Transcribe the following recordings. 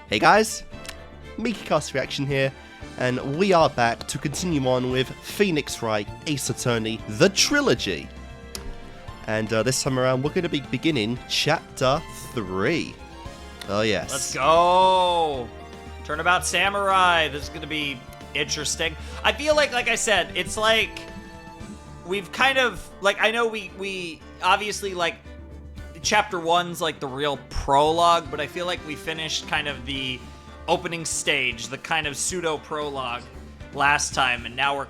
Hey guys, Kickassreaction here, and we are back to continue on with Phoenix Wright, Ace Attorney, the trilogy. And this time around, we're going to be beginning Chapter 3. Oh yes. Let's go! Turnabout Samurai. This is going to be interesting. I feel like I said, it's like we've kind of, like, I know we obviously, like, Chapter 1's like the real prologue, but I feel like we finished kind of the opening stage, the kind of pseudo-prologue last time, and now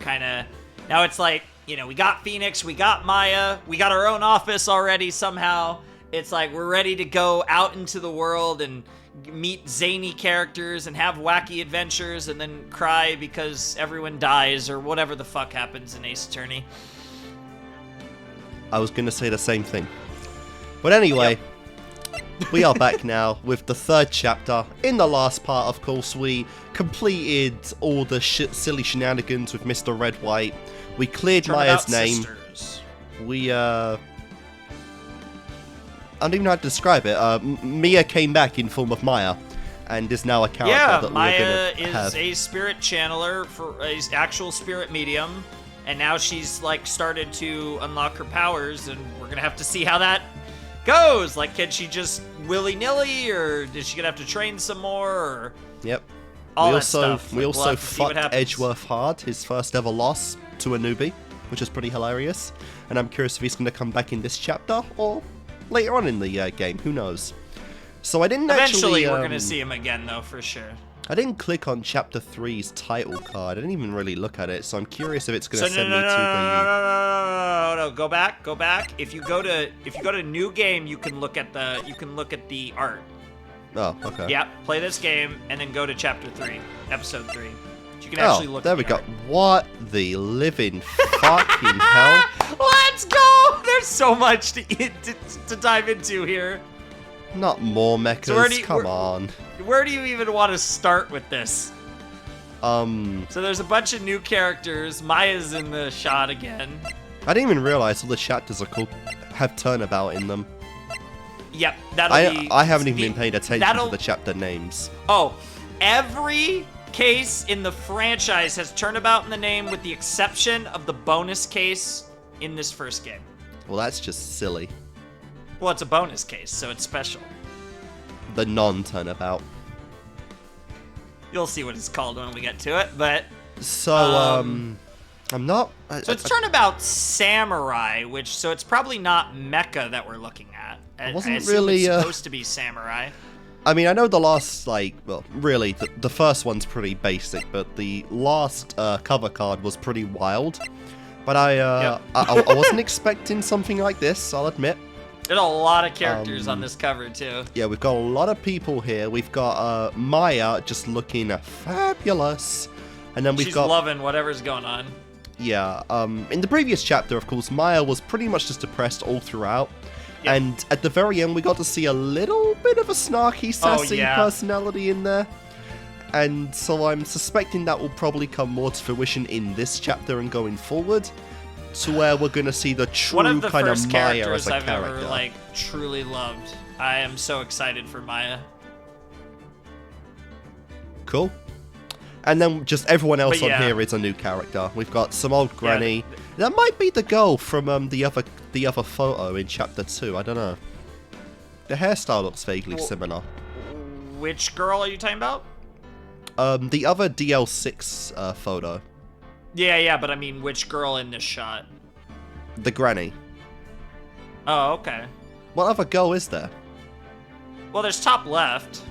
now it's like, you know, we got Phoenix, we got Maya, we got our own office already somehow. It's like we're ready to go out into the world and meet zany characters and have wacky adventures and then cry because everyone dies or whatever the fuck happens in Ace Attorney. I was going to say the same thing. But anyway, we are back now with the third chapter. In the last part, of course, we completed all the silly shenanigans with Mr. Red White. We cleared Maya's name. Sisters. We, I don't even know how to describe it. Mia came back in form of Maya, and is now a character that Maya we're going to have. is a spirit channeler for an actual spirit medium, and now she's, like, started to unlock her powers, and we're going to have to see how that goes. Like, can she just willy-nilly, or is she gonna have to train some more, or yep. all that stuff? We also fucked Edgeworth hard, his first ever loss to a newbie, which is pretty hilarious. And I'm curious if he's gonna come back in this chapter or later on in the game. Who knows? So I didn't Eventually, actually. we're gonna see him again, though, for sure. I didn't click on Chapter 3's title card. I didn't even really look at it, so I'm curious if it's gonna send me to the. No, go back. If you go to new game, you can look at the art. Oh, okay. Yeah, play this game and then go to Chapter 3, Episode 3. You can actually look. There we go. What the living fucking hell? Let's go! There's so much to dive into here. Not more mechas. Come on. Where do you even want to start with this? So there's a bunch of new characters. Maya's in the shot again. I didn't even realize all the chapters have turnabout in them. Yep, I haven't even been paying attention to the chapter names. Oh, every case in the franchise has turnabout in the name with the exception of the bonus case in this first game. Well, that's just silly. Well, it's a bonus case, so it's special. The non-turnabout. You'll see what it's called when we get to it, but... So, I'm not... So it's Turnabout Samurai, so it's probably not Mecha that we're looking at. I wasn't assume really... it's supposed to be Samurai. I mean, I know the last, really, the first one's pretty basic, but the last cover card was pretty wild. But I wasn't expecting something like this, I'll admit. There's a lot of characters on this cover, too. Yeah, we've got a lot of people here. We've got Maya just looking fabulous. And then She's loving whatever's going on. Yeah, in the previous chapter, of course, Maya was pretty much just depressed all throughout. Yep. And at the very end, we got to see a little bit of a snarky, sassy personality in there. And so I'm suspecting that will probably come more to fruition in this chapter and going forward. To where we're going to see the true kind of Maya as a character. One of the first characters I've ever, truly loved. I am so excited for Maya. Cool. And then just everyone else on here is a new character. We've got some old granny. Yeah. That might be the girl from the other photo in Chapter 2. I don't know. The hairstyle looks vaguely similar. Which girl are you talking about? The other DL6 photo. Yeah, but I mean, which girl in this shot? The granny. Oh, okay. What other girl is there? Well, there's top left.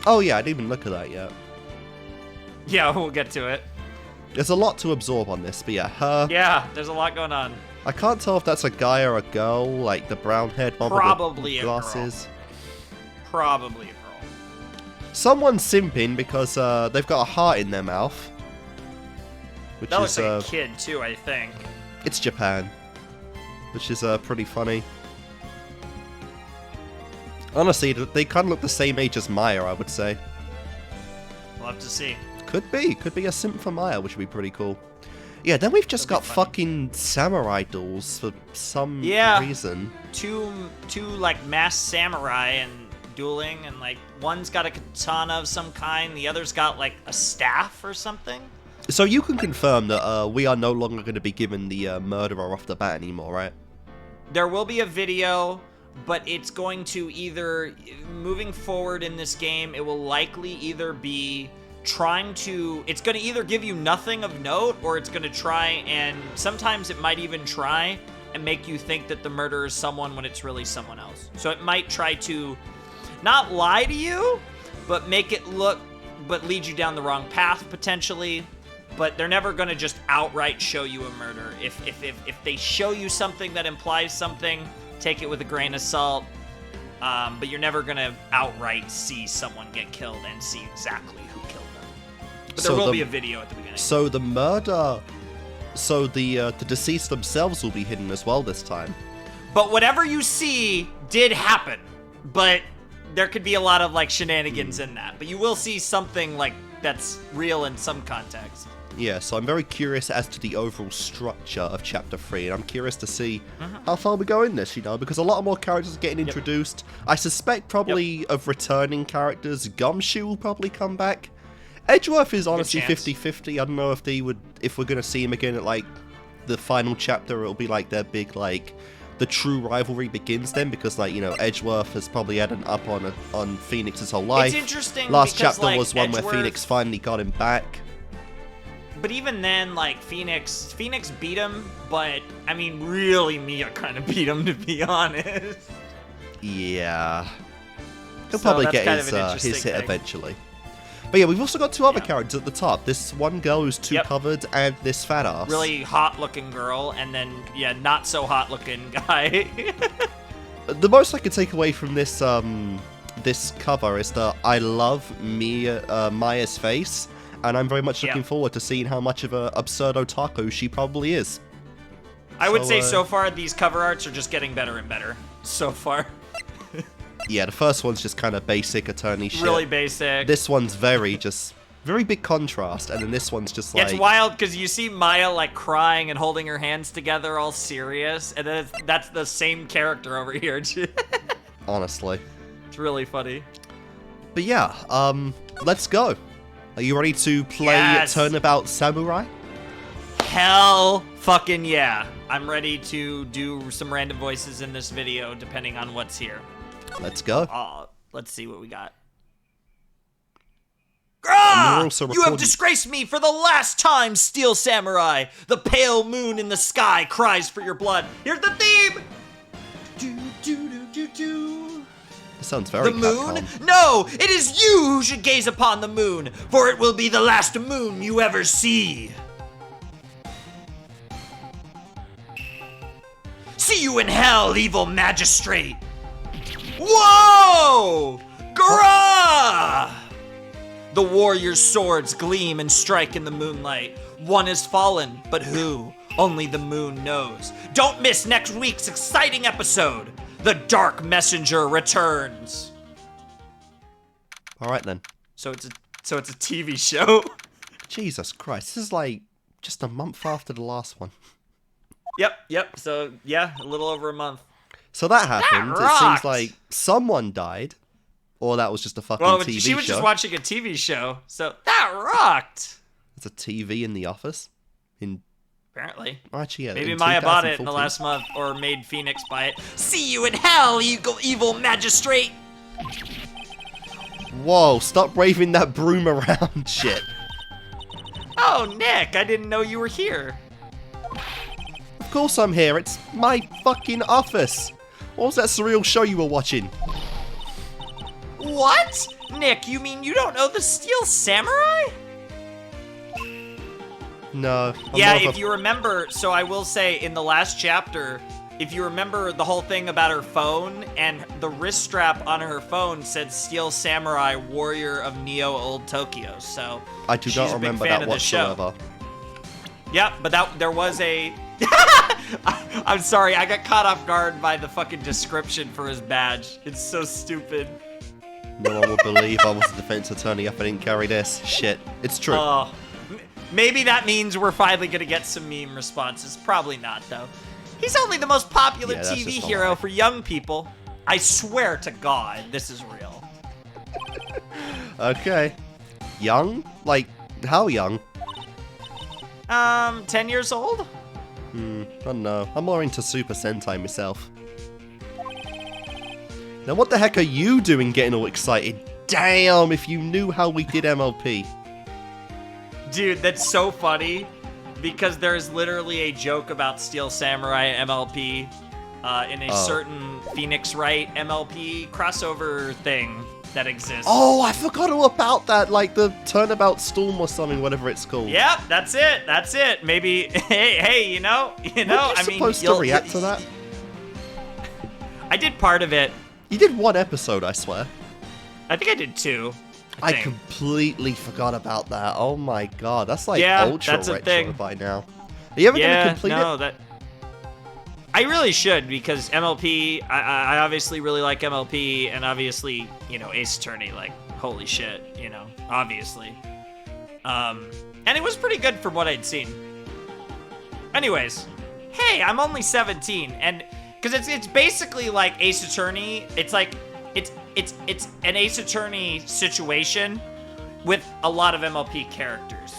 Oh yeah, I didn't even look at that yet. Yeah, we'll get to it. There's a lot to absorb on this, but yeah, her... Yeah, there's a lot going on. I can't tell if that's a guy or a girl, like the brown-haired one Probably with the glasses. Probably a girl. Someone's simping because they've got a heart in their mouth. Which that looks like a kid, too, I think. It's Japan. Which is pretty funny. Honestly, they kind of look the same age as Maya, I would say. We'll have to see. Could be a simp for Maya, which would be pretty cool. Yeah, then we've just got fucking samurai dolls for some reason. Two like masked samurai, and dueling, and like one's got a katana of some kind, the other's got like a staff or something. So you can confirm that we are no longer going to be given the murderer off the bat anymore, right? There will be a video, but it's going to either, moving forward in this game, it will likely either be it's going to either give you nothing of note, or it's going to try, and sometimes it might even try and make you think that the murderer is someone when it's really someone else. So it might try to not lie to you, but make it look, but lead you down the wrong path potentially. But they're never going to just outright show you a murder. If they show you something that implies something, take it with a grain of salt. But you're never going to outright see someone get killed and see exactly who killed them. But there will be a video at the beginning. So the murder... So the deceased themselves will be hidden as well this time. But whatever you see did happen. But there could be a lot of like shenanigans in that. But you will see something like that's real in some context. Yeah, so I'm very curious as to the overall structure of Chapter 3, and I'm curious to see how far we go in this, you know, because a lot more characters are getting introduced. I suspect probably of returning characters, Gumshoe will probably come back. Edgeworth is honestly 50-50. I don't know if we're going to see him again at, like, the final chapter, it'll be, like, their big, like, the true rivalry begins then, because, like, you know, Edgeworth has probably had an up on Phoenix his whole life. It's interesting Last because, chapter like, was one where Phoenix finally got him back. But even then, like, Phoenix beat him, but, I mean, really, Mia kind of beat him, to be honest. Yeah. He'll probably get his hit eventually. But yeah, we've also got two other characters at the top. This one girl who's covered, and this fat ass. Really hot-looking girl, and then, yeah, not-so-hot-looking guy. The most I can take away from this this cover is that I love Maya's face. And I'm very much looking forward to seeing how much of a absurd otaku she probably is. I would say so far these cover arts are just getting better and better. So far. Yeah, the first one's just kind of basic attorney shit. Really basic. This one's very big contrast, and then this one's just like... It's wild because you see Maya like crying and holding her hands together all serious, and then that's the same character over here. Honestly. It's really funny. But yeah, let's go. Are you ready to play Turnabout Samurai? Hell fucking yeah. I'm ready to do some random voices in this video, depending on what's here. Let's go. Let's see what we got. Grah! You have disgraced me for the last time, Steel Samurai. The pale moon in the sky cries for your blood. Here's the theme! Do, do, do, do, do. Sounds very The moon? No, it is you who should gaze upon the moon, for it will be the last moon you ever see. See you in hell, evil magistrate. Whoa! Grah! The warrior's swords gleam and strike in the moonlight. One is fallen, but who? Only the moon knows. Don't miss next week's exciting episode. The Dark Messenger returns. All right then. So it's a TV show. Jesus Christ, this is like just a month after the last one. Yep. So yeah, a little over a month. So that happened. It seems like someone died, or that was just a fucking TV show. She was just watching a TV show. So that rocked. It's a TV in the office. Apparently. Actually, yeah, maybe Maya bought it in the last month, or made Phoenix buy it. See you in hell, evil magistrate! Whoa, stop waving that broom around, shit. Oh, Nick, I didn't know you were here. Of course I'm here, it's my fucking office. What was that surreal show you were watching? What? Nick, you mean you don't know the Steel Samurai? No. Yeah, if you remember, so I will say in the last chapter, if you remember the whole thing about her phone, and the wrist strap on her phone said Steel Samurai, Warrior of Neo Old Tokyo, so I do not remember that whatsoever. Yeah, but there was a... I'm sorry, I got caught off guard by the fucking description for his badge. It's so stupid. No one will believe I was a defense attorney if I didn't carry this. Shit. It's true. Maybe that means we're finally gonna get some meme responses. Probably not, though. He's only the most popular TV hero for young people. I swear to God, this is real. Okay. Young? Like, how young? 10 years old? I don't know. I'm more into Super Sentai myself. Now what the heck are you doing getting all excited? Damn, if you knew how we did MLP. Dude, that's so funny. Because there's literally a joke about Steel Samurai MLP in a certain Phoenix Wright MLP crossover thing that exists. Oh, I forgot all about that. Like the Turnabout Storm or something, whatever it's called. Yep, that's it. That's it. Maybe, hey, you know. Were you supposed to react to that? I did part of it. You did one episode, I swear. I think I did 2. I completely forgot about that. Oh my god, that's like ultra that's a retro thing. by now. Are you ever gonna complete it? I really should, because MLP, I obviously really like MLP, and obviously, you know, Ace Attorney, like, holy shit, you know, obviously. And it was pretty good from what I'd seen. Anyways, hey, I'm only 17, and, because it's basically like Ace Attorney, it's like, it's an Ace Attorney situation with a lot of MLP characters.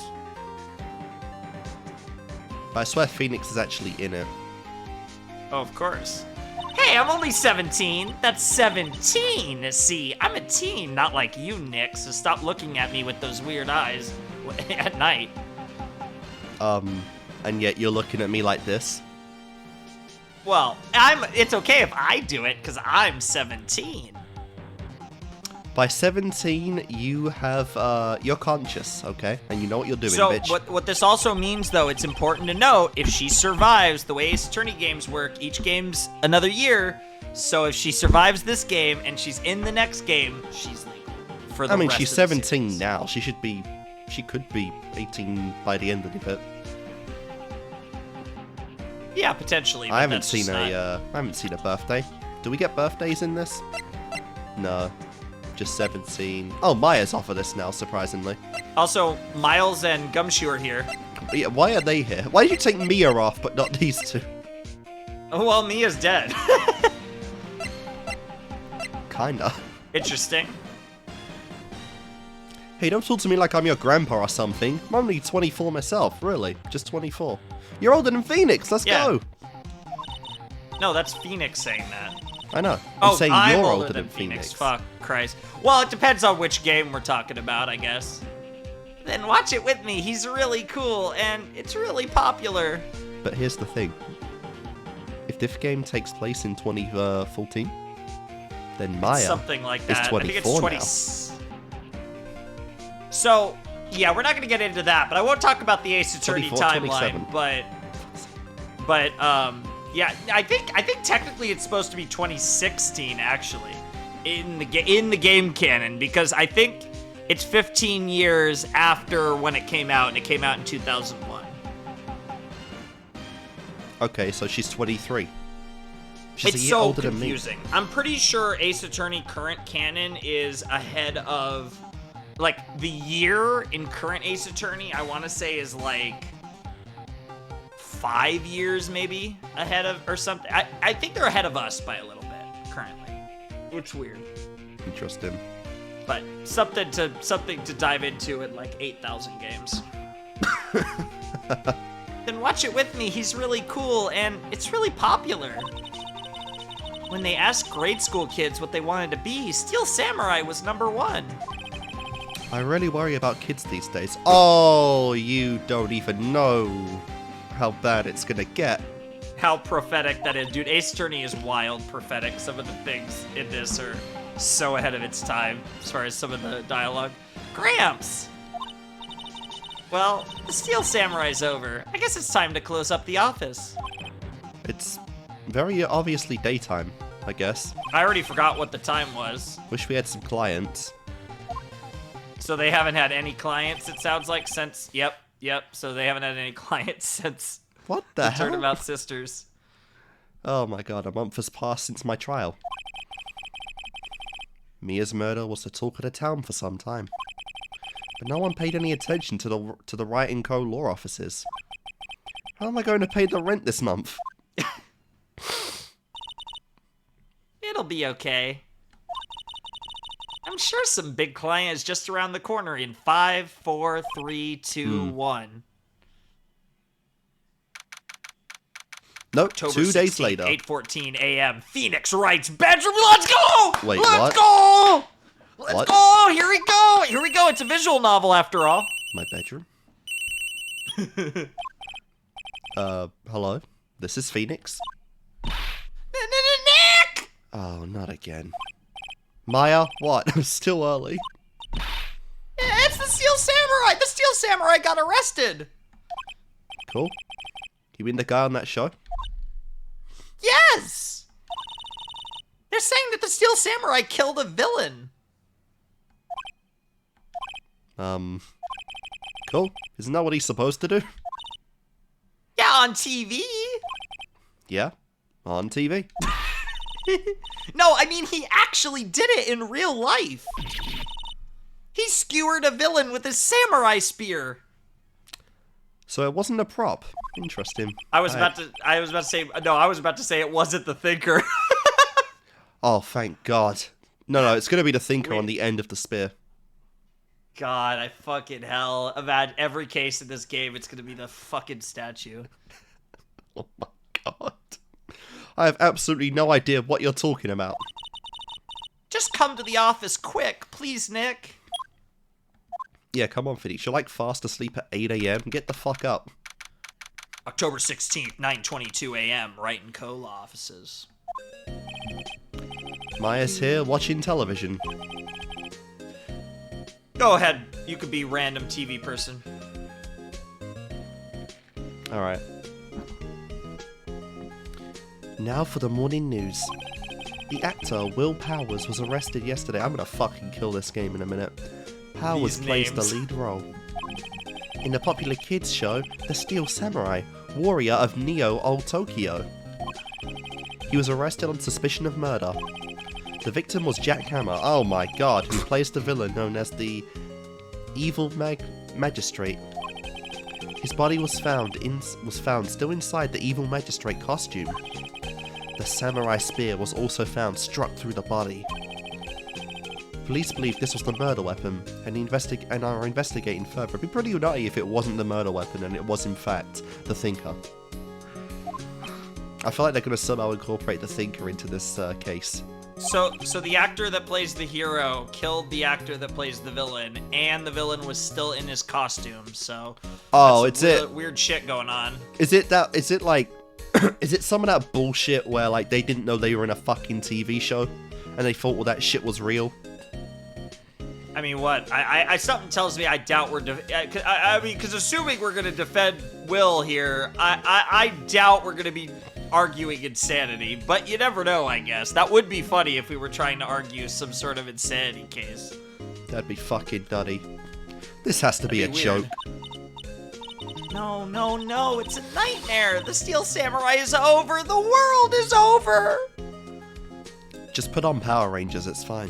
But I swear Phoenix is actually in it. Oh, of course. Hey, I'm only 17. That's 17. See, I'm a teen, not like you, Nick, so stop looking at me with those weird eyes at night. And yet you're looking at me like this? Well, it's okay if I do it, because I'm 17. By 17, you have, you're conscious, okay? And you know what you're doing, bitch. So, what this also means, though, it's important to note, if she survives, the way Ace Attorney games work, each game's another year, so if she survives this game, and she's in the next game, she's legal for the rest she's of the 17 series. now. She could be 18 by the end of it. Yeah, potentially. I haven't seen a birthday. Do we get birthdays in this? No. Just 17. Oh, Maya's off of this now, surprisingly. Also, Miles and Gumshoe are here. Yeah, why are they here? Why did you take Mia off, but not these two? Oh, well, Mia's dead. Kinda. Interesting. Hey, don't talk to me like I'm your grandpa or something. I'm only 24 myself, really. Just 24. You're older than Phoenix, let's go! No, that's Phoenix saying that. I know. I'm saying I'm you're older than Phoenix. Fuck Christ. Well, it depends on which game we're talking about, I guess. Then watch it with me. He's really cool, and it's really popular. But here's the thing. If this game takes place in 2014, then Maya something like that. is 24 I think it's 20 now. So, yeah, we're not going to get into that, but I won't talk about the Ace Attorney timeline, 27. but yeah, I think technically it's supposed to be 2016 actually in the game canon, because I think it's 15 years after when it came out, and it came out in 2001. Okay, so she's 23. She's It's a year so older than me. confusing. I'm pretty sure Ace Attorney current canon is ahead of, like, the year in current Ace Attorney, I want to say is like 5 years maybe ahead of, or something. I think they're ahead of us by a little bit currently. It's weird. Interesting. But something to dive into in like 8,000 games. Then watch it with me. He's really cool, and it's really popular. When they asked grade school kids what they wanted to be, Steel Samurai was #1. I really worry about kids these days. Oh, you don't even know how bad it's gonna get. How prophetic that is. Dude, Ace Attorney is wild prophetic. Some of the things in this are so ahead of its time as far as some of the dialogue. Gramps! Well, the Steel Samurai's over. I guess it's time to close up the office. It's very obviously daytime, I guess. I already forgot what the time was. Wish we had some clients. So they haven't had any clients, it sounds like, since... Yep. So they haven't had any clients since... What the hell? Turnabout Sisters. Oh my god, a month has passed since my trial. Mia's murder was the talk of the town for some time. But no one paid any attention to the Wright & Co. law offices. How am I going to pay the rent this month? It It'll be okay. I'm sure some big client is just around the corner in 5, 4, 3, 2, 1. Nope, October 2 days 16th, later. 8:14 a.m. Phoenix Wright's bedroom. Let's go! Wait, Let's what? go! Let's What? go! Here we go! Here we go! It's a visual novel after all. My bedroom? Hello? This is Phoenix? Nick! Oh, not again. Maya, what? I'm still early. It's the Steel Samurai! The Steel Samurai got arrested! Cool. You mean the guy on that show? Yes! They're saying that the Steel Samurai killed a villain. Cool. Isn't that what he's supposed to do? Yeah, on TV. Yeah, on TV. No, I mean, he actually did it in real life. He skewered a villain with his samurai spear. So it wasn't a prop. Interesting. I was about to say it wasn't the Thinker. Oh, thank God. No, it's gonna be the Thinker on the end of the spear. God, I fucking hell. About every case in this game, it's gonna be the fucking statue. Oh my God. I have absolutely no idea what you're talking about. Just come to the office quick, please, Nick. Yeah, come on, Fiddy. You're like fast asleep at 8 a.m. Get the fuck up. October 16th, 9:22 a.m. Wright & Co. law offices. Maya's here watching television. Go ahead. You could be random TV person. Alright. Now for the morning news. The actor Will Powers was arrested yesterday. I'm gonna fucking kill this game in a minute. Powers plays the lead role in the popular kids show The Steel Samurai, Warrior of Neo Old Tokyo. He was arrested on suspicion of murder. The victim was Jack Hammer, oh my god, who plays the villain known as the Evil Magistrate. His body was found still inside the Evil Magistrate costume. The samurai spear was also found struck through the body. Police believe this was the murder weapon and are investigating further. It'd be pretty nutty if it wasn't the murder weapon and it was in fact the Thinker. I feel like they're going to somehow incorporate the Thinker into this case. So the actor that plays the hero killed the actor that plays the villain, and the villain was still in his costume. So weird shit going on. Is it like is it some of that bullshit where like they didn't know they were in a fucking TV show and they thought all that shit was real? I mean, what? I something tells me I doubt we're. I mean, because assuming we're gonna defend Will here, I doubt we're gonna be arguing insanity. But you never know, I guess. That would be funny if we were trying to argue some sort of insanity case. That'd be fucking nutty. This has to be a joke. No, it's a nightmare. The Steel Samurai is over. The world is over. Just put on Power Rangers, it's fine.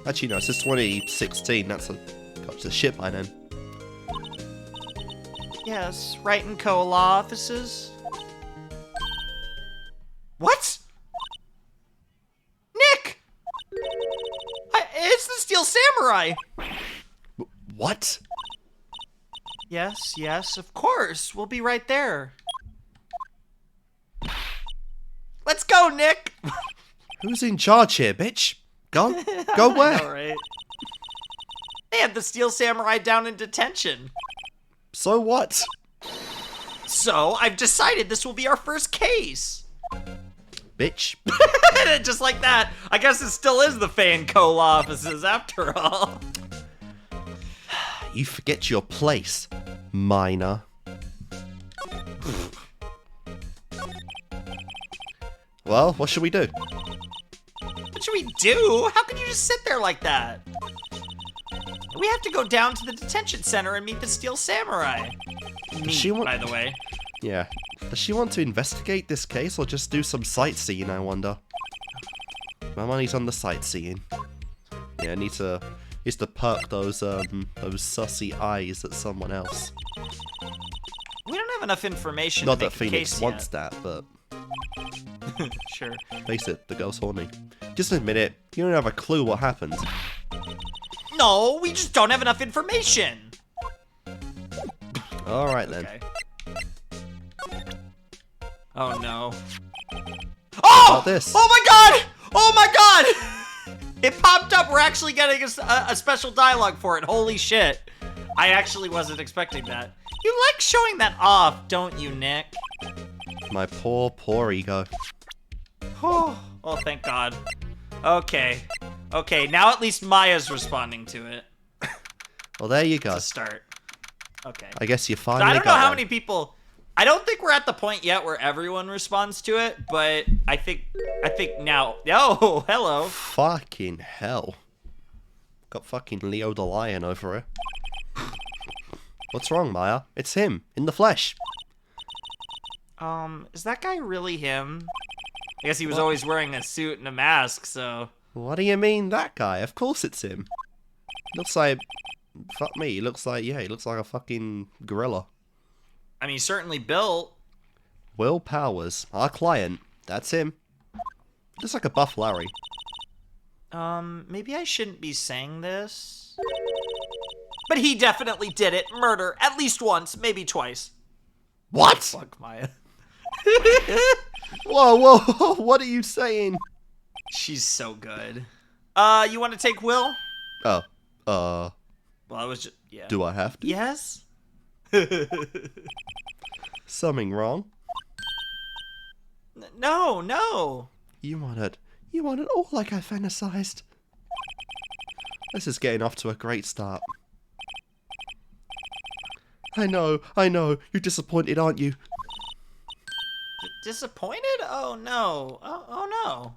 Actually, no, it's just 2016. That's a shit by then. Yes, Wright & Co. law offices. What? Nick! It's the Steel Samurai! What? Yes, of course. We'll be right there. Let's go, Nick! Who's in charge here, bitch? Go where? All right. They had the Steel Samurai down in detention. So what? So, I've decided this will be our first case. Bitch. Just like that. I guess it still is the Fan Co. law offices after all. You forget your place, minor. Well, what should we do? What should we do? How can you just sit there like that? We have to go down to the detention center and meet the Steel Samurai. By the way. Yeah. Does she want to investigate this case or just do some sightseeing, I wonder? My money's on the sightseeing. Yeah, I need to perk those sussy eyes at someone else. We don't have enough information Not to that make Phoenix a case wants yet. that, but... Sure. Face it, the girl's horny. Just admit it, you don't have a clue what happened. No, we just don't have enough information. Alright then. Okay. Oh no. Oh! This? Oh my god! Oh my god! It popped up. We're actually getting a special dialogue for it. Holy shit. I actually wasn't expecting that. You like showing that off, don't you, Nick? My poor, poor ego. Oh, thank God. Okay. Okay, now at least Maya's responding to it. Well, there you go. To start. Okay. I guess you finally got I don't know how one. many people... I don't think we're at the point yet where everyone responds to it, but I think now... Oh, hello. Fucking hell. Got fucking Leo the Lion over here. What's wrong, Maya? It's him, in the flesh. Is that guy really him? I guess he was always wearing a suit and a mask, so... What do you mean, that guy? Of course it's him. Looks like... Fuck me, he looks like... Yeah, he looks like a fucking gorilla. I mean, he's certainly built. Will Powers, our client. That's him. Just like a buff Larry. Maybe I shouldn't be saying this. But he definitely did it. Murder. At least once, maybe twice. What? Fuck Maya. Whoa, whoa, what are you saying? She's so good. You want to take Will? Oh, Well, I was just... Yeah. do I have to? Yes? Something wrong? No, no. You want it all like I fantasized. This is getting off to a great start. I know, you're disappointed, aren't you? Disappointed? Oh, no. Oh, no.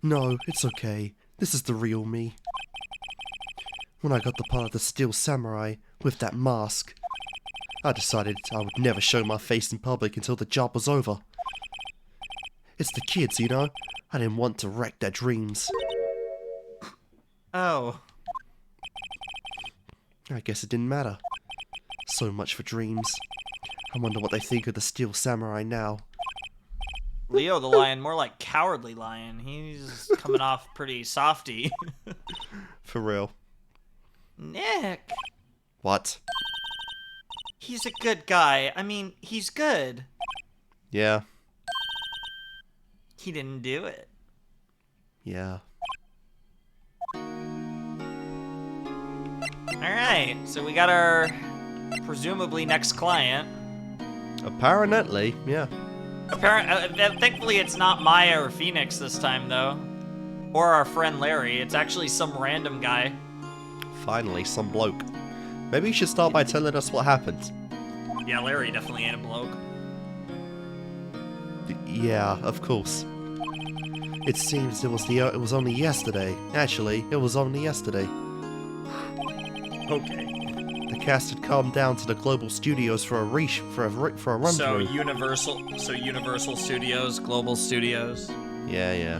No, it's okay. This is the real me. When I got the part of the Steel Samurai with that mask, I decided I would never show my face in public until the job was over. It's the kids, you know? I didn't want to wreck their dreams. Oh. I guess it didn't matter. So much for dreams. I wonder what they think of the Steel Samurai now. Leo the Lion, more like Cowardly Lion. He's coming off pretty softy. For real. Nick. What? He's a good guy. I mean, he's good. Yeah. He didn't do it. Yeah. Alright, so we got our presumably next client. Apparently, yeah. Thankfully it's not Maya or Phoenix this time, though. Or our friend Larry. It's actually some random guy. Finally, some bloke. Maybe you should start by telling us what happened. Yeah, Larry definitely ain't a bloke. Yeah, of course. It seems it was only yesterday. Actually, it was only yesterday. Okay. The cast had come down to the Global Studios for a run So through. Universal Studios, Global Studios. Yeah.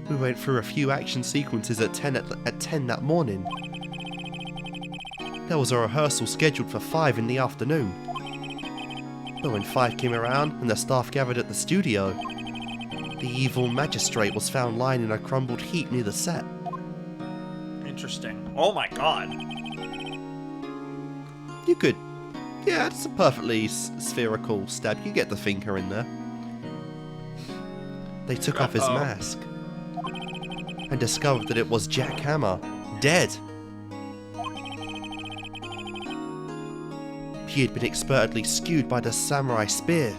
We went through a few action sequences at 10 that morning. There was a rehearsal scheduled for 5 in the afternoon. But when 5 came around and the staff gathered at the studio, the evil magistrate was found lying in a crumbled heap near the set. Interesting. Oh my god. You could... Yeah, it's a perfectly spherical stab. You get the finger in there. They took off his mask and discovered that it was Jack Hammer, dead. He had been expertly skewed by the samurai spear.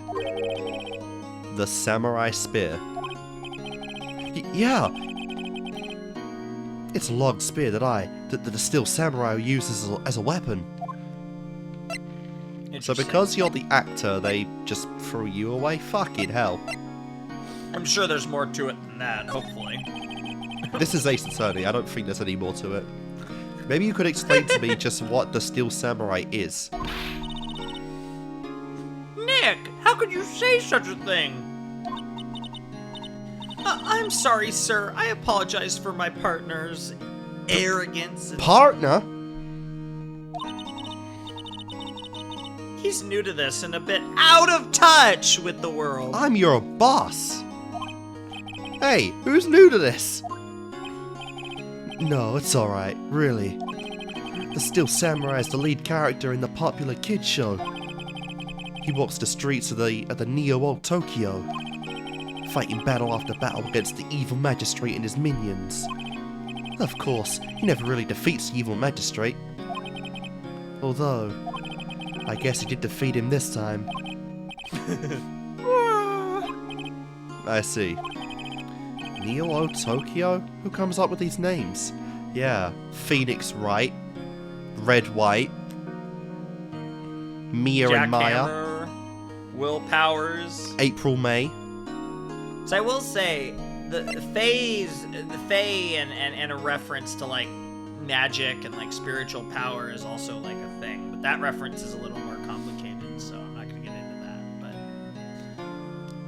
The samurai spear. Yeah! It's a long spear that the Steel Samurai uses as a weapon. So because you're the actor, they just threw you away? Fucking hell. I'm sure there's more to it than that, hopefully. This is Ace Attorney, I don't think there's any more to it. Maybe you could explain to me just what the Steel Samurai is. Nick, how could you say such a thing? I'm sorry, sir. I apologize for my partner's arrogance. Partner? He's new to this and a bit out of touch with the world. I'm your boss. Hey, who's new to this? No, it's alright, really. The Steel Samurai is the lead character in the popular kids show. He walks the streets of the Neo-Old Tokyo, fighting battle after battle against the evil magistrate and his minions. Of course, he never really defeats the evil magistrate. Although, I guess he did defeat him this time. I see. Neo-Old Tokyo? Who comes up with these names? Yeah, Phoenix Wright, Red White, Mia and Maya, Jackhammer, Will Powers, April May. So I will say, the Fae and a reference to like magic and like spiritual power is also like a thing, but that reference is a little more complicated, so I'm not gonna get into that. But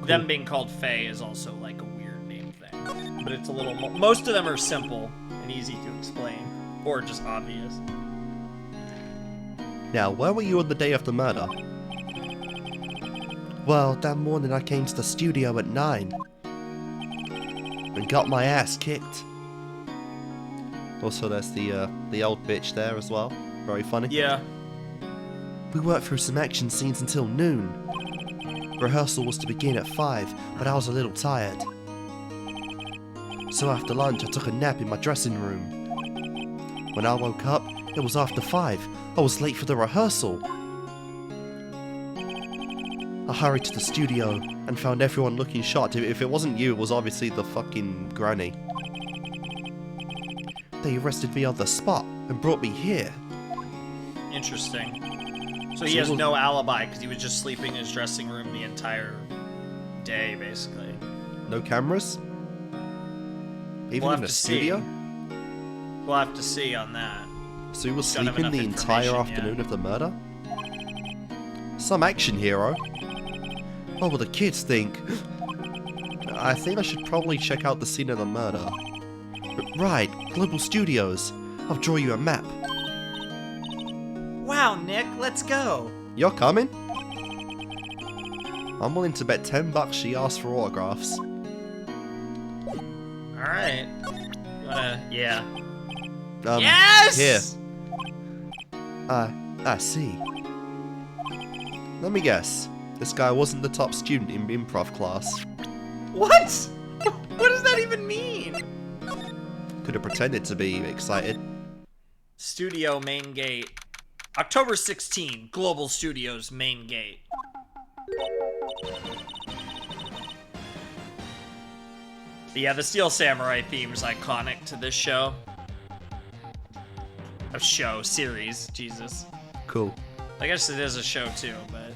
Cool. them being called Fae is also like a weird name thing, but it's a little more. Most of them are simple and easy to explain, or just obvious. Now, where were you on the day of the murder? Well, that morning I came to the studio at 9 and got my ass kicked. Also, there's the old bitch there as well. Very funny. Yeah. We worked through some action scenes until noon. Rehearsal was to begin at 5, but I was a little tired. So after lunch, I took a nap in my dressing room. When I woke up, it was after 5. I was late for the rehearsal. I hurried to the studio and found everyone looking shocked. If it wasn't you, it was obviously the fucking granny. They arrested me on the spot and brought me here. Interesting. So he has no alibi because he was just sleeping in his dressing room the entire day, basically. No cameras? Even in the studio? We'll have to see on that. So he was Don't have sleeping the enough entire information afternoon yet. of the murder? Some action hero. What will the kids think? I think I should probably check out the scene of the murder. Right, Global Studios. I'll draw you a map. Wow, Nick, let's go. You're coming? I'm willing to bet $10 she asks for autographs. Alright. You wanna... Yeah. Yes! Here. I see. Let me guess. This guy wasn't the top student in improv class. What? What does that even mean? Could have pretended to be excited. Studio main gate. October 16, Global Studios main gate. Yeah, the Steel Samurai theme is iconic to this show. A show, series, Jesus. Cool. I guess it is a show too, but...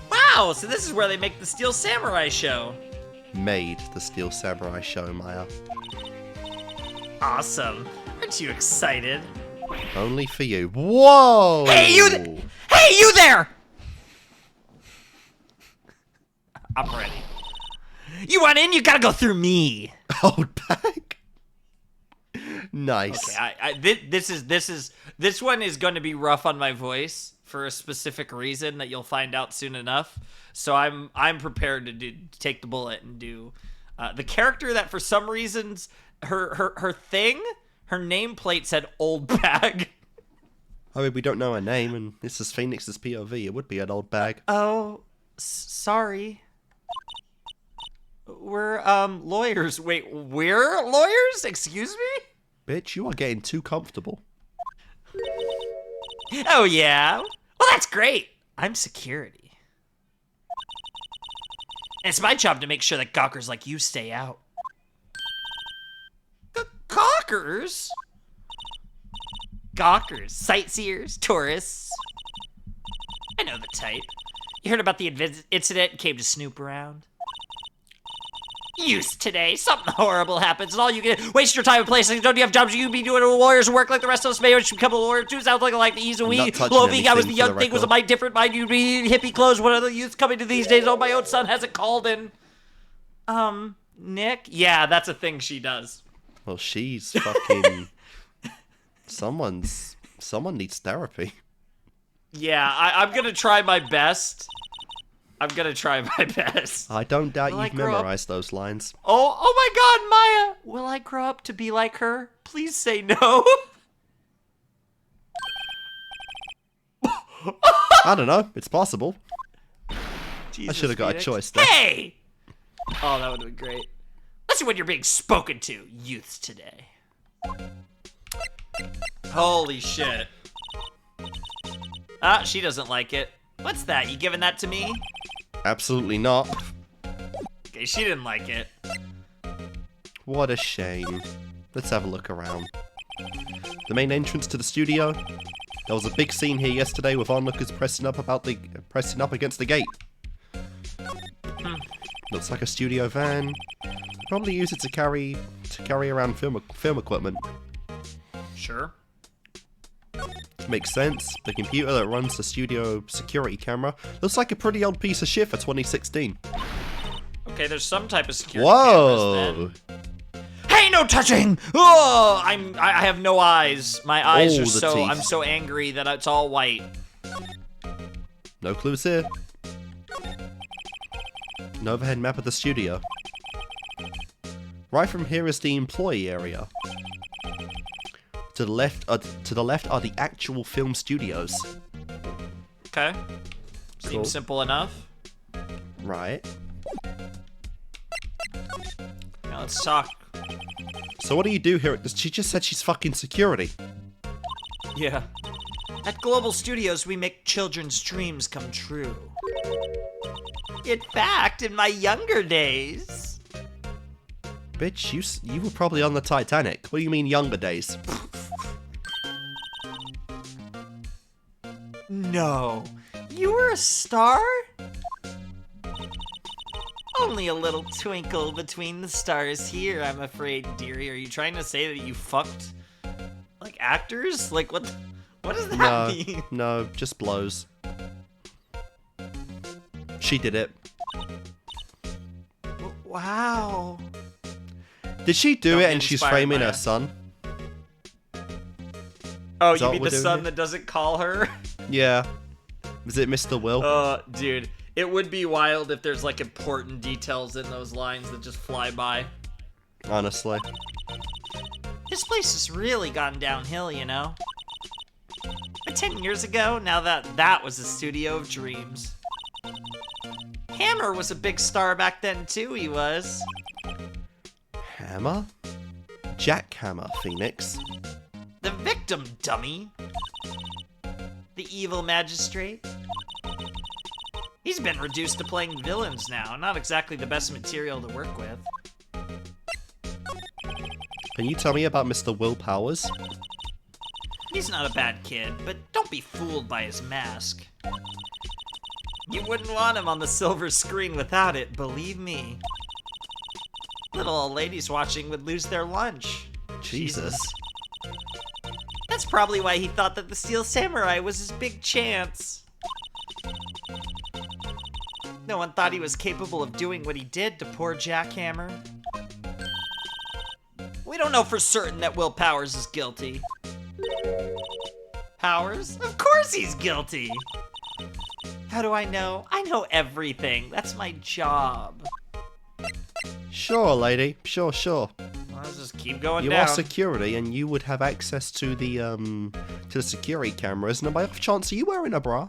Wow, so this is where they make the Steel Samurai show. Made the Steel Samurai show, Maya. Awesome. Aren't you excited? Only for you. Whoa! Hey, you Hey, you there! I'm ready. You want in? You gotta go through me. Hold back. Nice. Okay, this one is going to be rough on my voice for a specific reason that you'll find out soon enough. So I'm prepared to take the bullet and do the character that for some reasons her nameplate said old bag. I mean, we don't know her name, and this is Phoenix's POV. It would be an old bag. Oh, sorry. We're lawyers. Wait, we're lawyers? Excuse me? Bitch, you are getting too comfortable. Oh yeah? Well, that's great. I'm security. And it's my job to make sure that gawkers like you stay out. Gawkers? Gawkers, sightseers, tourists. I know the type. You heard about the incident and came to snoop around? Use today. Something horrible happens, and all you get waste your time and place. Don't you have jobs? You be doing lawyers work like the rest of us. Maybe you should become a lawyer too. Sounds like the ease of we. Loafing. I was the young thing. Was a mind different mind. You be hippie clothes. What are the youth coming to these days? Oh, my own son hasn't called in. Nick. Yeah, that's a thing she does. Well, she's fucking someone's Someone needs therapy. Yeah, I'm gonna try my best. I don't doubt you've memorized those lines. Oh my God, Maya! Will I grow up to be like her? Please say no. I don't know. It's possible. Jesus, I should have got Phoenix. a choice there. Hey! Oh, that would have been great. Listen when you're being spoken to, youths today. Holy shit. Ah, she doesn't like it. What's that? You giving that to me? Absolutely not. Okay, she didn't like it. What a shame. Let's have a look around. The main entrance to the studio. There was a big scene here yesterday with onlookers pressing up against the gate. Looks like a studio van. Probably use it to carry around film equipment. Sure. Makes sense. The computer that runs the studio security camera looks like a pretty old piece of shit for 2016. Okay, there's some type of security cameras then. Hey, no touching! Oh, I have no eyes. My eyes are so I'm so angry that it's all white. No clues here. An overhead map of the studio. Right from here is the employee area. To the left are the actual film studios. Okay. Seems Cool. simple enough. Right. Now let's talk. So what do you do here? She just said she's fucking security. Yeah. At Global Studios, we make children's dreams come true. In fact, in my younger days... Bitch, you were probably on the Titanic. What do you mean younger days? No. You were a star? Only a little twinkle between the stars here, I'm afraid, dearie. Are you trying to say that you fucked, like, actors? Like, what does that mean? No, just blows. She did it. Wow. Did she do Don't it and she's framing Maya. her son? Oh, Is you that mean what the we're doing son here? that doesn't call her? Yeah. Is it Mr. Will? Dude, it would be wild if there's, like, important details in those lines that just fly by. Honestly. This place has really gone downhill, you know? But 10 years ago, now that was a studio of dreams. Hammer was a big star back then, too, he was. Hammer? Jack Hammer, Phoenix. The victim, dummy. The evil magistrate. He's been reduced to playing villains now. Not exactly the best material to work with. Can you tell me about Mr. Will Powers? He's not a bad kid, but don't be fooled by his mask. You wouldn't want him on the silver screen without it, believe me. Little old ladies watching would lose their lunch. Jesus. That's probably why he thought that the Steel Samurai was his big chance. No one thought he was capable of doing what he did to poor Jackhammer. We don't know for certain that Will Powers is guilty. Powers? Of course he's guilty! How do I know? I know everything. That's my job. Sure, lady. Sure. Let's just keep going You down. are security, and you would have access to the security cameras. And by off chance, are you wearing a bra?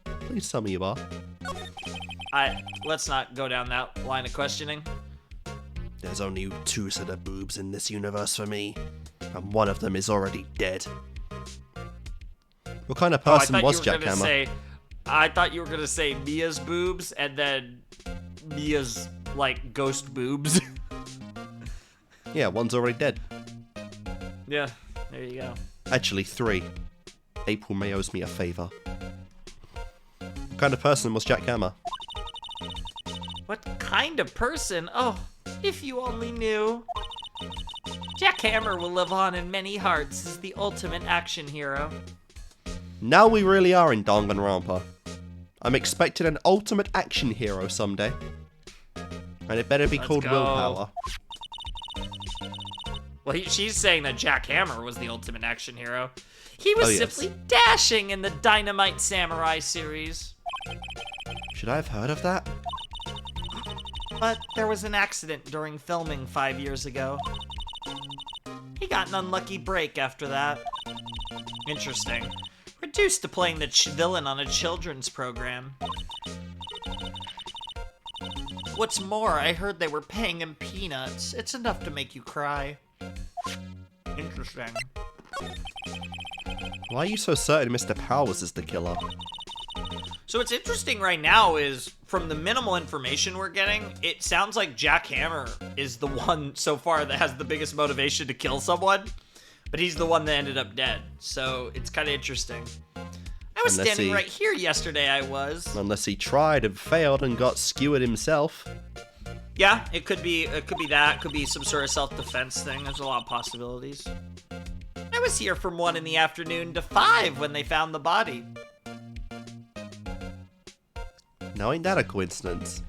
Please tell me you are. Let's not go down that line of questioning. There's only 2 set of boobs in this universe for me, and one of them is already dead. What kind of person was Jack Hammer? I thought you were gonna say Mia's boobs, and then Mia's, like, ghost boobs. Yeah, one's already dead. Yeah, there you go. Actually, 3. April May owes me a favor. What kind of person was Jack Hammer? What kind of person? Oh, if you only knew. Jack Hammer will live on in many hearts as the ultimate action hero. Now we really are in Danganronpa. I'm expecting an ultimate action hero someday. And it better be called go. Willpower. Well, she's saying that Jack Hammer was the ultimate action hero. He was yes. simply dashing in the Dynamite Samurai series. Should I have heard of that? But there was an accident during filming 5 years ago. He got an unlucky break after that. Interesting. Reduced to playing the villain on a children's program. What's more, I heard they were paying him peanuts. It's enough to make you cry. Interesting. Why are you so certain Mr. Powers is the killer? So what's interesting right now is, from the minimal information we're getting, it sounds like Jack Hammer is the one so far that has the biggest motivation to kill someone, but he's the one that ended up dead. So it's kind of interesting. I was standing right here yesterday, I was. Unless he tried and failed and got skewered himself. Yeah, it could be that. It could be some sort of self-defense thing. There's a lot of possibilities. I was here from 1 in the afternoon to 5 when they found the body. Now ain't that a coincidence?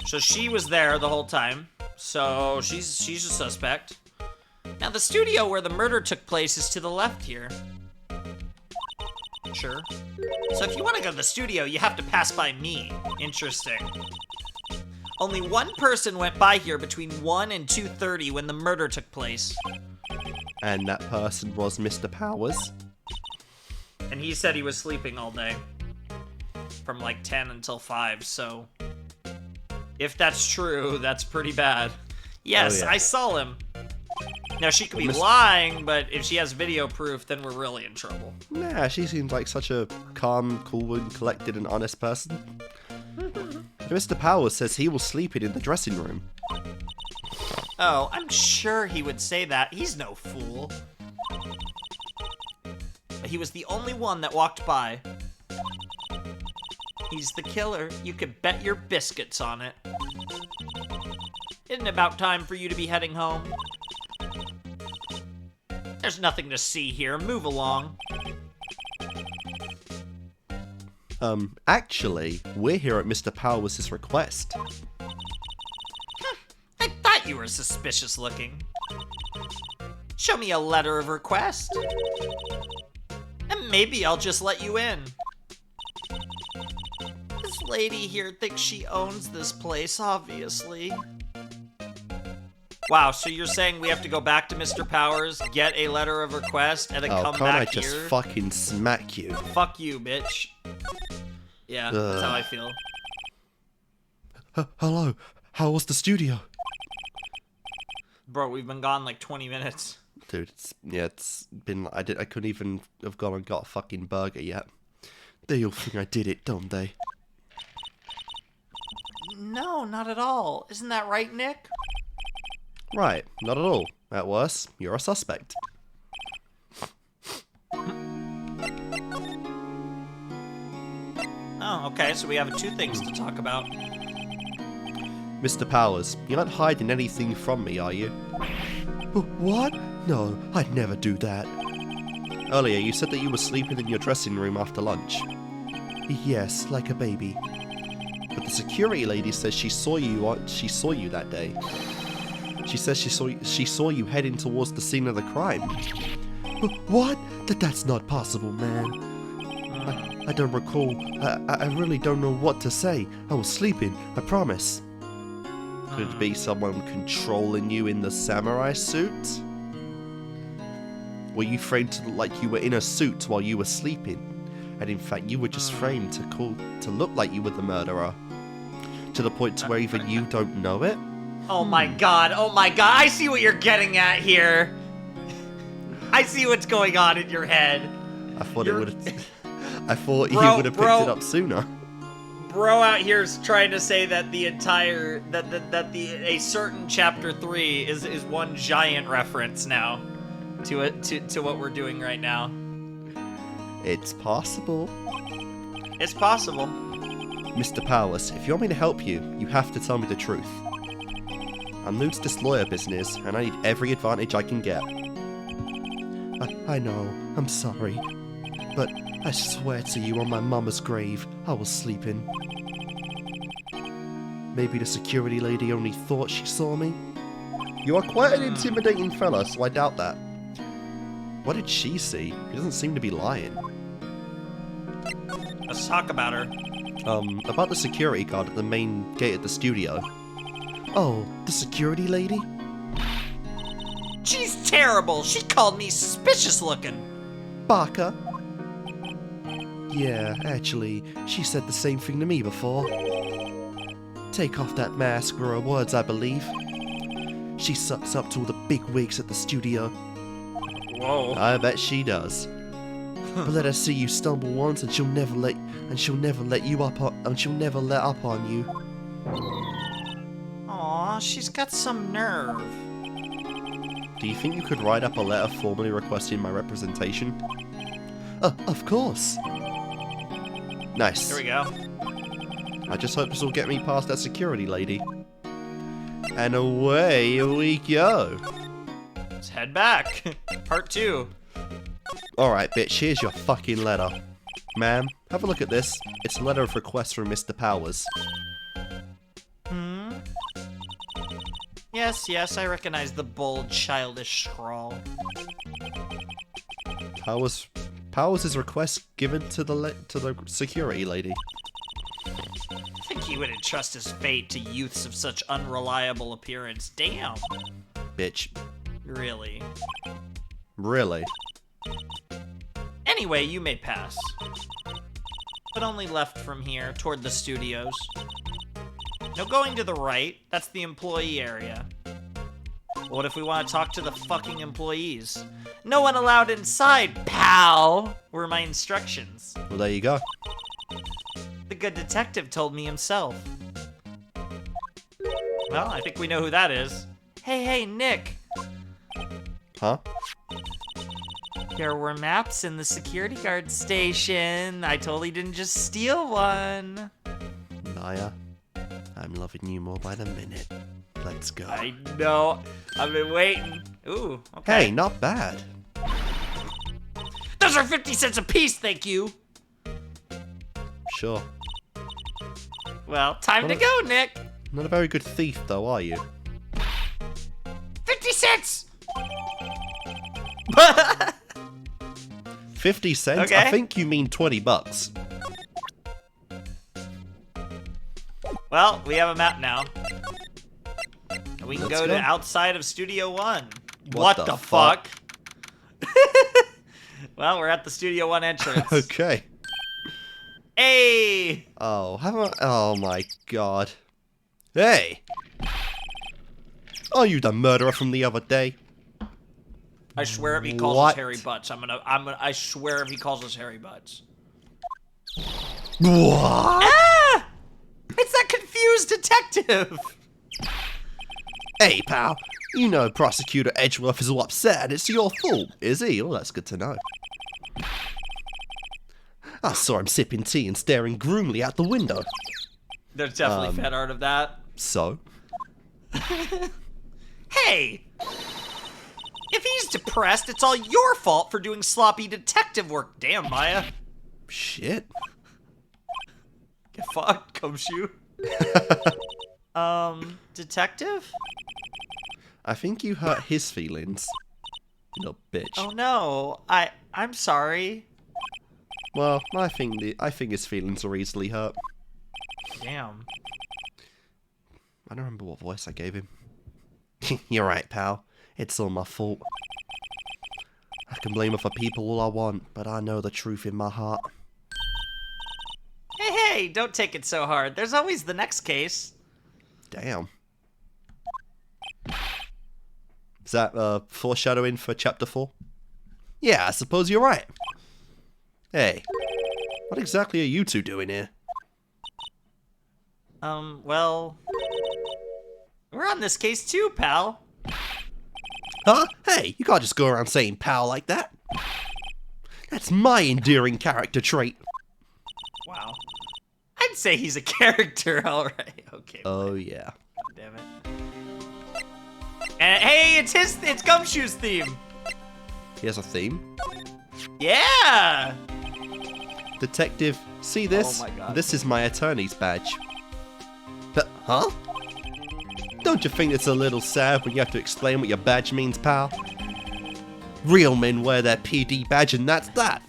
So she was there the whole time. So she's a suspect. Now the studio where the murder took place is to the left here. Sure. So if you want to go to the studio, you have to pass by me. Interesting. Only one person went by here between 1 and 2:30 when the murder took place. And that person was Mr. Powers? And he said he was sleeping all day. From like 10 until 5, so... If that's true, that's pretty bad. Yes, I saw him. Now, she could be lying, but if she has video proof, then we're really in trouble. Nah, she seems like such a calm, cool, and collected and honest person. Mr. Powers says he was sleeping in the dressing room. Oh, I'm sure he would say that. He's no fool. But he was the only one that walked by. He's the killer. You could bet your biscuits on it. Isn't it about time for you to be heading home? There's nothing to see here. Move along. Actually, we're here at Mr. Powers' request. I thought you were suspicious looking. Show me a letter of request. And maybe I'll just let you in. This lady here thinks she owns this place, obviously. Wow, so you're saying we have to go back to Mr. Powers, get a letter of request, and then come back here? Can't I just fucking smack you? Fuck you, bitch. Yeah, that's how I feel. Hello, how was the studio? Bro, we've been gone like 20 minutes. Dude, it's been... I couldn't even have gone and got a fucking burger yet. They all think I did it, don't they? No, not at all. Isn't that right, Nick? Right, not at all. At worst, you're a suspect. Oh, okay, so we have 2 things to talk about. Mr. Powers, you're not hiding anything from me, are you? What? No, I'd never do that. Earlier, you said that you were sleeping in your dressing room after lunch. Yes, like a baby. But the security lady says she saw you that day. She says she saw you heading towards the scene of the crime. What? That's not possible, man. I don't recall. I really don't know what to say. I was sleeping, I promise. Could it be someone controlling you in the samurai suit? Were you framed to look like you were in a suit while you were sleeping? And in fact, you were just framed to look like you were the murderer. To the point to where even you don't know it? Oh my god, I see what you're getting at here. I see what's going on in your head. I thought you would have picked it up sooner. Bro out here is trying to say that a certain chapter 3 is one giant reference now to what we're doing right now. It's possible. It's possible. Mr. Powers, if you want me to help you, you have to tell me the truth. I'm new to this lawyer business, and I need every advantage I can get. I know, I'm sorry. But I swear to you on my mama's grave, I was sleeping. Maybe the security lady only thought she saw me? You are quite an intimidating fella, so I doubt that. What did she see? She doesn't seem to be lying. Let's talk about her. About the security guard at the main gate at the studio. Oh, the security lady? She's terrible. She called me suspicious looking. Barker? Yeah, actually, she said the same thing to me before. Take off that mask were her words, I believe. She sucks up to all the big wigs at the studio. Whoa. I bet she does. But let her see you stumble once and she'll never let you up on you. Aw, she's got some nerve. Do you think you could write up a letter formally requesting my representation? Of course. Nice. Here we go. I just hope this will get me past that security lady. And away we go. Let's head back. Part 2. Alright, bitch, here's your fucking letter. Ma'am, have a look at this. It's a letter of request from Mr. Powers. Yes, I recognize the bold, childish scrawl. Powers' request given to the security lady. I think he wouldn't trust his fate to youths of such unreliable appearance. Damn. Bitch. Really? Really? Anyway, you may pass. But only left from here, toward the studios. No going to the right, that's the employee area. What if we want to talk to the fucking employees? No one allowed inside, pal, were my instructions. Well, there you go. The good detective told me himself. Well, I think we know who that is. Hey, Nick. Huh? There were maps in the security guard station. I totally didn't just steal one. Liar. I'm loving you more by the minute. Let's go. I know. I've been waiting. Ooh, okay. Hey, not bad. Those are 50 cents a piece, thank you. Sure. Well, time to go, Nick. Not a very good thief, though, are you? 50 cents! 50 cents? Okay. I think you mean 20 bucks. Well, we have a map now. We can Let's go go. to outside of Studio 1. What the fuck? Well, we're at the Studio 1 entrance. Okay. Hey! Oh my god. Hey! Are you the murderer from the other day? I swear if he calls What? us hairy butts, I swear if he calls us hairy butts. What? Ah! It's that confused detective! Hey, pal. You know Prosecutor Edgeworth is all upset. It's your fault, is he? Oh, that's good to know. I saw him sipping tea and staring gloomily out the window. There's definitely fan art of that. So? Hey! If he's depressed, it's all your fault for doing sloppy detective work. Damn, Maya. Shit. Get fucked, Gumshoe. Detective? I think you hurt his feelings. You little bitch. Oh no, I'm sorry. Well, I think his feelings are easily hurt. Damn. I don't remember what voice I gave him. You're right, pal. It's all my fault. I can blame other people all I want, but I know the truth in my heart. Hey, don't take it so hard. There's always the next case. Damn. Is that foreshadowing for Chapter 4? Yeah, I suppose you're right. Hey, what exactly are you two doing here? Well... We're on this case too, pal. Huh? Hey, you can't just go around saying pal like that. That's my endearing character trait. Wow. I'd say he's a character, alright. Okay. Oh, yeah. Damn it. And hey, it's Gumshoe's theme. He has a theme. Yeah! Detective, see this? Oh my God. This is my attorney's badge. Huh? Don't you think it's a little sad when you have to explain what your badge means, pal? Real men wear their PD badge and that's that.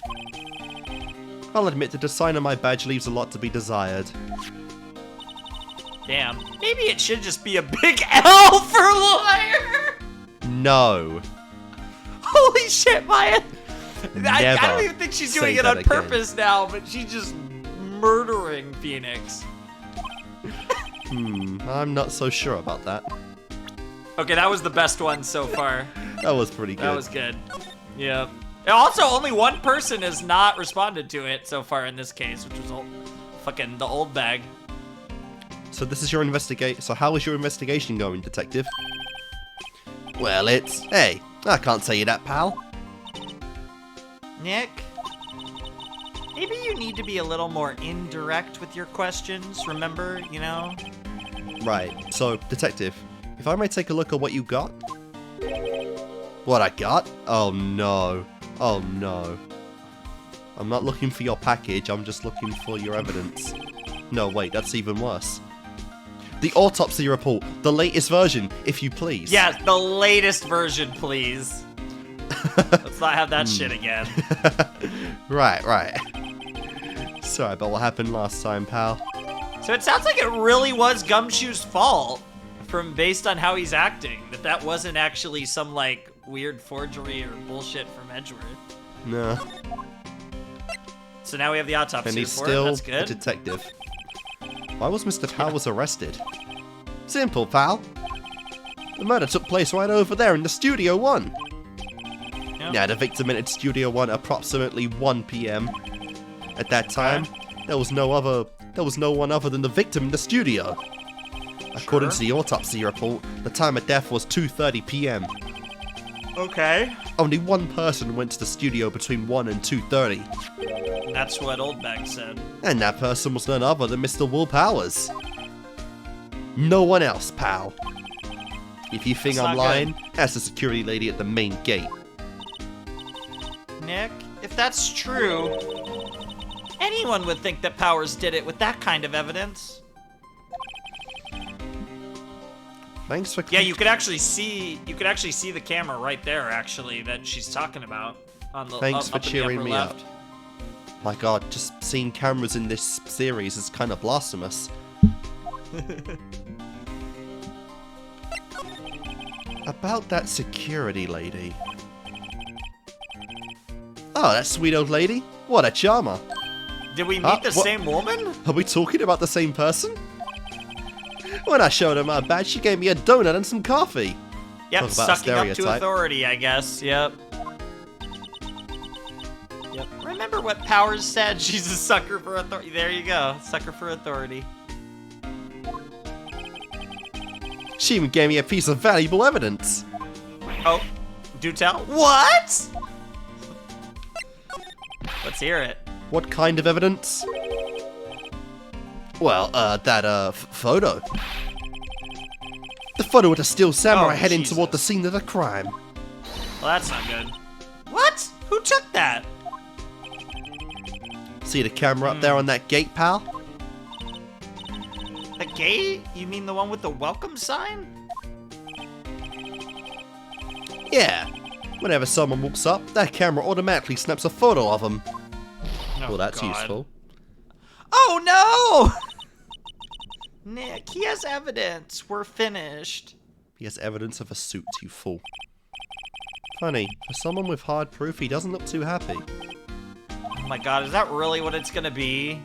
I'll admit the design of my badge leaves a lot to be desired. Damn. Maybe it should just be a big L for lawyer. No. Holy shit, Maya. I don't even Never think she's say doing it that on purpose now, but she's just murdering Phoenix. I'm not so sure about that. Okay, that was the best one so far. That was pretty good. That was good. Yeah. And also, only one person has not responded to it so far in this case, which was fucking the old bag. So this is your So how is your investigation going, detective? Well, hey, I can't tell you that, pal. Nick, maybe you need to be a little more indirect with your questions, remember, you know? Right, so, detective, if I may take a look at what you got? What I got? Oh no. Oh no. I'm not looking for your package, I'm just looking for your evidence. No, wait, that's even worse. The autopsy report, the latest version, if you please. Yes, the latest version, please. Let's not have that shit again. Right. Sorry about what happened last time, pal. So it sounds like it really was Gumshoe's fault, based on how he's acting. That wasn't actually some, like, weird forgery or bullshit from Edgeworth. No. So now we have the autopsy And he's report. still That's good. a detective. Why was Mr. Powers arrested? Simple, pal. The murder took place right over there in the Studio 1. Yep. Yeah, the victim entered Studio 1 approximately 1 PM. At that time, there was no one other than the victim in the studio. According to the autopsy report, the time of death was 2:30 PM. Okay. Only one person went to the studio between 1 and 2:30. That's what Oldbag said. And that person was none other than Mr. Will Powers. No one else, pal. If you think That's I'm not lying, ask the security lady at the main gate. Nick, if that's true, anyone would think that Powers did it with that kind of evidence. Thanks for Yeah, you could actually see the camera right there, actually, that she's talking about on the Thanks for up in the cheering upper me left. up. My god, just seeing cameras in this series is kind of blasphemous. About that security lady. Oh, that sweet old lady? What a charmer. Did we meet the same woman? Are we talking about the same person? When I showed her my badge, she gave me a donut and some coffee. Yep, Talk about a sucking up to stereotype. authority, I guess. Yep. Remember what Powers said? She's a sucker for authority. There you go. Sucker for authority. She even gave me a piece of valuable evidence. Oh, do tell. What? Let's hear it. What kind of evidence? Well, that photo. The photo with a steel samurai heading Jesus. toward the scene of the crime. Well, that's not good. What? Who took that? See the camera up there on that gate, pal? The gate? You mean the one with the welcome sign? Yeah. Whenever someone walks up, that camera automatically snaps a photo of them. Oh, Well, that's God. useful. Oh, no! Nick, he has evidence. We're finished. He has evidence of a suit, you fool. Funny, for someone with hard proof, he doesn't look too happy. Oh my god, is that really what it's gonna be?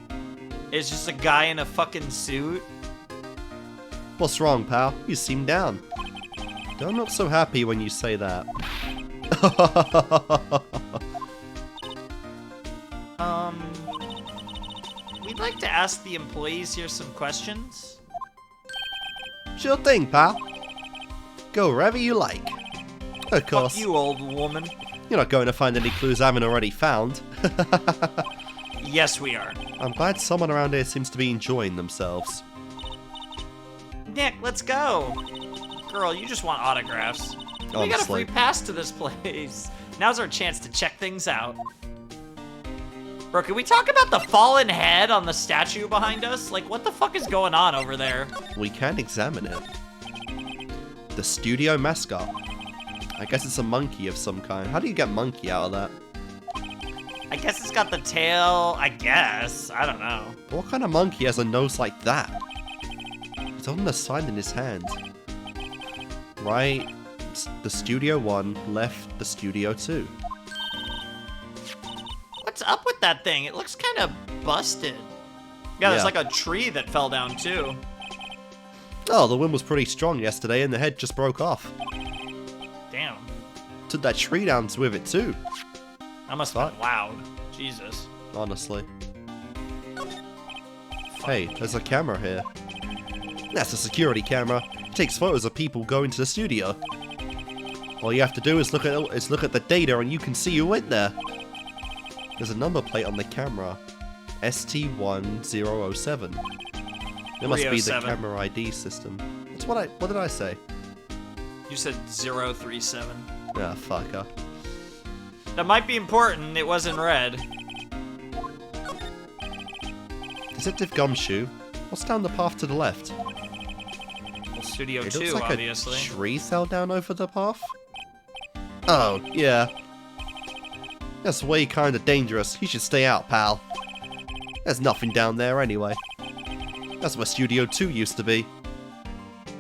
It's just a guy in a fucking suit? What's wrong, pal? You seem down. Don't look so happy when you say that. We'd like to ask the employees here some questions. Sure thing, pal. Go wherever you like. Of course, Fuck you, old woman. you're not going to find any clues I haven't already found. Yes, we are. I'm glad someone around here seems to be enjoying themselves. Nick, let's go. Girl, you just want autographs. We got a free pass to this place. Now's our chance to check things out. Bro, can we talk about the fallen head on the statue behind us? Like, what the fuck is going on over there? We can examine it. The studio mascot. I guess it's a monkey of some kind. How do you get monkey out of that? I guess it's got the tail, I guess. I don't know. What kind of monkey has a nose like that? He's holding a sign in his hand. Right, the Studio 1, left the Studio 2. What's up with that thing? It looks kind of busted. Yeah, there's like a tree that fell down too. Oh, the wind was pretty strong yesterday and the head just broke off. Damn. Took that tree down with it too. That must have been loud. Jesus. Honestly. Hey, there's a camera here. That's a security camera. It takes photos of people going to the studio. All you have to do is look at the data and you can see who went there. There's a number plate on the camera. ST1007. It must be the camera ID system. That's what did I say? You said 037. Ah, fucker. That might be important. It was in red. Detective Gumshoe. What's down the path to the left? Well, Studio It 2, looks like obviously. a tree fell down over the path? Oh, yeah. That's way kinda dangerous. You should stay out, pal. There's nothing down there anyway. That's where Studio 2 used to be.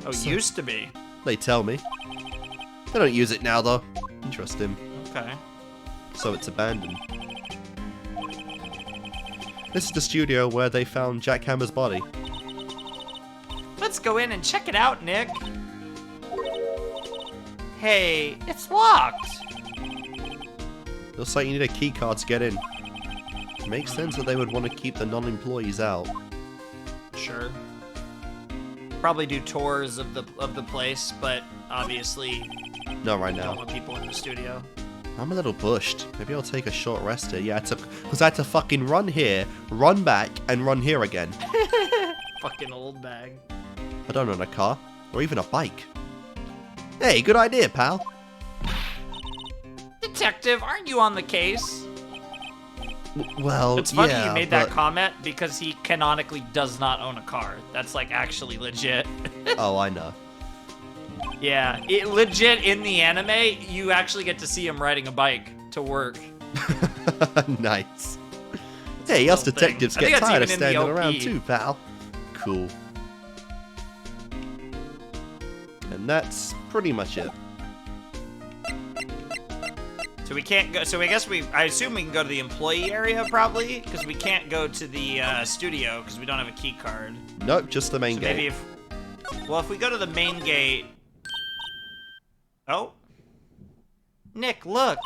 Oh, used to be? They tell me. They don't use it now, though. Interesting. Okay. So it's abandoned. This is the studio where they found Jack Hammer's body. Let's go in and check it out, Nick. Hey, it's locked. Looks like you need a keycard to get in. Makes sense that they would want to keep the non-employees out. Sure. Probably do tours of the place, but obviously Not right now. don't want people in the studio. I'm a little bushed. Maybe I'll take a short rest here. Yeah, because I had to fucking run here, run back, and run here again. Fucking old bag. I don't own a car, or even a bike. Hey, good idea, pal. Detective, aren't you on the case? Well, It's funny yeah, you made that comment because he canonically does not own a car. That's like actually legit. Oh, I know. Yeah, legit in the anime, you actually get to see him riding a bike to work. Nice. Hey, us detectives get tired of standing OP. around too, pal. Cool. And that's pretty much it. So we can't go. So I assume we can go to the employee area probably, because we can't go to the studio because we don't have a key card. Nope, just the main gate. Maybe if we go to the main gate. Oh, Nick, look.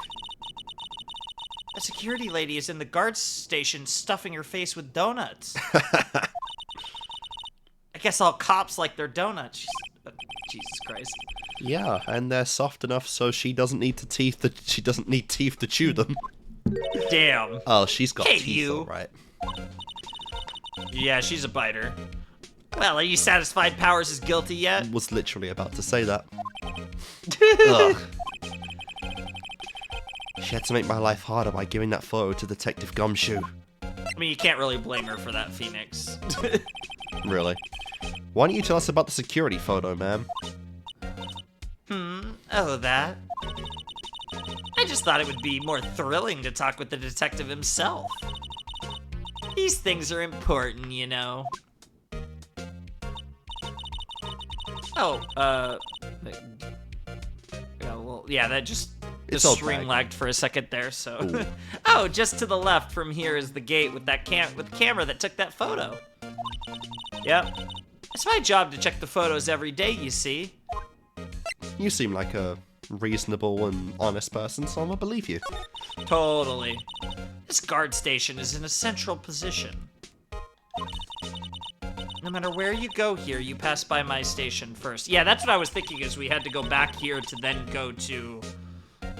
A security lady is in the guard station stuffing her face with donuts. I guess all cops like their donuts. Jesus Christ. Yeah, and they're soft enough so she doesn't need teeth to chew them. Damn. Oh, she's got Hey, teeth, you. all right. Yeah, she's a biter. Well, are you satisfied Powers is guilty yet? Was literally about to say that. Ugh. She had to make my life harder by giving that photo to Detective Gumshoe. I mean, you can't really blame her for that, Phoenix. Really? Why don't you tell us about the security photo, ma'am? Oh, that? I just thought it would be more thrilling to talk with the detective himself. These things are important, you know. Oh, yeah, well, yeah, that just... The stream lagged for a second there, so... Oh, just to the left from here is the gate with that with the camera that took that photo. Yep. It's my job to check the photos every day, you see. You seem like a reasonable and honest person, so I'm gonna believe you. Totally. This guard station is in a central position. No matter where you go here, you pass by my station first. Yeah, that's what I was thinking, is we had to go back here to then go to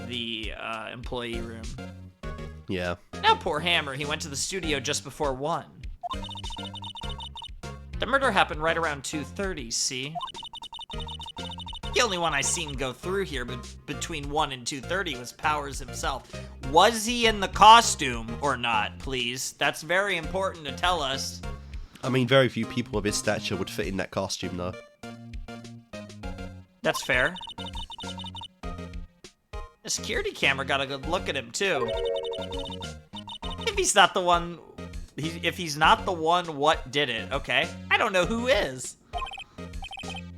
the employee room. Yeah. Now poor Hammer, he went to the studio just before 1. The murder happened right around 2:30, see? The only one I seen go through here between 1 and 2:30 was Powers himself. Was he in the costume or not, please? That's very important to tell us. I mean, very few people of his stature would fit in that costume, though. That's fair. The security camera got a good look at him, too. If he's not the one... If he's not the one, what did it? Okay. I don't know who is.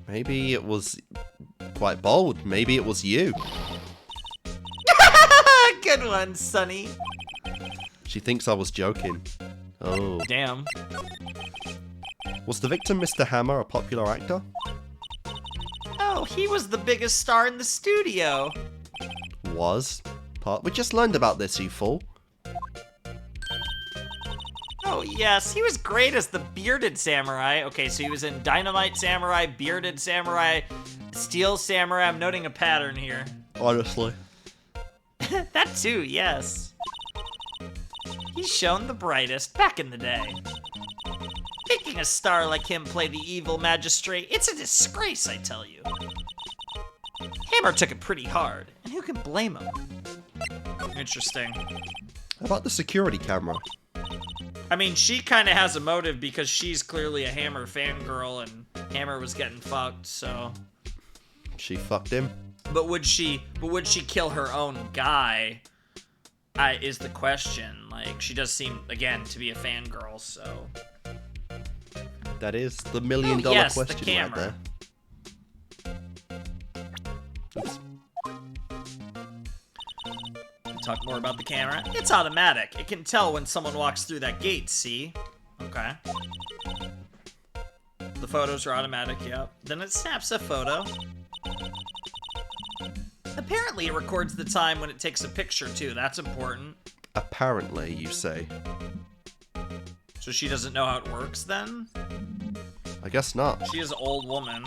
Maybe it was quite bold. Maybe it was you. Good one, Sonny. She thinks I was joking. Oh. Damn. Was the victim Mr. Hammer a popular actor? Oh, he was the biggest star in the studio. Was. We just learned about this, you fool. Oh, yes, he was great as the bearded samurai. Okay, so he was in Dynamite Samurai, Bearded Samurai, Steel Samurai. I'm noting a pattern here. Honestly. That too, yes. He's shown the brightest back in the day. Making a star like him play the evil magistrate, it's a disgrace, I tell you. Hammer took it pretty hard, and who can blame him? Interesting. How about the security camera? I mean, she kind of has a motive because she's clearly a Hammer fangirl, and Hammer was getting fucked, so... She fucked him. But would she kill her own guy? Is the question. Like, she does seem, again, to be a fangirl, so... That is the million-dollar yes, question the camera. right there. Oops. Talk more about the camera. It's automatic. It can tell when someone walks through that gate, see? Okay. The photos are automatic, yep. Then it snaps a photo. Apparently it records the time when it takes a picture, too. That's important. Apparently, you say. So she doesn't know how it works, then? I guess not. She is an old woman.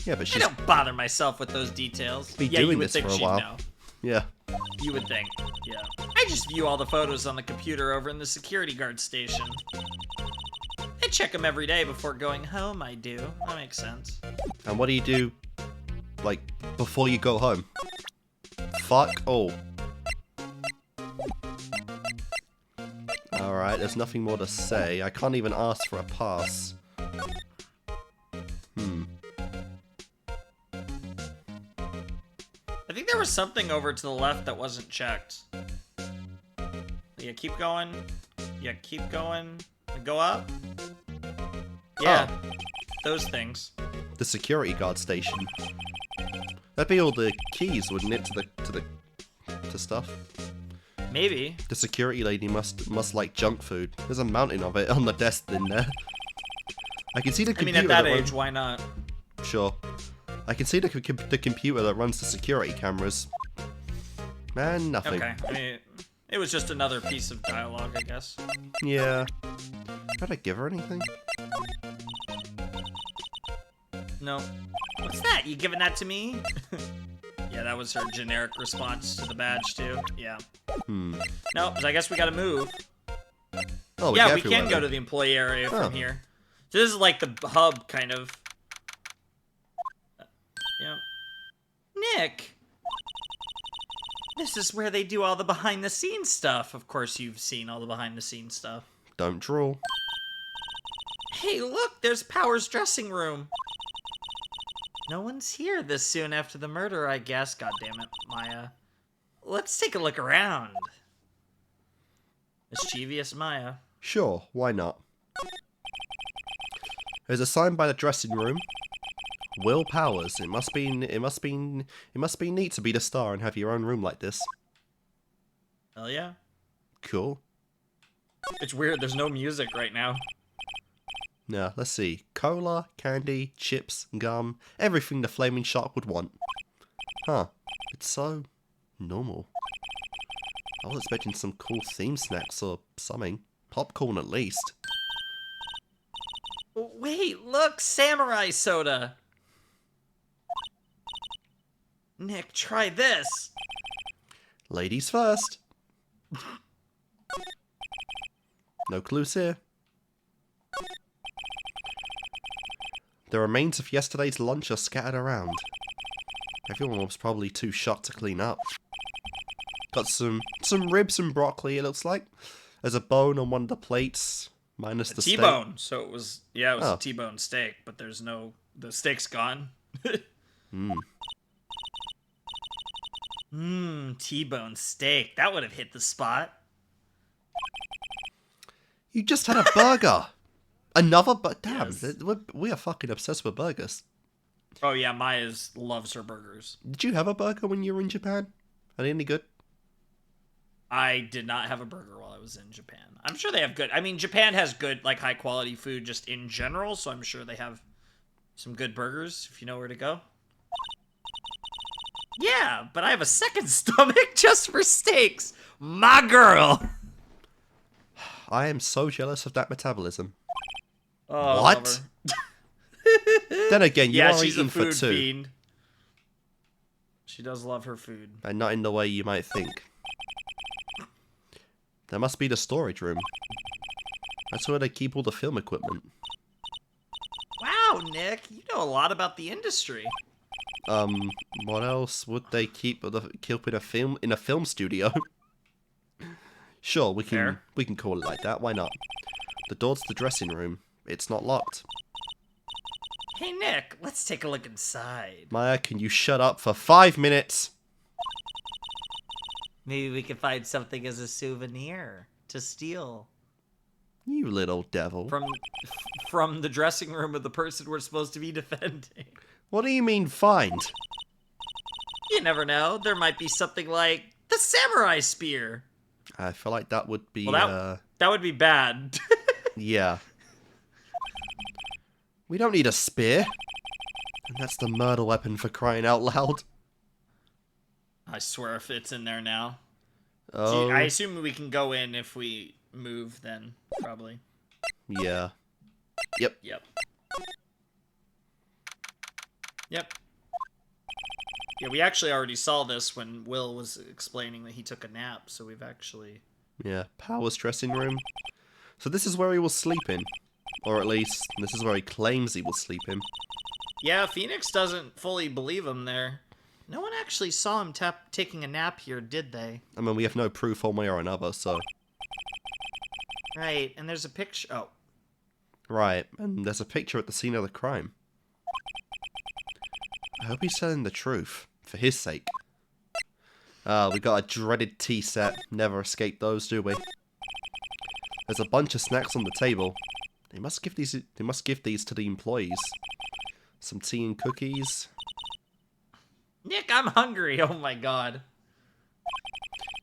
Yeah, but she's... I don't bother myself with those details. Be Yeah, doing you would this think for a she'd while. know. Yeah. You would think, yeah. I just view all the photos on the computer over in the security guard station. I check them every day before going home, I do. That makes sense. And what do you do, like, before you go home? Fuck all. Alright, there's nothing more to say. I can't even ask for a pass. I think there was something over to the left that wasn't checked. Yeah, keep going. Yeah, keep going. Go up. Yeah, those things. The security guard station. That'd be all the keys, wouldn't it, to stuff? Maybe. The security lady must like junk food. There's a mountain of it on the desk in there. I can see the computer. I mean, at that age, why not? Sure. I can see the computer that runs the security cameras. Man, nothing. Okay, I mean, it was just another piece of dialogue, I guess. Yeah. Did I give her anything? No. What's that? You giving that to me? Yeah, that was her generic response to the badge, too. Yeah. No, I guess we gotta move. Oh, yeah, we can go to the employee area from here. So this is like the hub, kind of. Yep. Nick! This is where they do all the behind-the-scenes stuff. Of course, you've seen all the behind-the-scenes stuff. Don't drool. Hey, look! There's Power's dressing room. No one's here this soon after the murder, I guess. God damn it, Maya. Let's take a look around. Mischievous Maya. Sure, why not? There's a sign by the dressing room. Will Powers. It must be neat to be the star and have your own room like this. Hell yeah. Cool. It's weird, there's no music right now. Now, let's see. Cola, candy, chips, gum, everything the Flaming Shark would want. Huh. It's so normal. I was expecting some cool theme snacks or something. Popcorn at least. Wait, look! Samurai soda! Nick, try this! Ladies first. No clues here. The remains of yesterday's lunch are scattered around. Everyone was probably too shocked to clean up. Got some ribs and broccoli, it looks like. There's a bone on one of the plates, minus the steak. T-bone, so it was, yeah, it was a T-bone steak, but there's no, the steak's gone. T-bone steak. That would have hit the spot. You just had a burger. Another damn, Yes. we are fucking obsessed with burgers. Oh yeah, Maya's loves her burgers. Did you have a burger when you were in Japan? Are they any good? I did not have a burger while I was in Japan. I'm sure they have good. I mean, Japan has good, like, high quality food just in general, so I'm sure they have some good burgers if you know where to go. Yeah, but I have a second stomach just for steaks. My girl. I am so jealous of that metabolism. Oh, What? Then again, you are she's eating a food for two. fiend. She does love her food. And not in the way you might think. There must be the storage room. That's where they keep all the film equipment. Wow, Nick, you know a lot about the industry. What else would they keep in a film studio? Sure, we can call it like that. Why not? The door to the dressing room. It's not locked. Hey, Nick, let's take a look inside. Maya, can you shut up for 5 minutes? Maybe we can find something as a souvenir to steal. You little devil. From the dressing room of the person we're supposed to be defending. What do you mean find? You never know. There might be something like the samurai spear. I feel like that would be, Well, that would be bad. yeah. We don't need a spear. And that's the murder weapon for crying out loud. I swear if it's in there now. Oh. I assume we can go in if we move then, probably. Yeah. Yep. Yep. Yeah, we actually already saw this when Will was explaining that he took a nap, so we've actually... Yeah, Power's dressing room. So this is where he will sleep in. Or at least, this is where he claims he will sleep in. Yeah, Phoenix doesn't fully believe him there. No one actually saw him taking a nap here, did they? I mean, we have no proof one way or another, so... Right, and there's a picture... Oh. Right, and there's a picture at the scene of the crime. I hope he's telling the truth, for his sake. We got a dreaded tea set. Never escape those, do we? There's a bunch of snacks on the table. They must give these to the employees. Some tea and cookies. Nick, I'm hungry. Oh my god.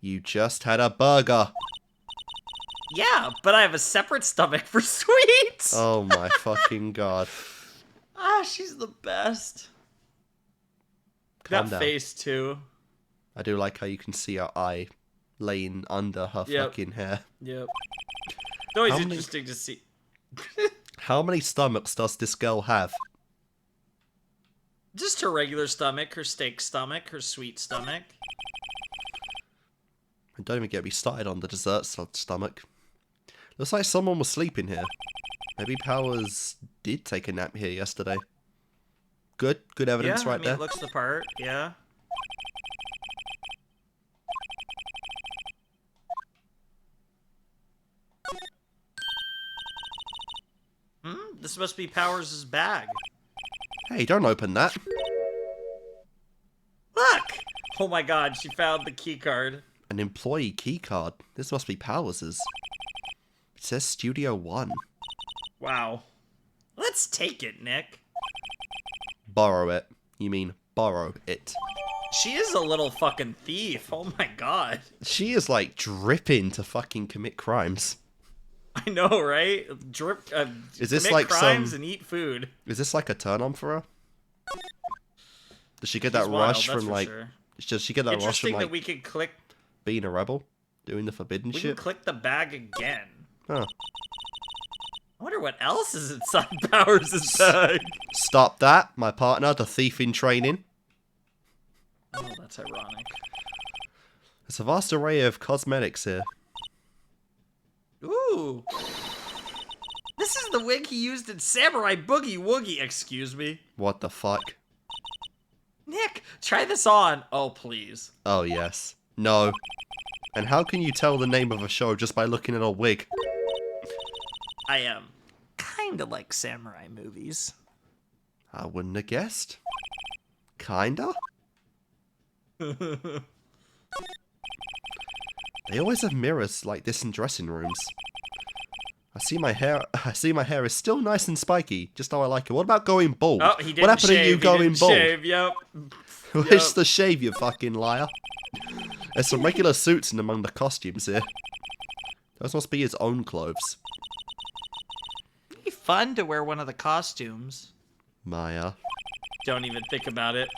You just had a burger. Yeah, but I have a separate stomach for sweets. Oh my fucking god. Ah, she's the best. Calm that down. face too. I do like how you can see her eye laying under her fucking hair. Yep. It's always interesting to see. How many stomachs does this girl have? Just her regular stomach, her steak stomach, her sweet stomach. And don't even get me started on the dessert stomach. Looks like someone was sleeping here. Maybe Powers did take a nap here yesterday. Good evidence right there. It looks the part, yeah. This must be Powers' bag. Hey, don't open that. Look! Oh my god, she found the key card. An employee key card. This must be Powers's. It says Studio 1. Wow. Let's take it, Nick. Borrow it. You mean borrow it. She is a little fucking thief. Oh my god. She is like dripping to fucking commit crimes. I know, right? Is this commit like crimes and eat food. Is this like a turn on for her? Does she get that wild, rush from like? Sure. Does she get that rush from Interesting like that we could click. being a rebel, doing the forbidden We shit? can click the bag again. Huh. I wonder what else is inside Powers' bag. Stop that, my partner, the thief in training. Oh, that's ironic. There's a vast array of cosmetics here. Ooh. This is the wig he used in Samurai Boogie Woogie, excuse me. What the fuck? Nick, try this on. Oh, please. Oh, yes. No. And how can you tell the name of a show just by looking at a wig? I am kinda like samurai movies. I wouldn't have guessed. Kinda? They always have mirrors like this in dressing rooms. I see my hair is still nice and spiky, just how I like it. What about going bald? Oh, he didn't what happened shave. to you going bald? Shave. Yep. Where's the shave, you fucking liar? There's some regular suits in among the costumes here. Those must be his own clothes. It'd be fun to wear one of the costumes. Maya. Don't even think about it.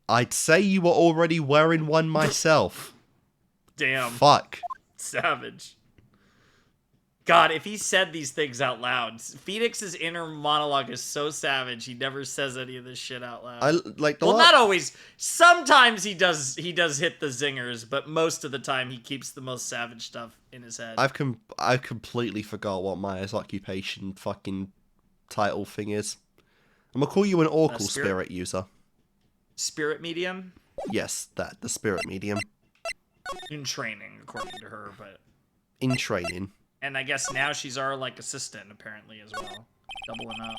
I'd say you were already wearing one myself. Damn. Fuck. Savage. God, if he said these things out loud, Phoenix's inner monologue is so savage. He never says any of this shit out loud. Not always. Sometimes he does hit the zingers, but most of the time he keeps the most savage stuff in his head. I completely forgot what Maya's occupation fucking title thing is. I'm gonna call you an Oracle spirit user. Spirit medium? Yes, the spirit medium. In training, according to her, but in training. And I guess now she's our, like, assistant, apparently, as well. Doubling up.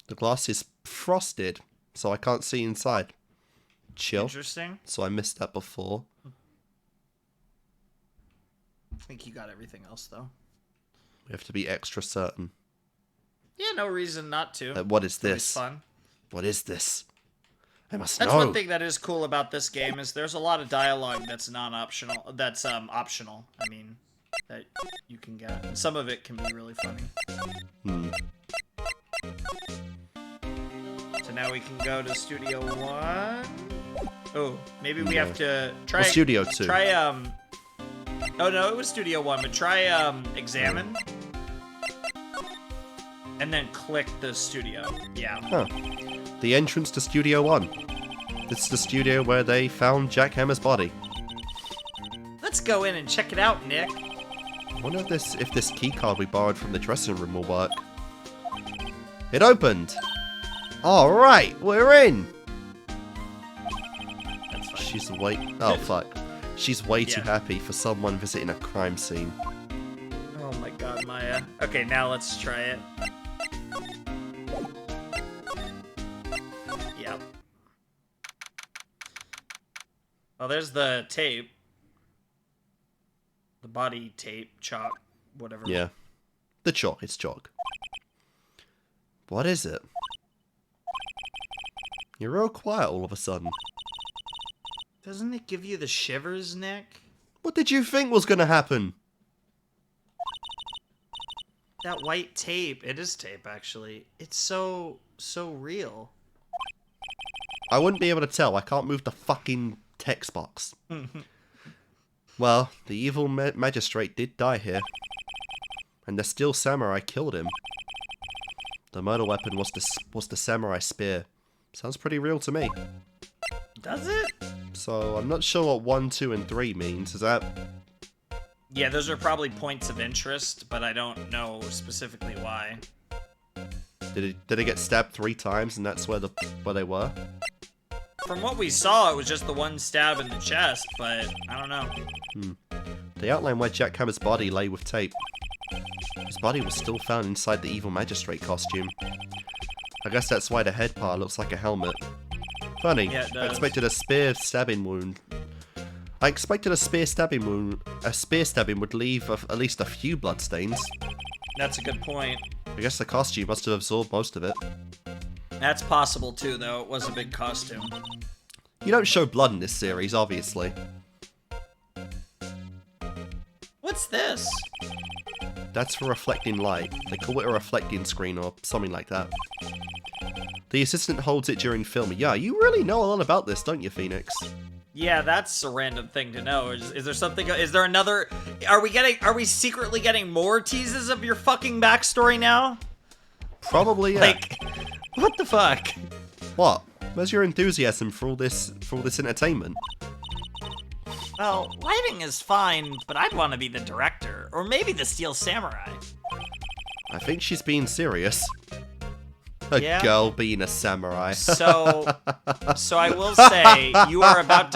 The glass is frosted, so I can't see inside. Chill. Interesting. So I missed that before. I think you got everything else, though. We have to be extra certain. Yeah, no reason not to. What is this? It's fun. What is this? I must know. That's one thing that is cool about this game is there's a lot of dialogue that's non-optional. That's optional. I mean, that you can get. And some of it can be really funny. So now we can go to Studio 1. Oh, maybe we have to try. Well, Studio 2. Try Oh no, it was Studio 1, but try examine. And then click the studio. Yeah. Huh. The entrance to Studio 1. This is the studio where they found Jack Hammer's body. Let's go in and check it out, Nick. I wonder if this keycard we borrowed from the dressing room will work. It opened! Alright, we're in! That's fine. She's oh fuck. She's way too happy for someone visiting a crime scene. Oh my god, Maya. Okay, now let's try it. Yep. Well, there's the tape. The body tape, chalk, whatever. Yeah. The chalk, it's chalk. What is it? You're real quiet all of a sudden. Doesn't it give you the shivers, Nick? What did you think was gonna happen? That white tape. It is tape, actually. It's so real. I wouldn't be able to tell. I can't move the fucking text box. Well, the evil magistrate did die here. And the steel samurai killed him. The murder weapon was the samurai spear. Sounds pretty real to me. Does it? So, I'm not sure what 1, 2, and 3 means. Is that... Yeah, those are probably points of interest, but I don't know specifically why. Did it get stabbed 3 times and that's where they were? From what we saw, it was just the one stab in the chest, but I don't know. They outline where Jack Hammer's body lay with tape. His body was still found inside the evil magistrate costume. I guess that's why the head part looks like a helmet. Funny, Yeah, it does. I expected a spear stabbing wound. I expected a spear stabbing would leave at least a few bloodstains. That's a good point. I guess the costume must have absorbed most of it. That's possible too, though. It was a big costume. You don't show blood in this series, obviously. What's this? That's for reflecting light. They call it a reflecting screen or something like that. The assistant holds it during filming. Yeah, you really know a lot about this, don't you, Phoenix? Yeah, that's a random thing to know. Is there something? Is there another? Are we secretly getting more teases of your fucking backstory now? Probably, yeah. Like, what the fuck? What? Where's your enthusiasm for all this entertainment? Well, lighting is fine, but I'd want to be the director, or maybe the Steel Samurai. I think she's being serious. A girl being a samurai. So I will say you are about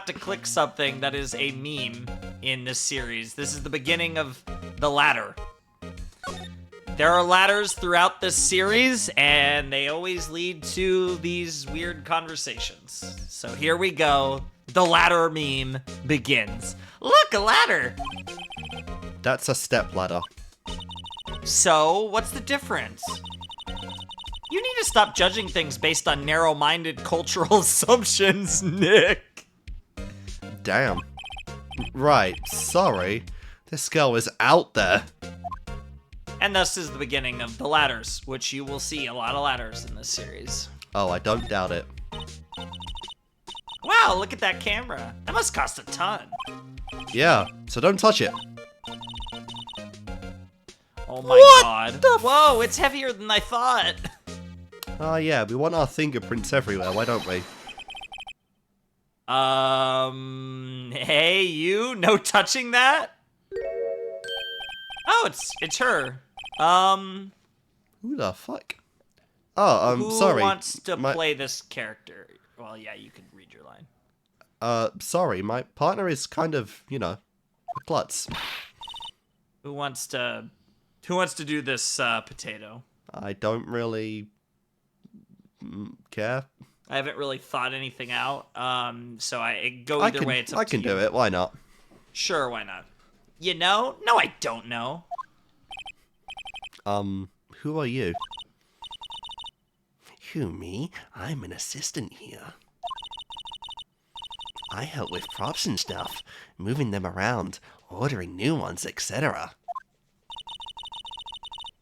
to click something that is a meme in this series. This is the beginning of the ladder. There are ladders throughout this series, and they always lead to these weird conversations. So here we go. The ladder meme begins. Look, a ladder! That's a step ladder. So, what's the difference? You need to stop judging things based on narrow-minded cultural assumptions, Nick. Damn. Right, sorry. This girl is out there. And thus is the beginning of the ladders, which you will see a lot of ladders in this series. Oh, I don't doubt it. Wow, look at that camera. That must cost a ton. Yeah, so don't touch it. Oh my god. Whoa, it's heavier than I thought. Oh yeah, we want our fingerprints everywhere, why don't we? Hey, you? No touching that? Oh, it's her. Who the fuck? Oh, sorry. Who wants to play this character? Well, yeah, you can read your line. Sorry, my partner is kind of, you know, a klutz. Who wants to do this, potato? I don't really care. I haven't really thought anything out, so I go either way. It's up I to can you. do it, why not? Sure, why not? You know? No, I don't know. Who are you? Who, me? I'm an assistant here. I help with props and stuff, moving them around, ordering new ones, etc.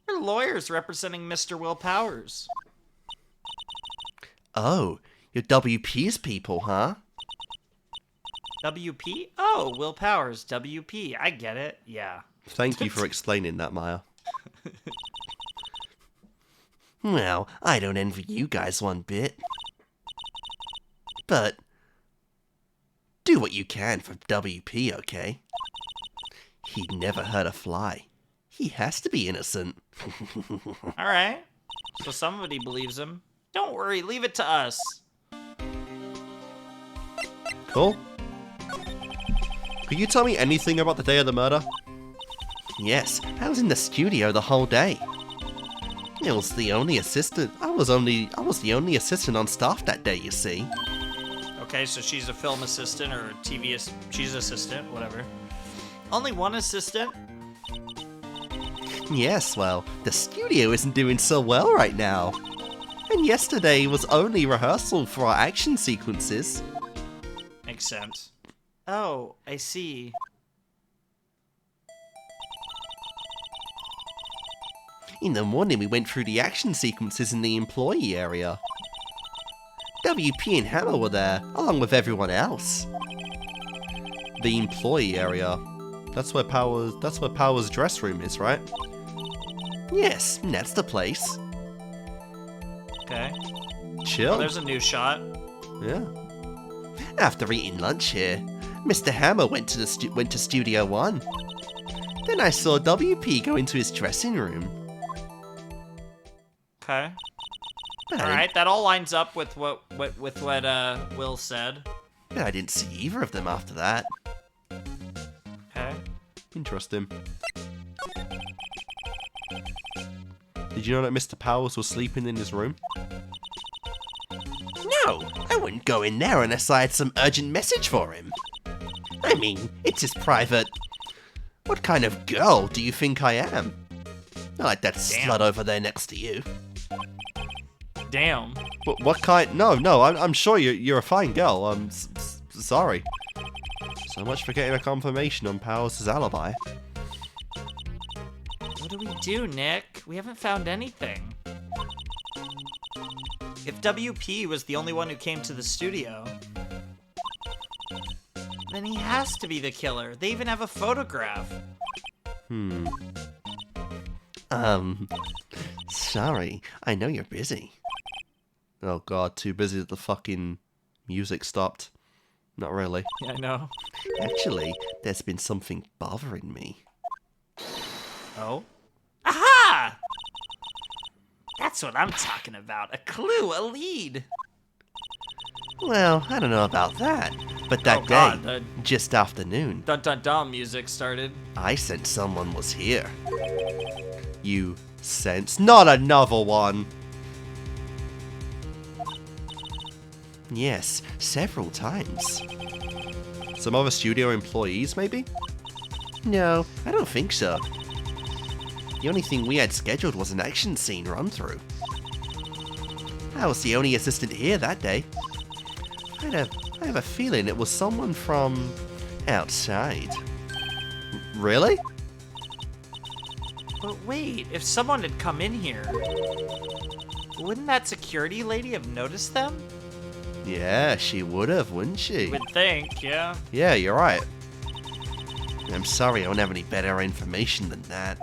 We're lawyers representing Mr. Will Powers. Oh, you're WP's people, huh? WP? Oh, Will Powers, WP. I get it. Yeah. Thank you for explaining that, Maya. Well, I don't envy you guys one bit. But do what you can for WP, okay? He'd never hurt a fly. He has to be innocent. Alright. So somebody believes him. Don't worry, leave it to us. Cool. Could you tell me anything about the day of the murder? Yes, I was in the studio the whole day. I was the only assistant. I was the only assistant on staff that day, you see. Okay, so she's a film assistant or a TV she's assistant, whatever. Only one assistant? Yes, well, the studio isn't doing so well right now. And yesterday was only rehearsal for our action sequences. Makes sense. Oh, I see. In the morning we went through the action sequences in the employee area. WP and Hammer were there, along with everyone else. The employee area. That's where Power's dress room is, right? Yes, that's the place. Okay. Chill. Oh, there's a new shot. Yeah. After eating lunch here, Mr. Hammer went to Studio 1. Then I saw WP go into his dressing room. Okay. But Alright, that all lines up with what Will said. But I didn't see either of them after that. Okay. Interesting. Did you know that Mr. Powers was sleeping in his room? No, I wouldn't go in there unless I had some urgent message for him. I mean, it's his private... What kind of girl do you think I am? Not like that slut over there next to you. Damn. What kind? No, I'm sure you're a fine girl. I'm sorry. So much for getting a confirmation on Powers' alibi. What do we do, Nick? We haven't found anything. If WP was the only one who came to the studio, then he has to be the killer. They even have a photograph. Sorry, I know you're busy. Oh god, too busy that the fucking music stopped. Not really. Yeah, I know. Actually, there's been something bothering me. Oh? Aha! That's what I'm talking about. A clue, a lead. Well, I don't know about that, but that day, just afternoon, Dun dun dun music started. I sensed someone was here. You Sense. Not another one. Yes, several times. Some other studio employees, maybe? No, I don't think so. The only thing we had scheduled was an action scene run-through. I was the only assistant here that day. I have a feeling it was someone from outside. Really? But wait, if someone had come in here, wouldn't that security lady have noticed them? Yeah, she would have, wouldn't she? Would think, yeah. Yeah, you're right. I'm sorry, I don't have any better information than that.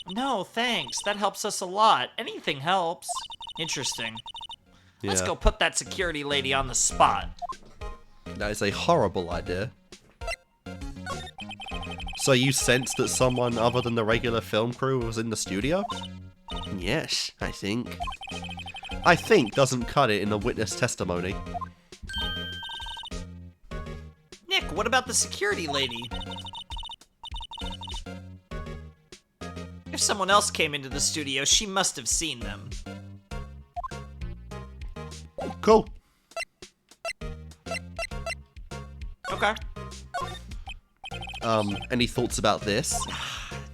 No, thanks. That helps us a lot. Anything helps. Interesting. Let's Yeah. go put that security lady on the spot. That is a horrible idea. So you sensed that someone other than the regular film crew was in the studio? Yes, I think. I think doesn't cut it in a witness testimony. Nick, what about the security lady? If someone else came into the studio, she must have seen them. Cool. Okay. Any thoughts about this?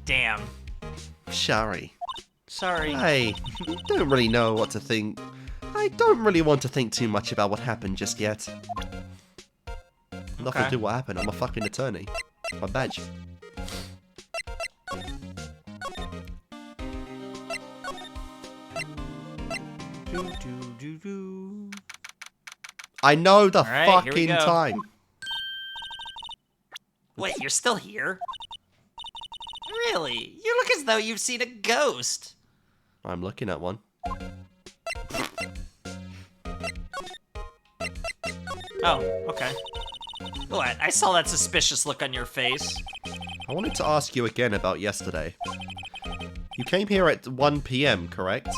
Damn. Sorry. Sorry. I don't really know what to think. I don't really want to think too much about what happened just yet. Nothing to Okay. do what happened. I'm a fucking attorney. My badge. Do, do, do, do. I know the Alright, here we fucking go. time. Wait, you're still here? Really? You look as though you've seen a ghost. I'm looking at one. Oh, okay. What? I saw that suspicious look on your face. I wanted to ask you again about yesterday. You came here at 1 PM, correct?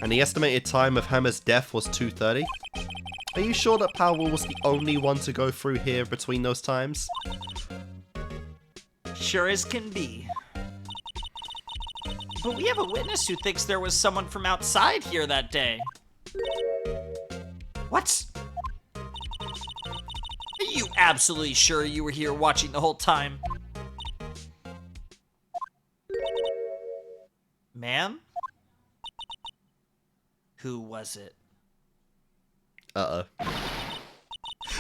And the estimated time of Hammer's death was 2:30? Are you sure that Powell was the only one to go through here between those times? Sure as can be. But we have a witness who thinks there was someone from outside here that day. What? Are you absolutely sure you were here watching the whole time? Ma'am? Who was it? Uh-oh.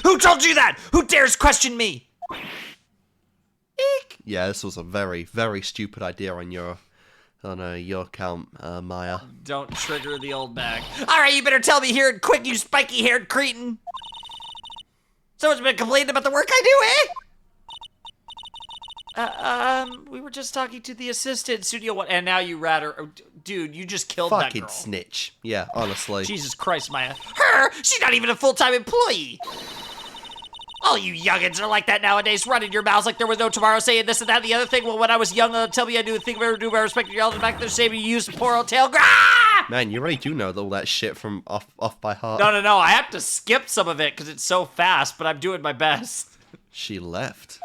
Who told you that? Who dares question me? Eek! Yeah, this was a very, very stupid idea on your count, Maya. Don't trigger the old bag. Alright, you better tell me here and quick, you spiky-haired cretin! Someone's been complaining about the work I do, eh? We were just talking to the assistant studio one, and now you rat her. Dude, you just killed that Fucking girl. snitch. Yeah, honestly. Jesus Christ, Maya. Her? She's not even a full-time employee! All you youngins are like that nowadays, running your mouths like there was no tomorrow, saying this and that and the other thing. Well, when I was young, tell me I knew a thing, never do by respect your elders back there, say me use poor old tail. Grah! Man, you really do know all that shit from off by heart. No, I have to skip some of it because it's so fast, but I'm doing my best. She left.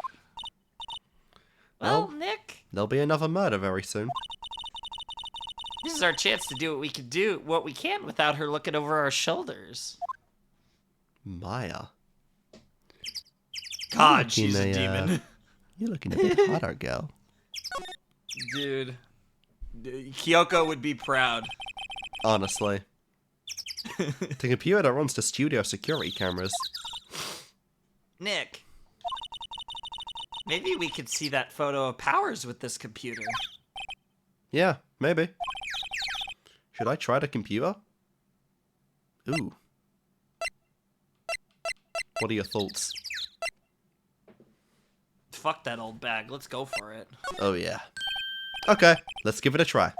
Well, Well, Nick, there'll be another murder very soon. this is our chance to do what we can without her looking over our shoulders. Maya. God, she's a Looking demon. You're looking a bit hotter, girl. Dude. Kyoko would be proud. Honestly. The computer that runs the studio security cameras. Nick. Maybe we could see that photo of Powers with this computer. Yeah, maybe. Should I try the computer? Ooh. What are your thoughts? Fuck that old bag. Let's go for it. Oh yeah. Okay, let's give it a try.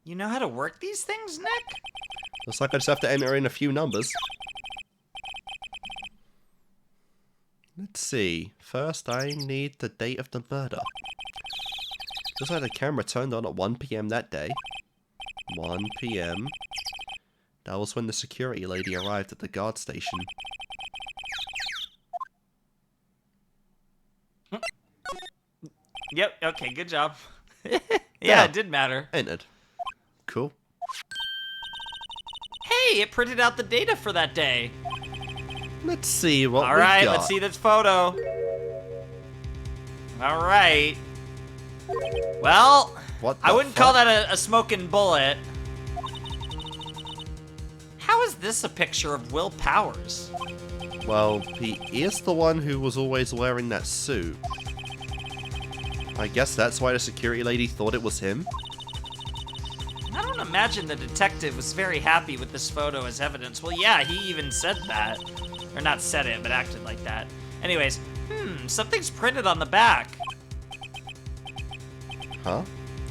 You know how to work these things, Nick? Looks like I just have to enter in a few numbers. Let's see. First, I need the date of the murder. Looks like the camera turned on at 1 PM that day. 1 PM. That was when the security lady arrived at the guard station. Yep, okay, good job. Yeah, it did matter. Entered. Cool. Hey, it printed out the data for that day. Let's see what All we right, got. let's see this photo. All right. Well, What the I wouldn't fuck? call that a smoking bullet. How is this a picture of Will Powers? Well, he is the one who was always wearing that suit. I guess that's why the security lady thought it was him. I don't imagine the detective was very happy with this photo as evidence. Well, yeah, he even said that. Or not said it, but acted like that. Anyways, something's printed on the back. Huh?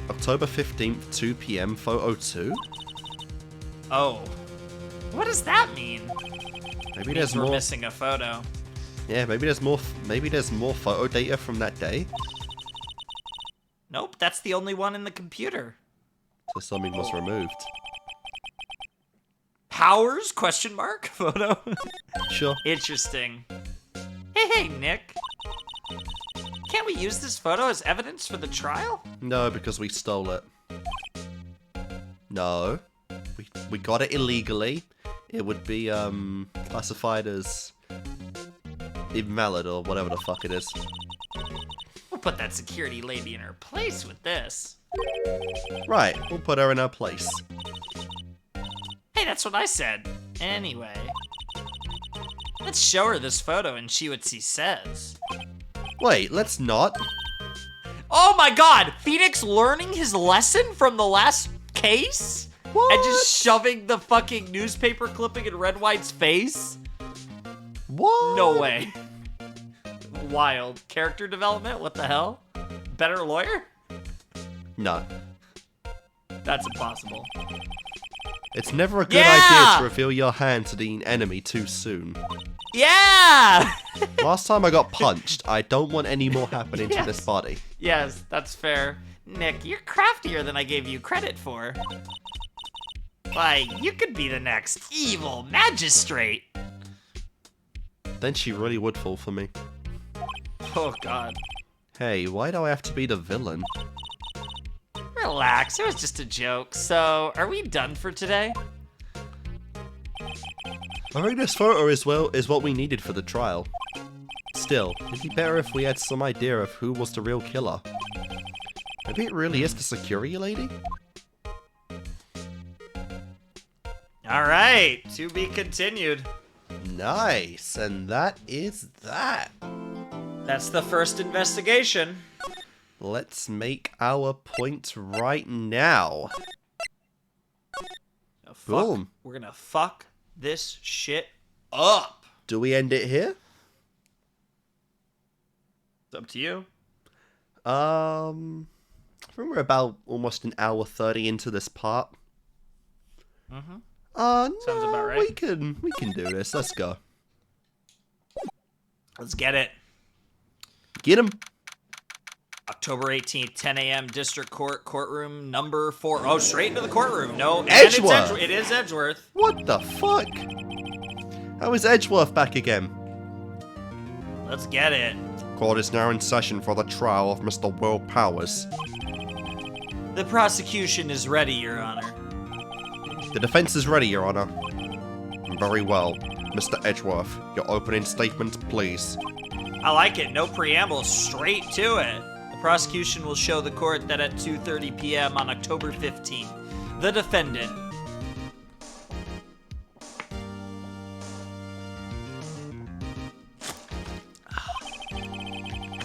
October 15th, 2 p.m. photo 2? Oh. What does that mean? Maybe there's We're more. missing a photo. Yeah, maybe there's more. Maybe there's more photo data from that day. Nope, that's the only one in the computer. So something was removed. Powers? Question mark? Photo? Sure. Interesting. Hey, Nick. Can't we use this photo as evidence for the trial? No, because we stole it. No. We got it illegally. It would be classified as invalid or whatever the fuck it is. We'll put that security lady in her place with this. Right, we'll put her in her place. Hey, that's what I said. Anyway. Let's show her this photo and see what she says. Wait, let's not. Oh my god! Phoenix learning his lesson from the last case? What? And just shoving the fucking newspaper clipping in Red White's face? What? No way. Wild. Character development? What the hell? Better lawyer? No. That's impossible. It's never a good Yeah! idea to reveal your hand to the enemy too soon. Yeah! Last time I got punched, I don't want any more happening to this body. Yes, that's fair. Nick, you're craftier than I gave you credit for. Why, you could be the next evil magistrate. Then she really would fall for me. Oh god. Hey, why do I have to be the villain? Relax, it was just a joke. So, are we done for today? I think this photo is what we needed for the trial. Still, it'd be better if we had some idea of who was the real killer. Maybe it really is the security lady? Alright, to be continued. Nice, and that is that. That's the first investigation. Let's make our point right now. Boom. We're gonna fuck this shit up. Do we end it here? It's up to you. I think we're about almost an hour 30 into this part. Mm-hmm. No, Sounds about right. we can do this. Let's go. Let's get it. Get him. October 18th, 10 a.m. District Court, courtroom number 4. Oh, straight into the courtroom. No, and Edgeworth. it is Edgeworth. What the fuck? How is Edgeworth back again? Let's get it. Court is now in session for the trial of Mr. Will Powers. The prosecution is ready, Your Honor. The defense is ready, Your Honor. Very well. Mr. Edgeworth, your opening statement, please. I like it. No preamble. Straight to it. The prosecution will show the court that at 2:30 p.m. on October 15th, the defendant...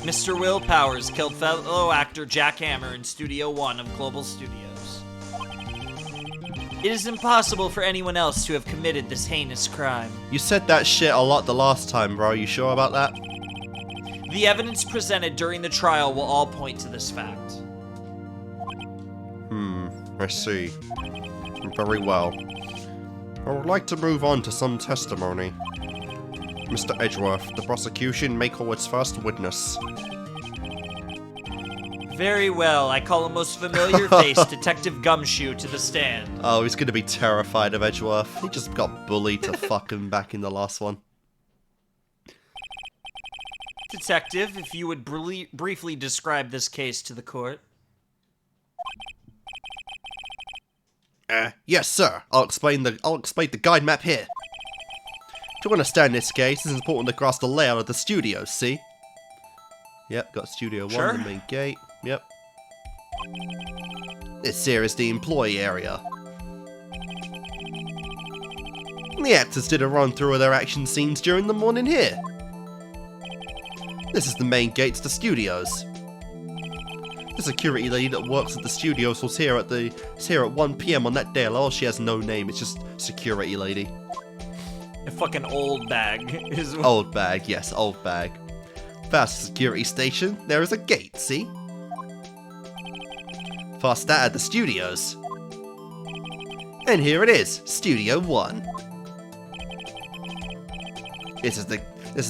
Mr. Will Powers killed fellow actor Jack Hammer in Studio 1 of Global Studios. It is impossible for anyone else to have committed this heinous crime. You said that shit a lot the last time, bro. You sure about that? The evidence presented during the trial will all point to this fact. I see. Very well. I would like to move on to some testimony. Mr. Edgeworth, the prosecution may call its first witness. Very well, I call a most familiar face, Detective Gumshoe, to the stand. Oh, he's gonna be terrified of Edgeworth. He just got bullied to fuck him back in the last one. Detective, if you would briefly describe this case to the court. Yes, sir. I'll explain the guide map here. To understand this case, it's important to grasp the layout of the studio, see? Yep, got Studio 1, the main gate. Yep. This here is the employee area. The actors did a run-through of their action scenes during the morning here. This is the main gate to the studios. The security lady that works at the studios was here at 1 PM on that day. Oh, she has no name. It's just security lady. A fucking old bag is old bag. Yes, old bag. Past the security station, there is a gate. See? Past that at the studios. And here it is, Studio 1. This is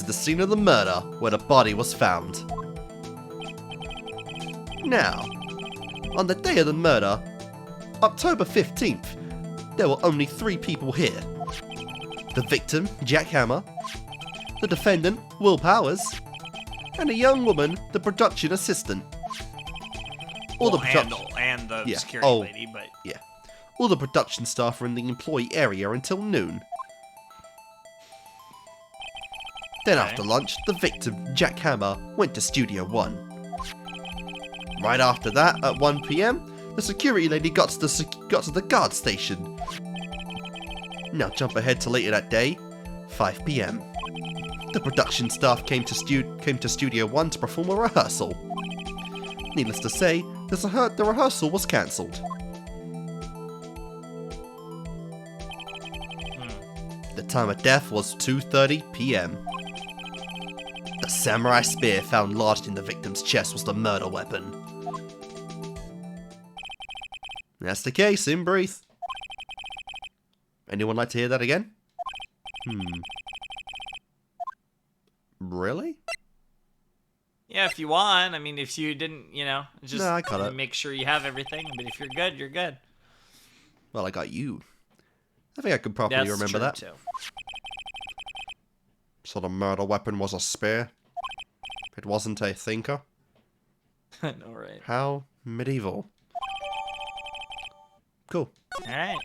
the scene of the murder where the body was found. Now, on the day of the murder, October 15th, there were only 3 people here. The victim, Jack Hammer, the defendant, Will Powers, and a young woman, the production assistant. And the security lady, but... Yeah. All the production staff were in the employee area until noon. Then after lunch, the victim, Jack Hammer, went to Studio 1. Right after that, at 1 PM, the security lady got to the guard station. Now jump ahead to later that day, 5 PM. The production staff came to Studio 1 to perform a rehearsal. Needless to say, the rehearsal was cancelled. The time of death was 2:30 PM. The samurai spear found lodged in the victim's chest was the murder weapon. That's the case, in brief. Anyone like to hear that again? Really? Yeah, if you want. I mean, if you didn't, just no, I got it. Make sure you have everything. But if you're good, you're good. Well, I got you. I think I could properly remember that. Too. So the murder weapon was a spear? It wasn't a thinker? I know, right? How medieval. Cool. Alright.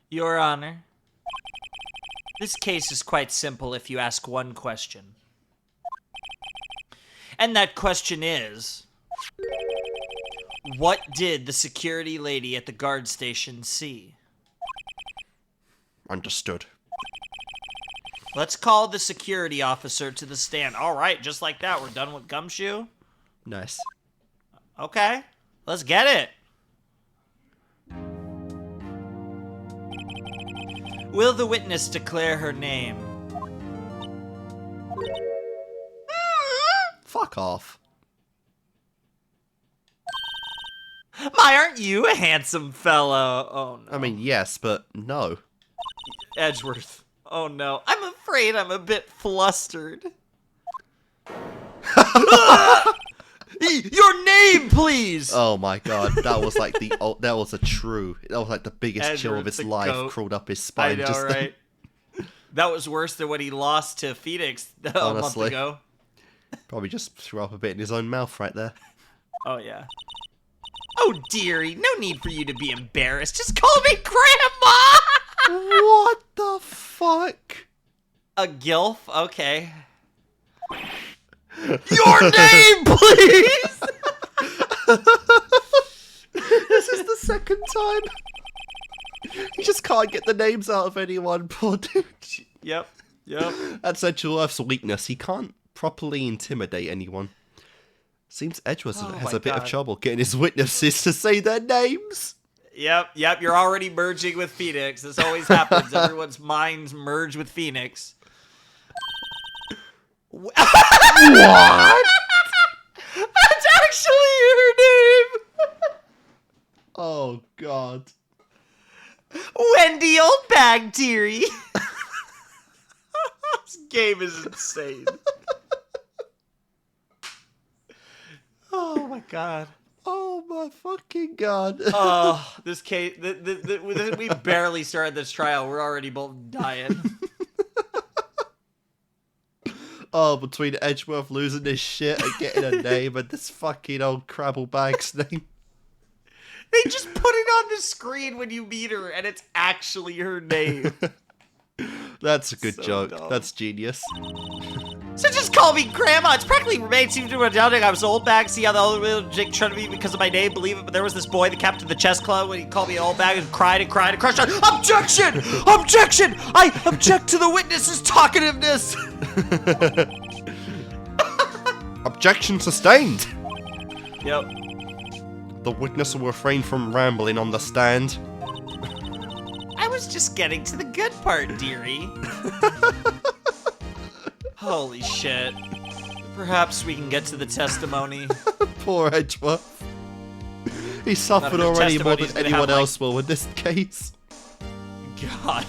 Your Honor. This case is quite simple if you ask one question. And that question is... what did the security lady at the guard station see? Understood. Let's call the security officer to the stand. Alright, just like that, we're done with Gumshoe? Nice. Okay, let's get it. Will the witness declare her name? Fuck off. My, aren't you a handsome fellow? Oh, no. I mean, yes, but no. Edgeworth. Oh, no. I'm afraid I'm a bit flustered. Your name, please! Oh my god, that was like that was the biggest chill of his life goat. crawled up his spine. I know, just right? That was worse than when he lost to Phoenix a month ago. Probably just threw up a bit in his own mouth right there. Oh, yeah. Oh, dearie, no need for you to be embarrassed. Just call me Grandma! What the fuck? A gilf? Okay. Your name, please! This is the second time. He just can't get the names out of anyone, poor dude. Yep. That's Edgeworth's Earth's weakness. He can't properly intimidate anyone. Seems Edgeworth has a bit of trouble getting his witnesses to say their names. Yep, you're already merging with Phoenix. This always happens. Everyone's minds merge with Phoenix. What? That's actually her name! Oh, God. Wendy Oldbag, dearie. This game is insane. Oh, my God. Oh, my fucking God. Oh, this case... we barely started this trial. We're already both dying. Oh, between Edgeworth losing his shit and getting a name and this fucking old Crabblebag's name. They just put it on the screen when you meet her, and it's actually her name. That's a good So joke. dumb. That's genius. So just call me Grandma. It's practically remained seems to be doubting I was old bag. See how the old little Jake tried to be because of my name. Believe it, but there was this boy, the captain of the chess club, when he called me an old bag and cried and cried and crushed on. Objection! Objection! I object to the witness's talkativeness. Objection sustained. Yep. The witness will refrain from rambling on the stand. I was just getting to the good part, dearie. Holy shit. Perhaps we can get to the testimony. Poor Edgeworth. He suffered Not enough already more testimonies than to anyone have, like- else will in this case. God.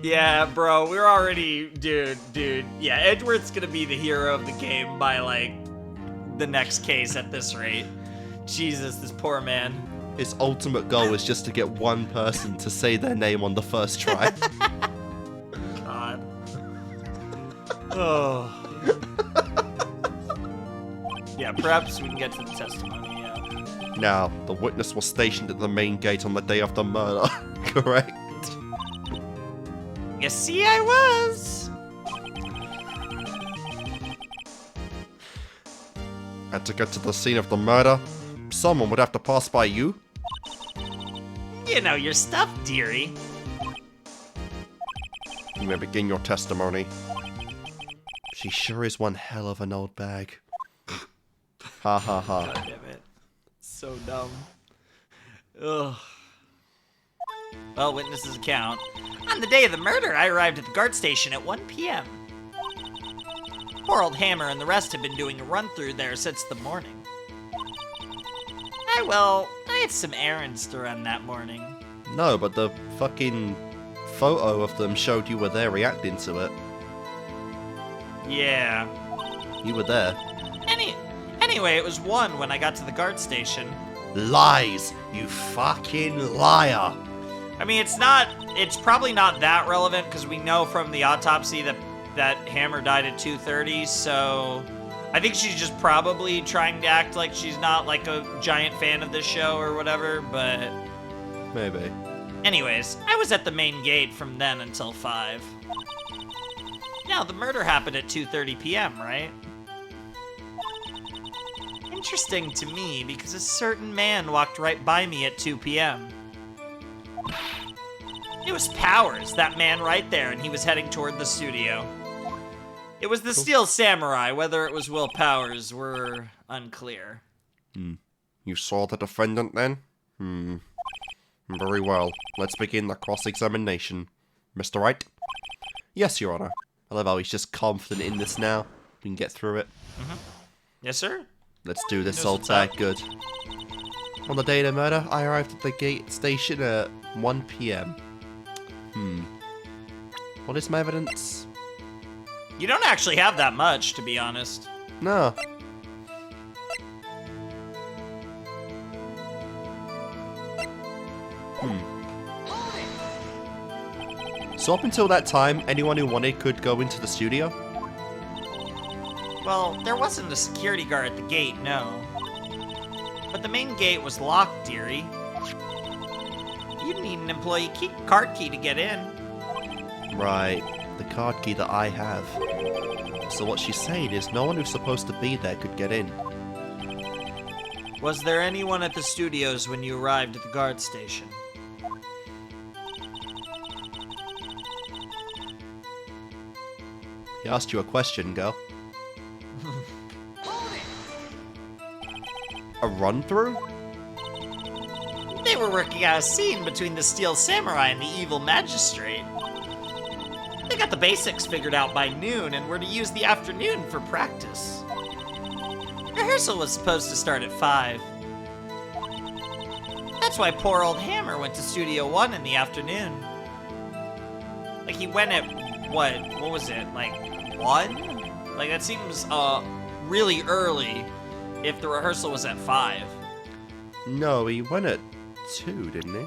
Yeah, bro, we're already... Dude. Yeah, Edgeworth's gonna be the hero of the game by, like, the next case at this rate. Jesus, this poor man. His ultimate goal is just to get one person to say their name on the first try. God. Oh. Yeah, perhaps we can get to the testimony, yeah. Now, the witness was stationed at the main gate on the day of the murder, correct? You see, I was. And to get to the scene of the murder, someone would have to pass by you. You know your stuff, dearie. You may begin your testimony. She sure is one hell of an old bag. Ha ha ha. God damn it. So dumb. Ugh. Well, witness's account. On the day of the murder, I arrived at the guard station at 1 p.m. Poor old Hammer and the rest have been doing a run-through there since the morning. I had some errands to run that morning. No, but the fucking photo of them showed you were there reacting to it. Yeah. You were there. Anyway, it was 1 when I got to the guard station. Lies! You fucking liar! I mean, it's probably not that relevant because we know from the autopsy that Hammer died at 2:30, so I think she's just probably trying to act like she's not like a giant fan of this show or whatever, but Maybe. anyways, I was at the main gate from then until 5. Now, the murder happened at 2:30 p.m., right? Interesting to me because a certain man walked right by me at 2 p.m. It was Powers, that man right there, and he was heading toward the studio. It was the Steel Samurai. Whether it was Will Powers were unclear. You saw the defendant then? Very well. Let's begin the cross-examination. Mr. Wright? Yes, Your Honor. I love how he's just confident in this now. We can get through it. Yes, sir? Let's do this, Knows old what's up. tag. Good. On the day of the murder, I arrived at the gate station at 1 p.m. What is my evidence? You don't actually have that much, to be honest. No. So up until that time, anyone who wanted could go into the studio? Well, there wasn't a security guard at the gate, no. But the main gate was locked, dearie. You'd need an employee card key to get in. Right, the card key that I have. So what she's saying is no one who's supposed to be there could get in. Was there anyone at the studios when you arrived at the guard station? He asked you a question, girl. A run-through? They were working out a scene between the Steel Samurai and the evil magistrate. They got the basics figured out by noon and were to use the afternoon for practice. Rehearsal was supposed to start at 5. That's why poor old Hammer went to Studio 1 in the afternoon. Like, he went at, what was it, like, 1? Like, that seems, really early if the rehearsal was at 5. No, he went at 2, didn't he?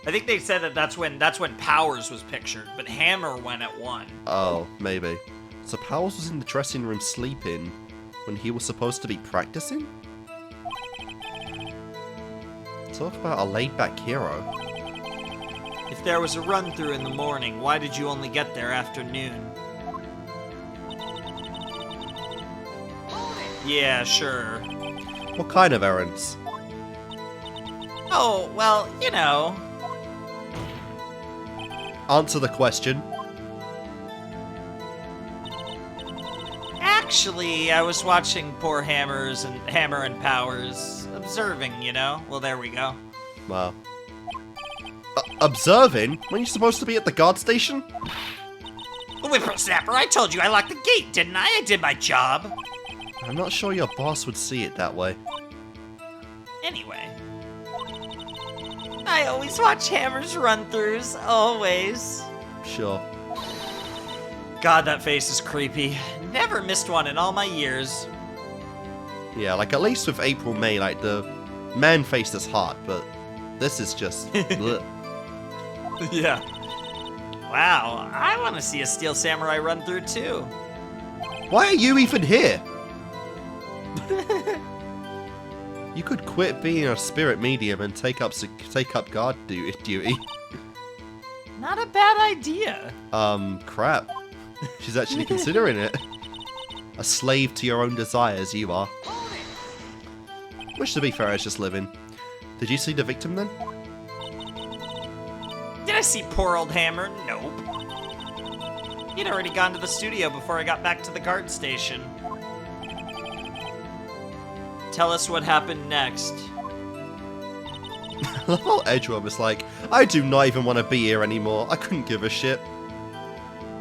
I think they said that that's when Powers was pictured, but Hammer went at 1. Oh, maybe. So Powers was in the dressing room sleeping when he was supposed to be practicing? Talk about a laid-back hero. If there was a run-through in the morning, why did you only get there after noon? Yeah, sure. What kind of errands? Oh, well, you know. Answer the question. Actually, I was watching poor Hammer and Powers, observing, you know? Well, there we go. Wow. Observing? When you supposed to be at the guard station? Whippersnapper, I told you I locked the gate, didn't I? I did my job. I'm not sure your boss would see it that way. Anyway. I always watch Hammer's run-throughs, always. Sure. God, that face is creepy. Never missed one in all my years. Yeah, like at least with April May, like the man face is hot, but this is just bleh. Yeah. Wow, I want to see a Steel Samurai run-through too. Why are you even here? You could quit being a spirit medium and take up guard duty. Not a bad idea. Crap. She's actually considering it. A slave to your own desires, you are. Which, to be fair, is just living. Did you see the victim then? Did I see poor old Hammer? Nope. He'd already gone to the studio before I got back to the guard station. Tell us what happened next. The whole Edgeworm is like, I do not even want to be here anymore. I couldn't give a shit.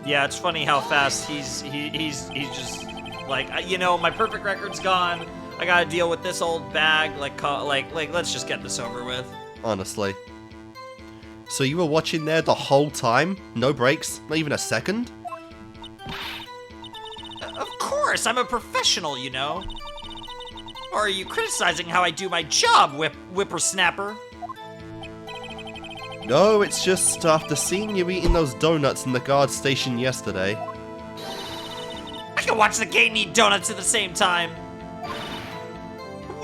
Yeah, it's funny how fast he's just like, you know, my perfect record's gone. I gotta deal with this old bag. Like, let's just get this over with. Honestly. So you were watching there the whole time? No breaks? Not even a second? Of course, I'm a professional, you know. Or are you criticizing how I do my job, whippersnapper? No, it's just after seeing you eating those donuts in the guard station yesterday. I can watch the gate and eat donuts at the same time.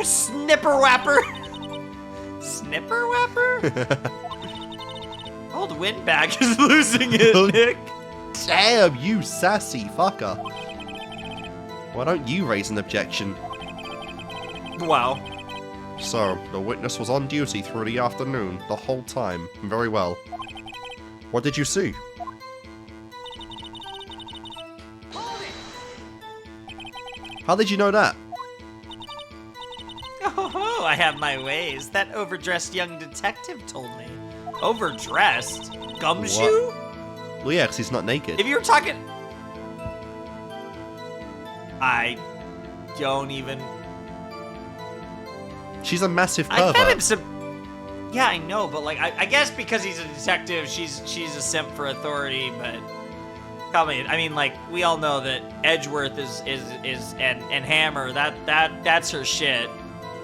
Snipper whapper. Snipper whapper? Old windbag is losing it, Nick. Damn, you sassy fucker. Why don't you raise an objection? Wow. So, the witness was on duty through the afternoon, the whole time. Very well. What did you see? How did you know that? Oh, I have my ways. That overdressed young detective told me. Overdressed? Gumshoe? Well, yeah, 'cause he's not naked. If you were talking... I don't even... She's a massive I pervert. fed him some... Yeah, I know, but like, I guess because he's a detective, she's a simp for authority, but... I mean, like, we all know that Edgeworth is and Hammer, that's her shit.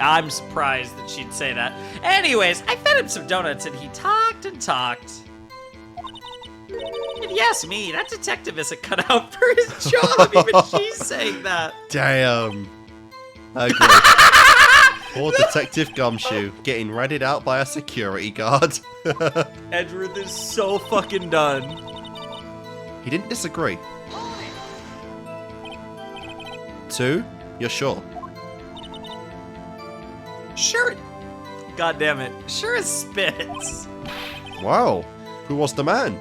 I'm surprised that she'd say that. Anyways, I fed him some donuts and he talked and talked. If you ask me, that detective isn't cut out for his job. Even she's saying that. Damn. Okay. Poor Detective Gumshoe getting ratted out by a security guard. Edgeworth is so fucking done. He didn't disagree. 2? You're sure? Sure. God damn it. Sure as spits. Wow. Who was the man?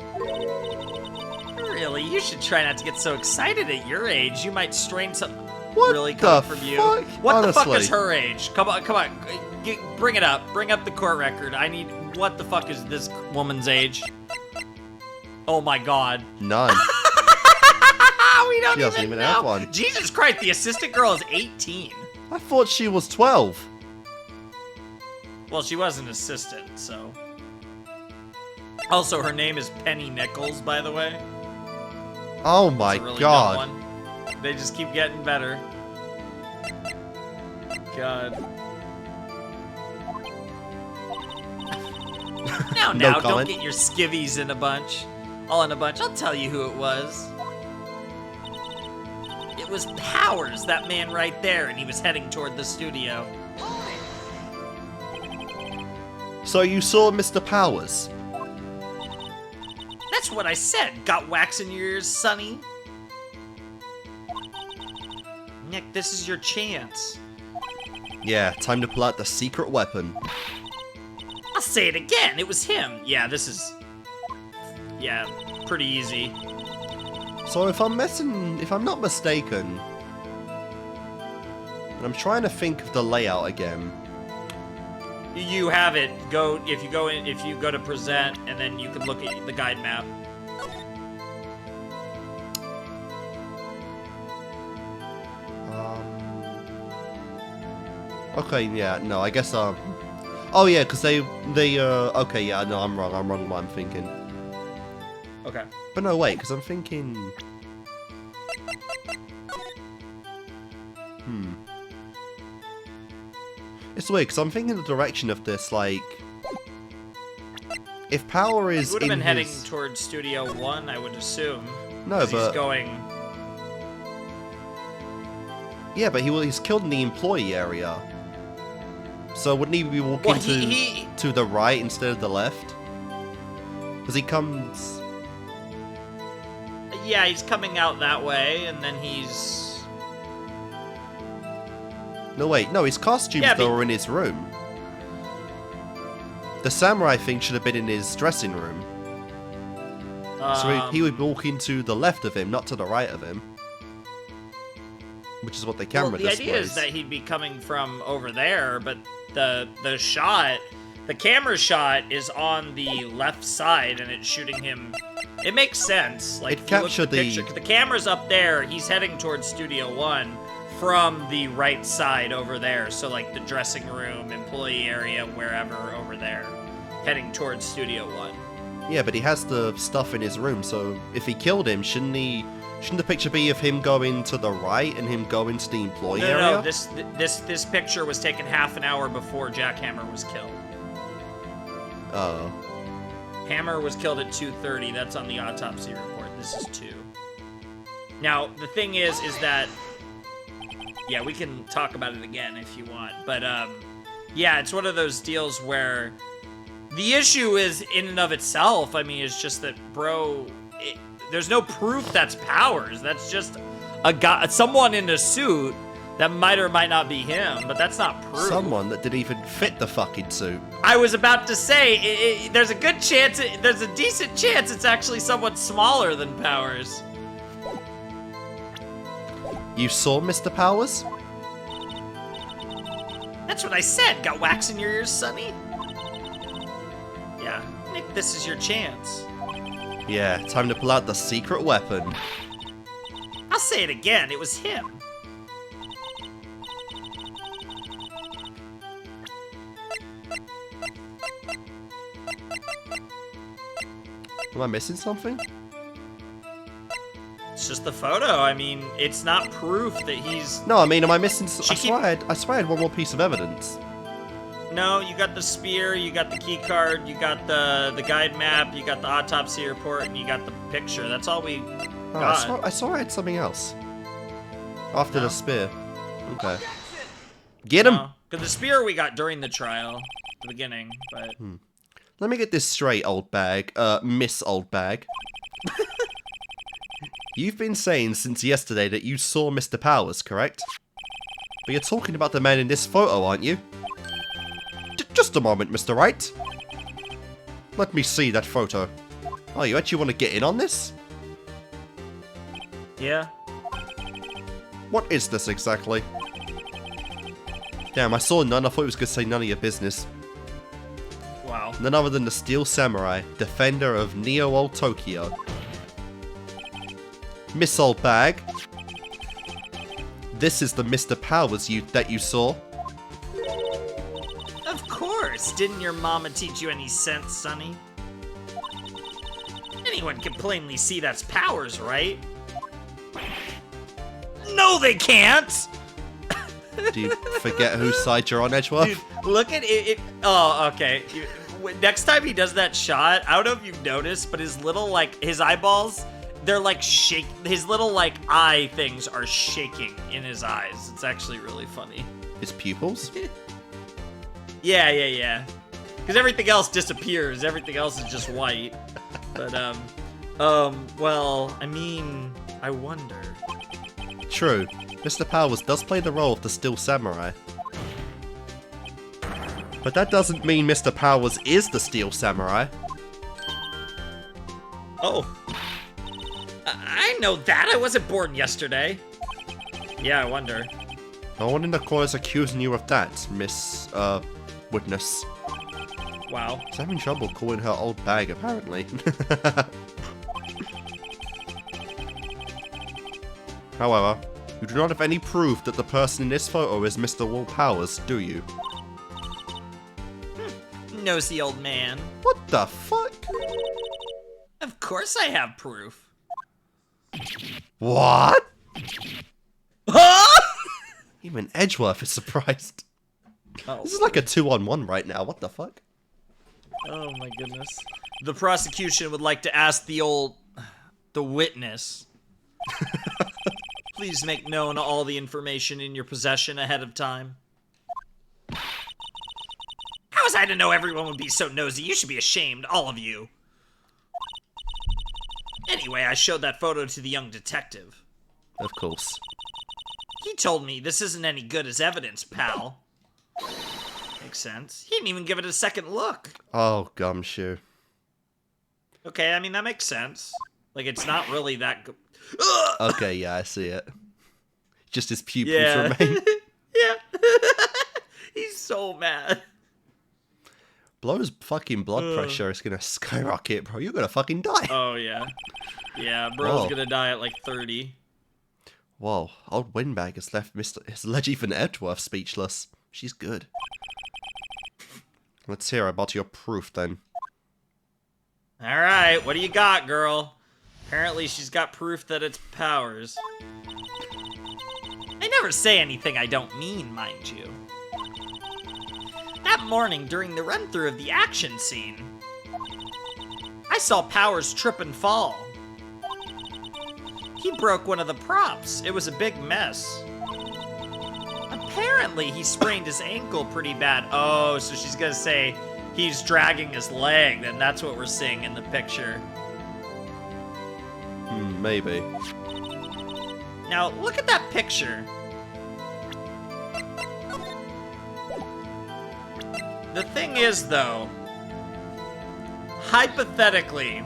Really, you should try not to get so excited at your age. You might strain some. What really the coming from you. fuck? What the fuck Honestly. is her age? Come on. Bring it up. Bring up the court record. I need. What the fuck is this woman's age? Oh my god. None. We don't She doesn't even know. have one. Jesus Christ, the assistant girl is 18. I thought she was 12. Well, she was an assistant, so. Also, her name is Penny Nichols, by the way. Oh my It's a really god. dumb one. They just keep getting better. God. Now, No don't comment. get your skivvies in a bunch. All in a bunch. I'll tell you who it was. was Powers, that man right there, and he was heading toward the studio. So you saw Mr. Powers? That's what I said. Got wax in your ears, Sonny? Nick, this is your chance. Yeah, time to pull out the secret weapon. I'll say it again. It was him. Yeah, this is... Yeah, pretty easy. So if I'm not mistaken, and I'm trying to think of the layout again. You have it. If you go to present, and then you can look at the guide map. Okay, yeah, no, I guess oh yeah, because they okay, yeah, no, I'm wrong what I'm thinking. Okay. But no, wait, because I'm thinking... It's weird, because I'm thinking the direction of this, like... If Power is He would have been in heading his... towards Studio 1, I would assume. No, 'cause but... he's going... Yeah, but he's killed in the employee area. So wouldn't he be walking to the right instead of the left? Because he comes... Yeah, he's coming out that way, and then he's... No, wait, no, his costumes though are in his room. The samurai thing should have been in his dressing room. So he would walk into the left of him, not to the right of him. Which is what the camera displays. The idea is that he'd be coming from over there, but the camera shot is on the left side, and it's shooting him. It makes sense. Like, it captured the camera's up there. He's heading towards Studio 1 from the right side over there. So like the dressing room, employee area, wherever over there, heading towards Studio 1. Yeah, but he has the stuff in his room. So if he killed him, shouldn't the picture be of him going to the right and him going to the employee area? No, this picture was taken half an hour before Jack Hammer was killed. Oh. Hammer was killed at 2:30. That's on the autopsy report. This is 2. Now, the thing is that... Yeah, we can talk about it again if you want. But, yeah, it's one of those deals where... The issue is, in and of itself, I mean, it's just that, bro... There's no proof that's Powers. That's just a guy, someone in a suit that might or might not be him, but that's not proof. Someone that didn't even fit the fucking suit. I was about to say, there's a good chance, there's a decent chance it's actually someone smaller than Powers. You saw Mr. Powers? That's what I said. Got wax in your ears, Sonny? Yeah, Nick, this is your chance. Yeah, time to pull out the secret weapon. I'll say it again, it was him. Am I missing something? It's just the photo. I mean, it's not proof that he's... No, I mean, am I missing... I swear I had one more piece of evidence. No, you got the spear, you got the key card, you got the guide map, you got the autopsy report, and you got the picture. That's all we got. I saw I had something else. After the spear. Okay. Get him! Because the spear we got during the trial, the beginning, but... Let me get this straight, old bag. Miss Old Bag. You've been saying since yesterday that you saw Mr. Powers, correct? But you're talking about the man in this photo, aren't you? Just a moment, Mr. Wright. Let me see that photo. Oh, you actually want to get in on this? Yeah. What is this exactly? Damn, I saw none. I thought it was going to say none of your business. Wow. None other than the Steel Samurai, defender of Neo Old Tokyo. Miss Old Bag. This is the Mr. Powers that you saw. Of course. Didn't your mama teach you any sense, Sonny? Anyone can plainly see that's Powers, right? No, they can't! Do you forget whose side you're on, Edgeworth? Dude, look at it. Oh, okay. Next time he does that shot, I don't know if you've noticed, but his little, like, his eyeballs, they're like his little like eye things are shaking in his eyes. It's actually really funny. His pupils? Yeah. Because everything else disappears. Everything else is just white. But, well, I mean, I wonder. True. Mr. Powers does play the role of the Steel Samurai. But that doesn't mean Mr. Powers is the Steel Samurai. Oh. I know that. I wasn't born yesterday. Yeah, I wonder. No one in the court is accusing you of that, Miss, Witness. Wow. She's having trouble calling her old bag, apparently. However, you do not have any proof that the person in this photo is Mr. Will Powers, do you? Nosy old man. What the fuck? Of course I have proof. What? Huh? Even Edgeworth is surprised. Oh. This is like a 2-on-1 right now, what the fuck? Oh my goodness. The prosecution would like to ask the witness. Please make known all the information in your possession ahead of time. How was I to know everyone would be so nosy? You should be ashamed, all of you. Anyway, I showed that photo to the young detective. Of course. He told me this isn't any good as evidence, pal. Makes sense. He didn't even give it a second look. Oh, gumshoe. Okay, I mean, that makes sense. Like, it's not really that good. Okay, yeah, I see it. Just his pupils Yeah. remain. Yeah. He's so mad. Blo's fucking blood pressure is gonna skyrocket, bro. You're gonna fucking die. Oh, yeah. Yeah, bro's Whoa. gonna die at like 30. Whoa, old Windbag has left his Even Edgeworth speechless. She's good. Let's hear about your proof then. Alright, what do you got, girl? Apparently she's got proof that it's Powers. I never say anything I don't mean, mind you. That morning during the run-through of the action scene, I saw Powers trip and fall. He broke one of the props. It was a big mess. Apparently, he sprained his ankle pretty bad. Oh, so she's gonna say he's dragging his leg, and that's what we're seeing in the picture. Maybe. Now, look at that picture. The thing is, though, hypothetically,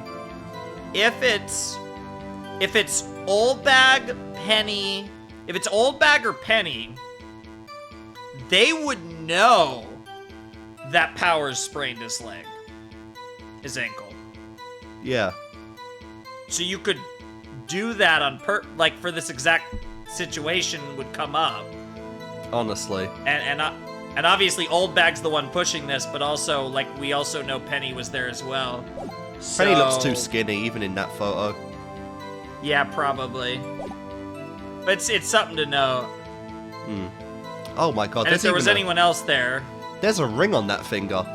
if it's Old Bag, Penny, if it's Old Bag or Penny, they would know that Powers sprained his leg, his ankle. Yeah. So you could do that on like for this exact situation would come up. Honestly. And obviously Old Bag's the one pushing this, but also like we also know Penny was there as well. Penny looks too skinny even in that photo. Yeah, probably. But it's something to know. Oh my god. And if there was anyone else there. There's a ring on that finger.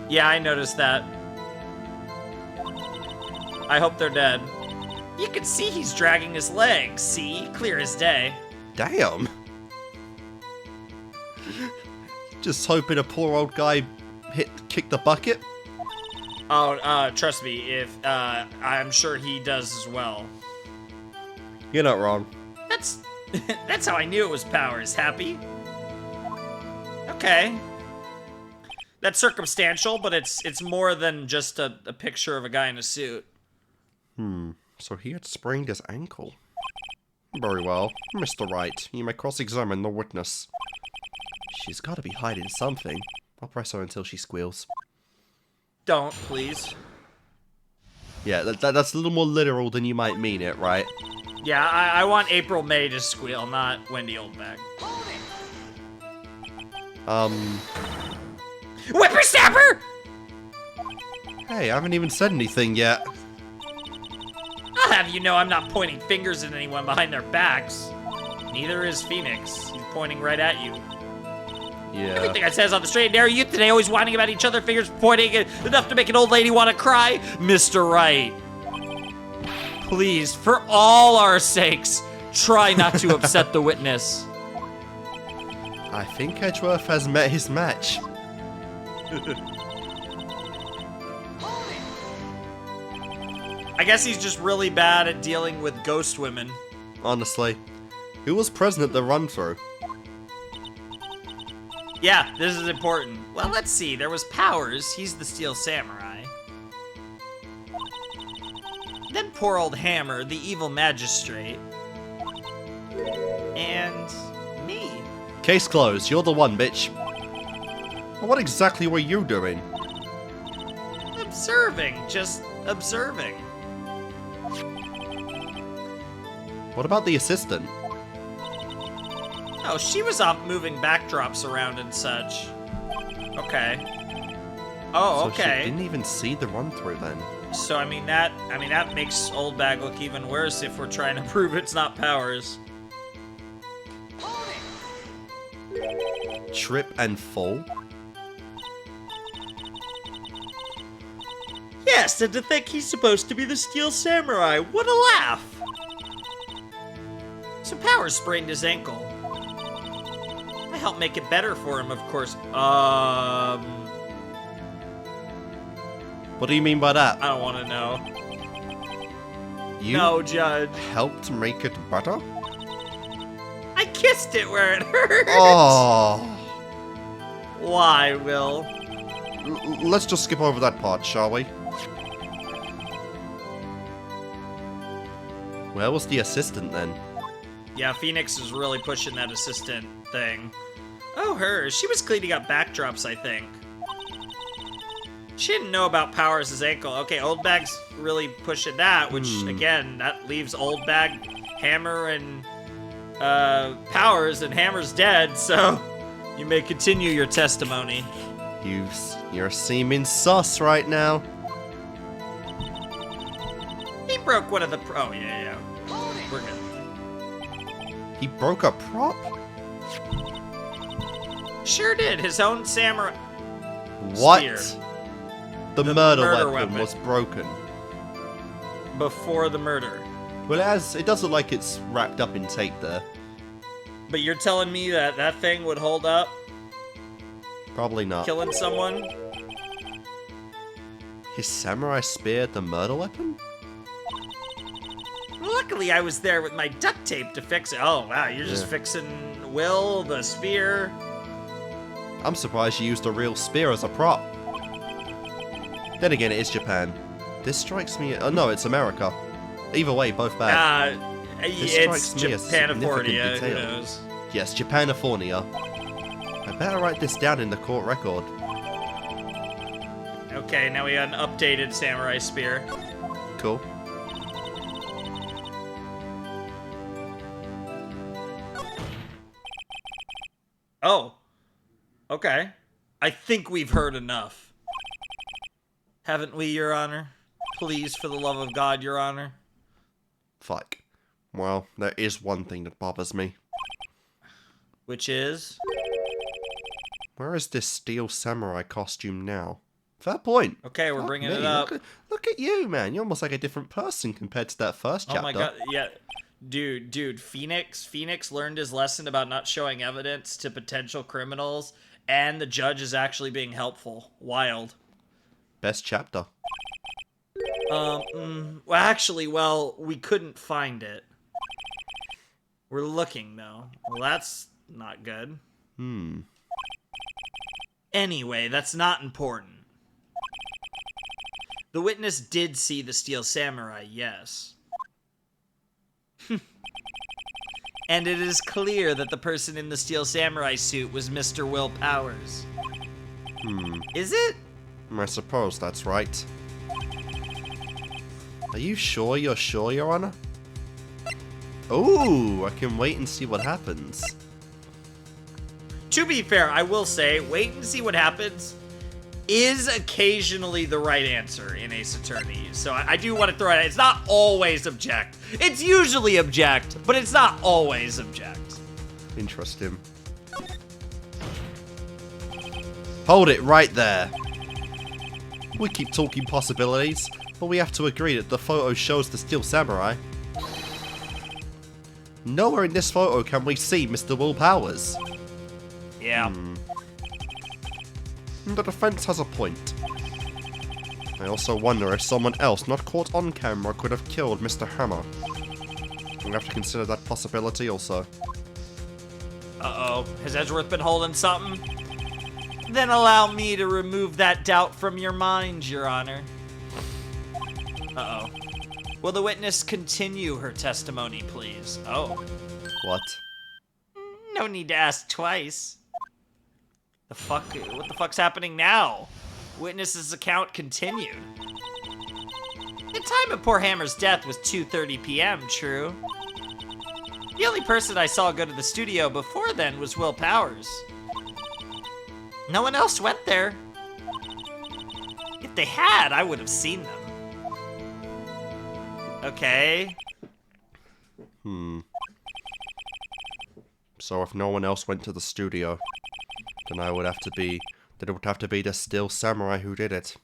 Yeah, I noticed that. I hope they're dead. You can see he's dragging his legs. See? Clear as day. Damn. Just hoping a poor old guy kicked the bucket. Oh, trust me, if I'm sure he does as well. You're not wrong. That's how I knew it was Powers. Happy? Okay. That's circumstantial, but it's more than just a picture of a guy in a suit. So he had sprained his ankle. Very well. Mr. Wright, you may cross-examine the witness. She's gotta be hiding something. I'll press her until she squeals. Don't, please. Yeah, that's a little more literal than you might mean it, right? Yeah, I want April May to squeal, not Wendy Oldbag. Whippersnapper! Hey, I haven't even said anything yet. I'll have you know I'm not pointing fingers at anyone behind their backs. Neither is Phoenix. He's pointing right at you. Yeah. Everything I said is on the straight and narrow. Youth today always whining about each other, fingers pointing enough to make an old lady want to cry. Mr. Wright. Please, for all our sakes, try not to upset the witness. I think Edgeworth has met his match. I guess he's just really bad at dealing with ghost women. Honestly. Who was present at the run-through? Yeah, this is important. Well, let's see. There was Powers. He's the Steel Samurai. Then poor old Hammer, the evil magistrate. And me. Case closed. You're the one, bitch. What exactly were you doing? Observing. Just observing. What about the assistant? Oh, she was off moving backdrops around and such. Okay. Oh, So okay. she didn't even see the run-through then. So I mean that makes Old Bag look even worse if we're trying to prove it's not Powers. Trip and fall? Yes, and to think he's supposed to be the Steel Samurai. What a laugh! So Powers sprained his ankle. I helped make it better for him, of course. What do you mean by that? I don't want to know. You No, Judge. helped make it better? I kissed it where it hurt. Oh. Why, Will? Let's just skip over that part, shall we? Where was the assistant then? Yeah, Phoenix is really pushing that assistant thing. Oh, her. She was cleaning up backdrops, I think. She didn't know about Powers' ankle. Okay, Old Bag's really pushing that, which, again, that leaves Old Bag, Hammer, and Powers, and Hammer's dead, so you may continue your testimony. You're seeming sus right now. He broke one of the... Oh, yeah. We're good. He broke a prop? Sure did. His own samurai... What? Spear. The murder weapon was broken. Before the murder. Well, it does look like it's wrapped up in tape there. But you're telling me that that thing would hold up? Probably not. Killing someone? His samurai spear the murder weapon? Luckily, I was there with my duct tape to fix it. Oh, wow, you're just fixing Will, the spear. I'm surprised you used a real spear as a prop. Then again, it is Japan. This strikes me... Oh, no, it's America. Either way, both bad. It's Japanifornia, who detail. knows? Yes, Japanifornia. I better write this down in the court record. Okay, now we got an updated samurai spear. Cool. Oh. Okay. I think we've heard enough. Haven't we, Your Honor? Please, for the love of God, Your Honor. Fuck. Well, there is one thing that bothers me. Which is? Where is this steel samurai costume now? Fair point. Okay, we're Fuck bringing me. it up. Look at you, man. You're almost like a different person compared to that first chapter. Oh my god, yeah. Dude, Phoenix learned his lesson about not showing evidence to potential criminals, and the judge is actually being helpful. Wild. Best chapter. Well, actually, we couldn't find it. We're looking, though. Well, that's not good. Anyway, that's not important. The witness did see the Steel Samurai, yes. And it is clear that the person in the Steel Samurai suit was Mr. Will Powers. Is it? I suppose that's right. Are you sure you're sure, Your Honor? Ooh, I can wait and see what happens. To be fair, I will say, wait and see what happens is occasionally the right answer in Ace Attorney. So I do want to throw it out. It's not always object. It's usually object, but it's not always object. Interesting. Hold it right there. We keep talking possibilities. But we have to agree that the photo shows the Steel Samurai. Nowhere in this photo can we see Mr. Will Powers. Yeah. The defense has a point. I also wonder if someone else not caught on camera could have killed Mr. Hammer. We have to consider that possibility also. Uh-oh. Has Edgeworth been holding something? Then allow me to remove that doubt from your mind, Your Honor. Uh-oh. Will the witness continue her testimony, please? Oh. What? No need to ask twice. The fuck? What the fuck's happening now? Witness's account continued. The time of poor Hammer's death was 2:30 p.m., true? The only person I saw go to the studio before then was Will Powers. No one else went there. If they had, I would have seen them. Okay. So if no one else went to the studio, then it would have to be the Steel Samurai who did it.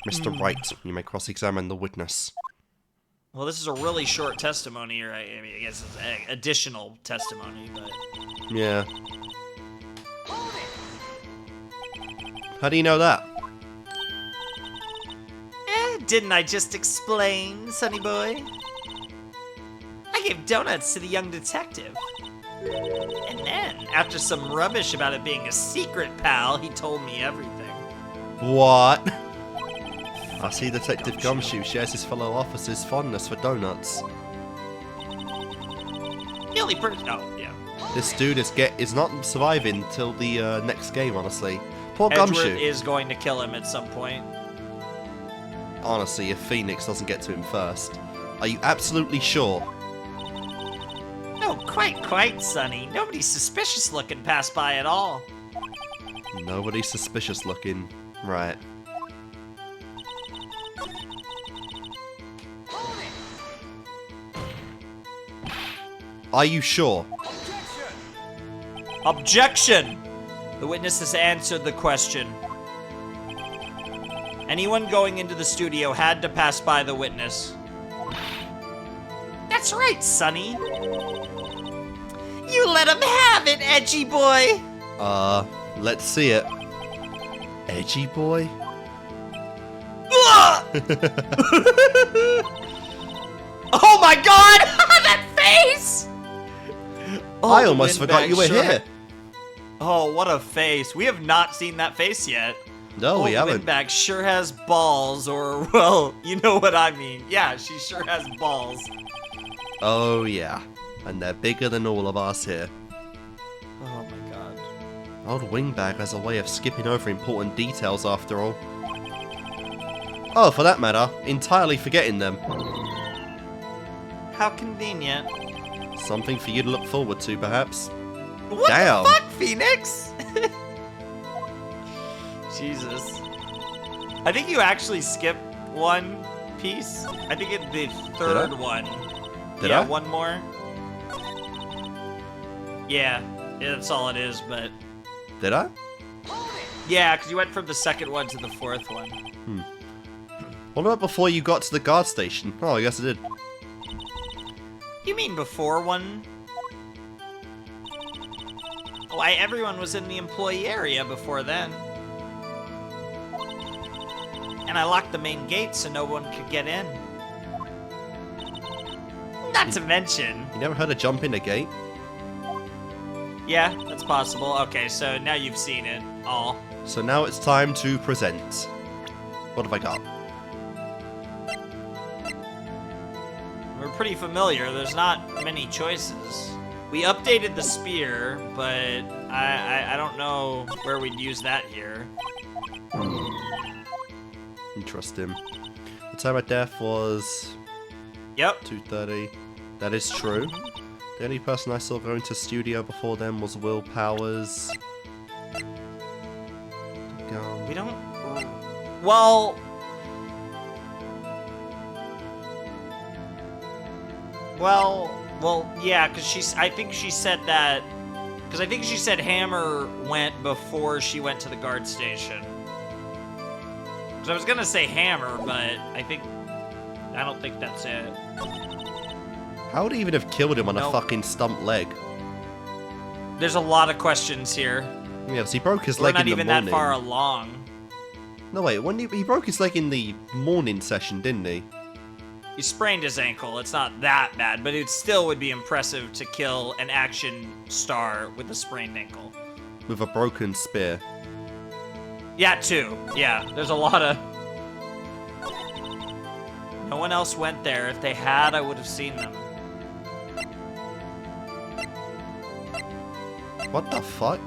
Mr. Wright, you may cross-examine the witness. Well, this is a really short testimony, or I mean, I guess it's additional testimony, but... Yeah. How do you know that? Didn't I just explain, sonny boy? I gave donuts to the young detective. And then, after some rubbish about it being a secret, pal, he told me everything. What? I see Detective Gumshoe shares his fellow officers' fondness for donuts. The only person... Oh, yeah. This dude is not surviving till the next game, honestly. Poor Edgeworth Gumshoe. is going to kill him at some point. Honestly, if Phoenix doesn't get to him first. Are you absolutely sure? No, quite, sonny. Nobody's suspicious looking passed by at all. Nobody's suspicious looking. Right. Are you sure? Objection! The witness has answered the question. Anyone going into the studio had to pass by the witness. That's right, Sonny. You let him have it, edgy boy! Let's see it. Edgy boy? Oh my god! That face! I almost forgot you were here. Oh, what a face. We have not seen that face yet. No, we haven't. Windbag sure has balls, or, well, you know what I mean. Yeah, she sure has balls. Oh, yeah. And they're bigger than all of us here. Oh my god. Old Wingbag has a way of skipping over important details after all. Oh, for that matter, entirely forgetting them. How convenient. Something for you to look forward to, perhaps. What Damn. the fuck, Phoenix? Jesus. I think you actually skipped one piece. I think it's the third one. Did I? One more. Yeah, that's all it is, but... Did I? Yeah, because you went from the second one to the fourth one. What about before you got to the guard station? Oh, I guess I did. You mean before one? Why, everyone was in the employee area before then. And I locked the main gate so no one could get in. Not to mention... You never heard of jump in a gate? Yeah, that's possible. Okay, so now you've seen it all. So now it's time to present. What have I got? We're pretty familiar. There's not many choices. We updated the spear, but I don't know where we'd use that here. Interesting. The time of death was... Yep. 2:30. That is true. The only person I saw going to studio before them was Will Powers. We don't... Well... Well, yeah, because I think she said that... Because I think she said Hammer went before she went to the guard station. So I was gonna say hammer, but I don't think that's it. How would he even have killed him on a fucking stump leg? There's a lot of questions here. Yeah, because he broke his leg in the morning. We're not even that far along. No, wait, when he broke his leg in the morning session, didn't he? He sprained his ankle. It's not that bad, but it still would be impressive to kill an action star with a sprained ankle. With a broken spear. Yeah, too. Yeah, there's a lot of... No one else went there. If they had, I would have seen them. What the fuck?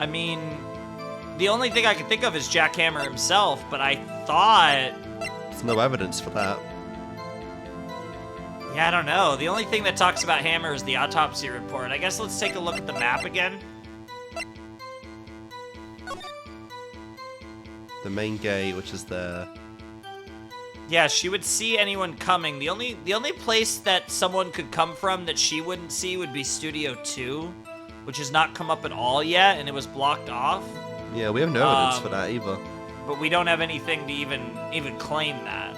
I mean, the only thing I could think of is Jack Hammer himself, but I thought... There's no evidence for that. Yeah, I don't know. The only thing that talks about Hammer is the autopsy report. I guess let's take a look at the map again. The main gate, which is there. Yeah, she would see anyone coming. The only place that someone could come from that she wouldn't see would be Studio 2, which has not come up at all yet, and it was blocked off. Yeah, we have no evidence for that either. But we don't have anything to even claim that.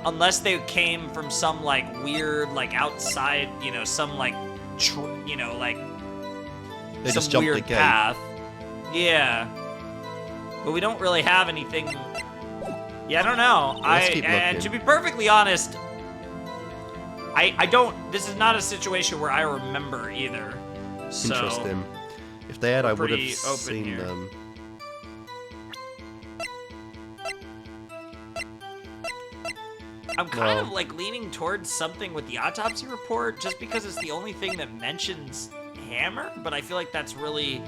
Unless they came from some, like, weird, like, outside, you know, some, like, like... They some just jumped weird the gate. path. Yeah. But we don't really have anything... Yeah, I don't know. Let's keep and looking. to be perfectly honest, I don't... This is not a situation where I remember either. So, interesting. If they had, I would have pretty open seen here. them. I'm kind of like leaning towards something with the autopsy report just because it's the only thing that mentions Hammer, but I feel like that's really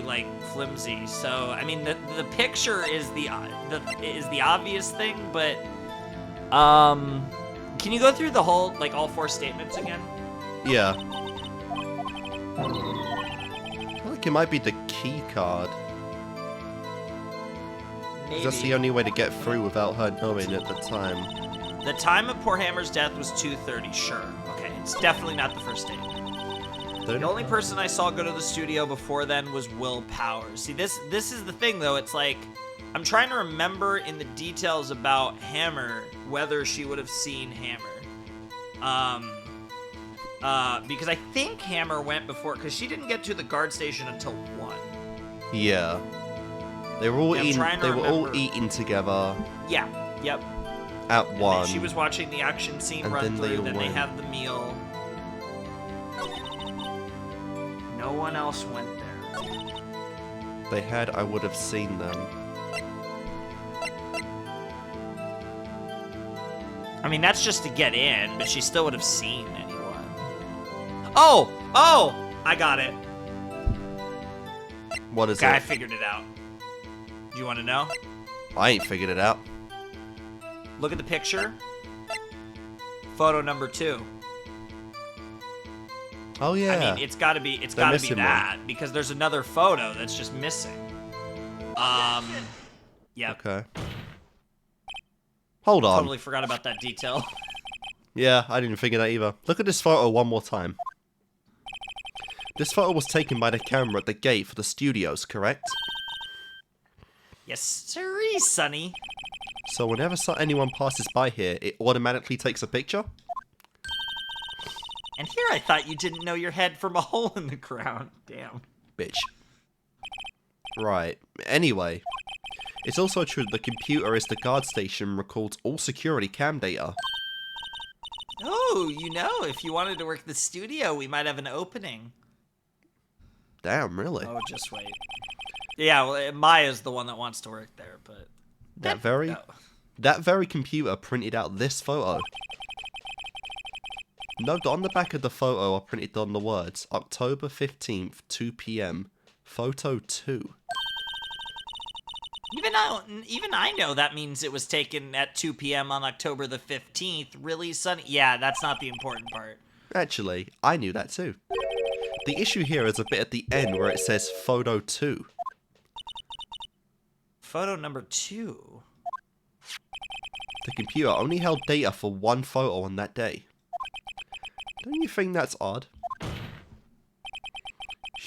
like flimsy. So I mean the picture is the obvious thing, but can you go through the whole, like, all four statements again? Yeah. I feel like it might be the key card. 'Cause that's the only way to get through without her knowing at the time. The time of poor Hammer's death was 2:30, sure. Okay, it's definitely not the first statement. The only person I saw go to the studio before then was Will Powers. See, this is the thing, though. It's like, I'm trying to remember in the details about Hammer whether she would have seen Hammer. Because I think Hammer went before, because she didn't get to the guard station until 1. Yeah. They were all Yeah, eating. They were all remember. eating together Yeah, yep. at And 1. then she was watching the action scene And run then they through, then they went. have the meal. No one else went there. They had, I would have seen them. I mean, that's just to get in, but she still would have seen anyone. Oh! Oh! I got it. What is Okay, I it? figured it out. Do you want to know? I ain't figured it out. Look at the picture. Photo number 2. Oh yeah. I mean, it's gotta be missing that, because there's another photo that's just missing. Yeah. Okay. Hold on. Totally forgot about that detail. Yeah, I didn't figure that either. Look at this photo one more time. This photo was taken by the camera at the gate for the studios, correct? Yes, sirree, Sonny. So whenever anyone passes by here, it automatically takes a picture? And here I thought you didn't know your head from a hole in the ground. Damn. Bitch. Right. Anyway. It's also true that the computer is the guard station records all security cam data. Oh, you know, if you wanted to work the studio, we might have an opening. Damn, really? Oh, just wait. Yeah, well, Maya's the one that wants to work there, but... That very computer printed out this photo. Note that on the back of the photo are printed on the words, October 15th, 2 p.m, photo 2. Even I know that means it was taken at 2 p.m. on October the 15th. Really, Sonny? Yeah, that's not the important part. Actually, I knew that too. The issue here is a bit at the end where it says photo 2. Photo number 2. The computer only held data for one photo on that day. Don't you think that's odd?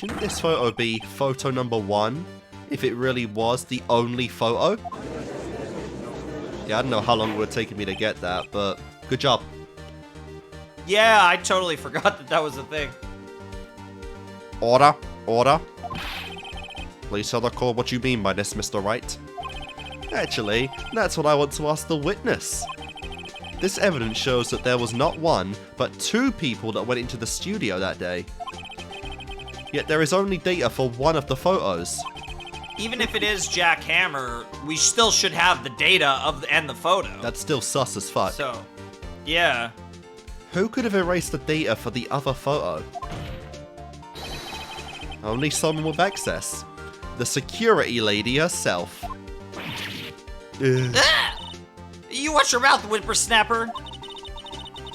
Shouldn't this photo be photo number 1? If it really was the only photo? Yeah, I don't know how long it would have taken me to get that, but good job. Yeah, I totally forgot that that was a thing. Order. Order. Please tell the court what you mean by this, Mr. Wright. Actually, that's what I want to ask the witness. This evidence shows that there was not 1, but 2 people that went into the studio that day. Yet there is only data for 1 of the photos. Even if it is Jack Hammer, we still should have the data and the photo. That's still sus as fuck. So, yeah. Who could have erased the data for the other photo? Only someone with access. The security lady herself. Ah! You watch your mouth, whippersnapper.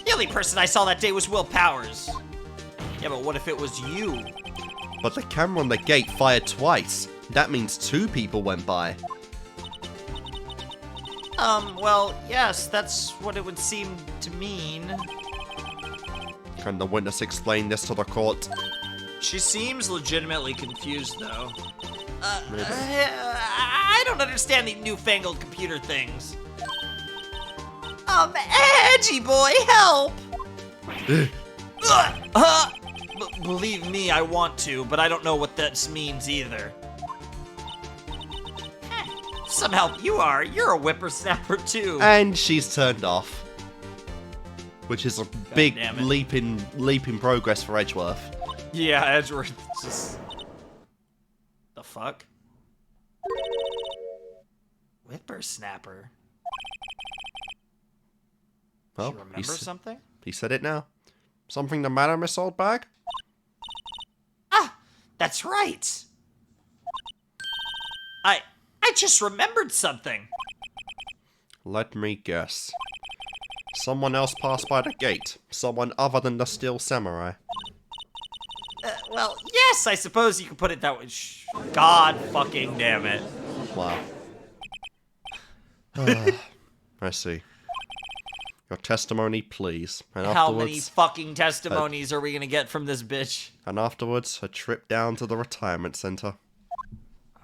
The only person I saw that day was Will Powers. Yeah, but what if it was you? But the camera on the gate fired twice. That means 2 people went by. Well, yes, that's what it would seem to mean. Can the witness explain this to the court? She seems legitimately confused, though. I don't understand these newfangled computer things. Edgy boy, help! Believe me, I want to, but I don't know what that means either. Some help you are. You're a whippersnapper too. And she's turned off. Which is a big damn it. leap in progress for Edgeworth. Yeah, Edgeworth just... The fuck? Whippersnapper? Well, Do you remember something? He said it now. Something the matter, Miss Oldbag? Ah, that's right. I just remembered something. Let me guess. Someone else passed by the gate. Someone other than the Steel Samurai. Well, yes, I suppose you could put it that way. God fucking damn it. Wow. I see. Your testimony, please. And How many afterwards, fucking testimonies are we gonna get from this bitch? and afterwards, a trip down to the retirement center.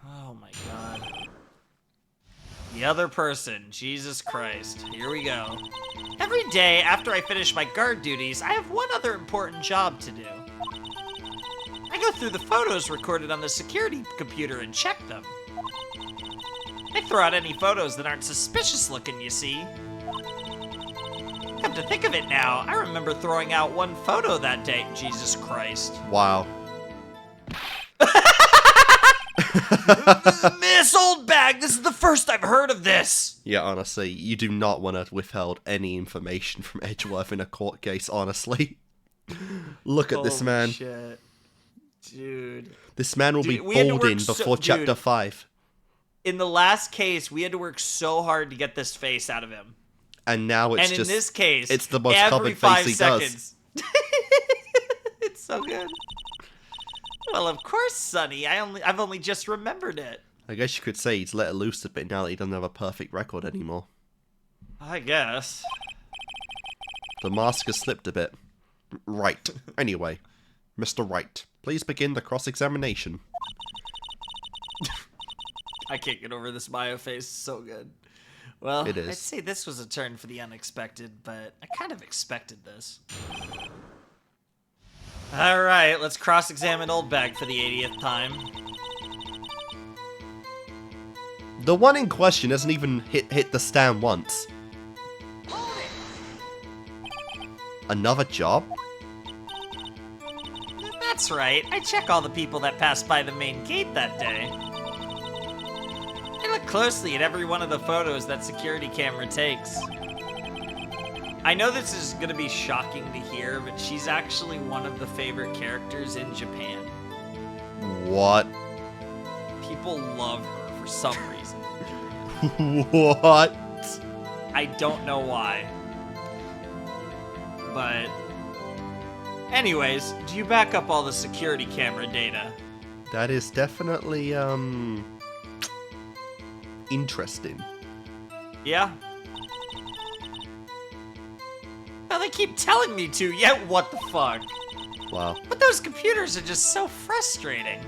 Oh my god. The other person, Jesus Christ. Here we go. Every day after I finish my guard duties, I have one other important job to do. I go through the photos recorded on the security computer and check them. I throw out any photos that aren't suspicious looking, you see. Come to think of it now, I remember throwing out one photo that day. Jesus Christ. Wow. Miss Oldbag, this is the first I've heard of this. Yeah, honestly, you do not want to withhold any information from Edgeworth in a court case, honestly. Look at this man. Shit. Dude. This man will be we had to balding work before chapter 5. In the last case, we had to work so hard to get this face out of him. And now it's and just... in this case, it's the most every common 5 face he seconds. does. It's so good. Well, of course, Sonny. I've only just remembered it. I guess you could say he's let it loose a bit now that he doesn't have a perfect record anymore. I guess. The mask has slipped a bit. Right. Anyway, Mr. Wright, please begin the cross-examination. I can't get over this Mayo face. It's so good. Well, It is. I'd say this was a turn for the unexpected, but I kind of expected this. All right, let's cross-examine Oldbag for the 80th time. The one in question hasn't even hit the stand once. Another job? That's right. I check all the people that passed by the main gate that day. I look closely at every one of the photos that security camera takes. I know this is gonna be shocking to hear, but she's actually one of the favorite characters in Japan. What? People love her for some reason. What? I don't know why. But anyways, do you back up all the security camera data? That is definitely, interesting. Yeah? Well, they keep telling me to, yet what the fuck? Wow. But those computers are just so frustrating.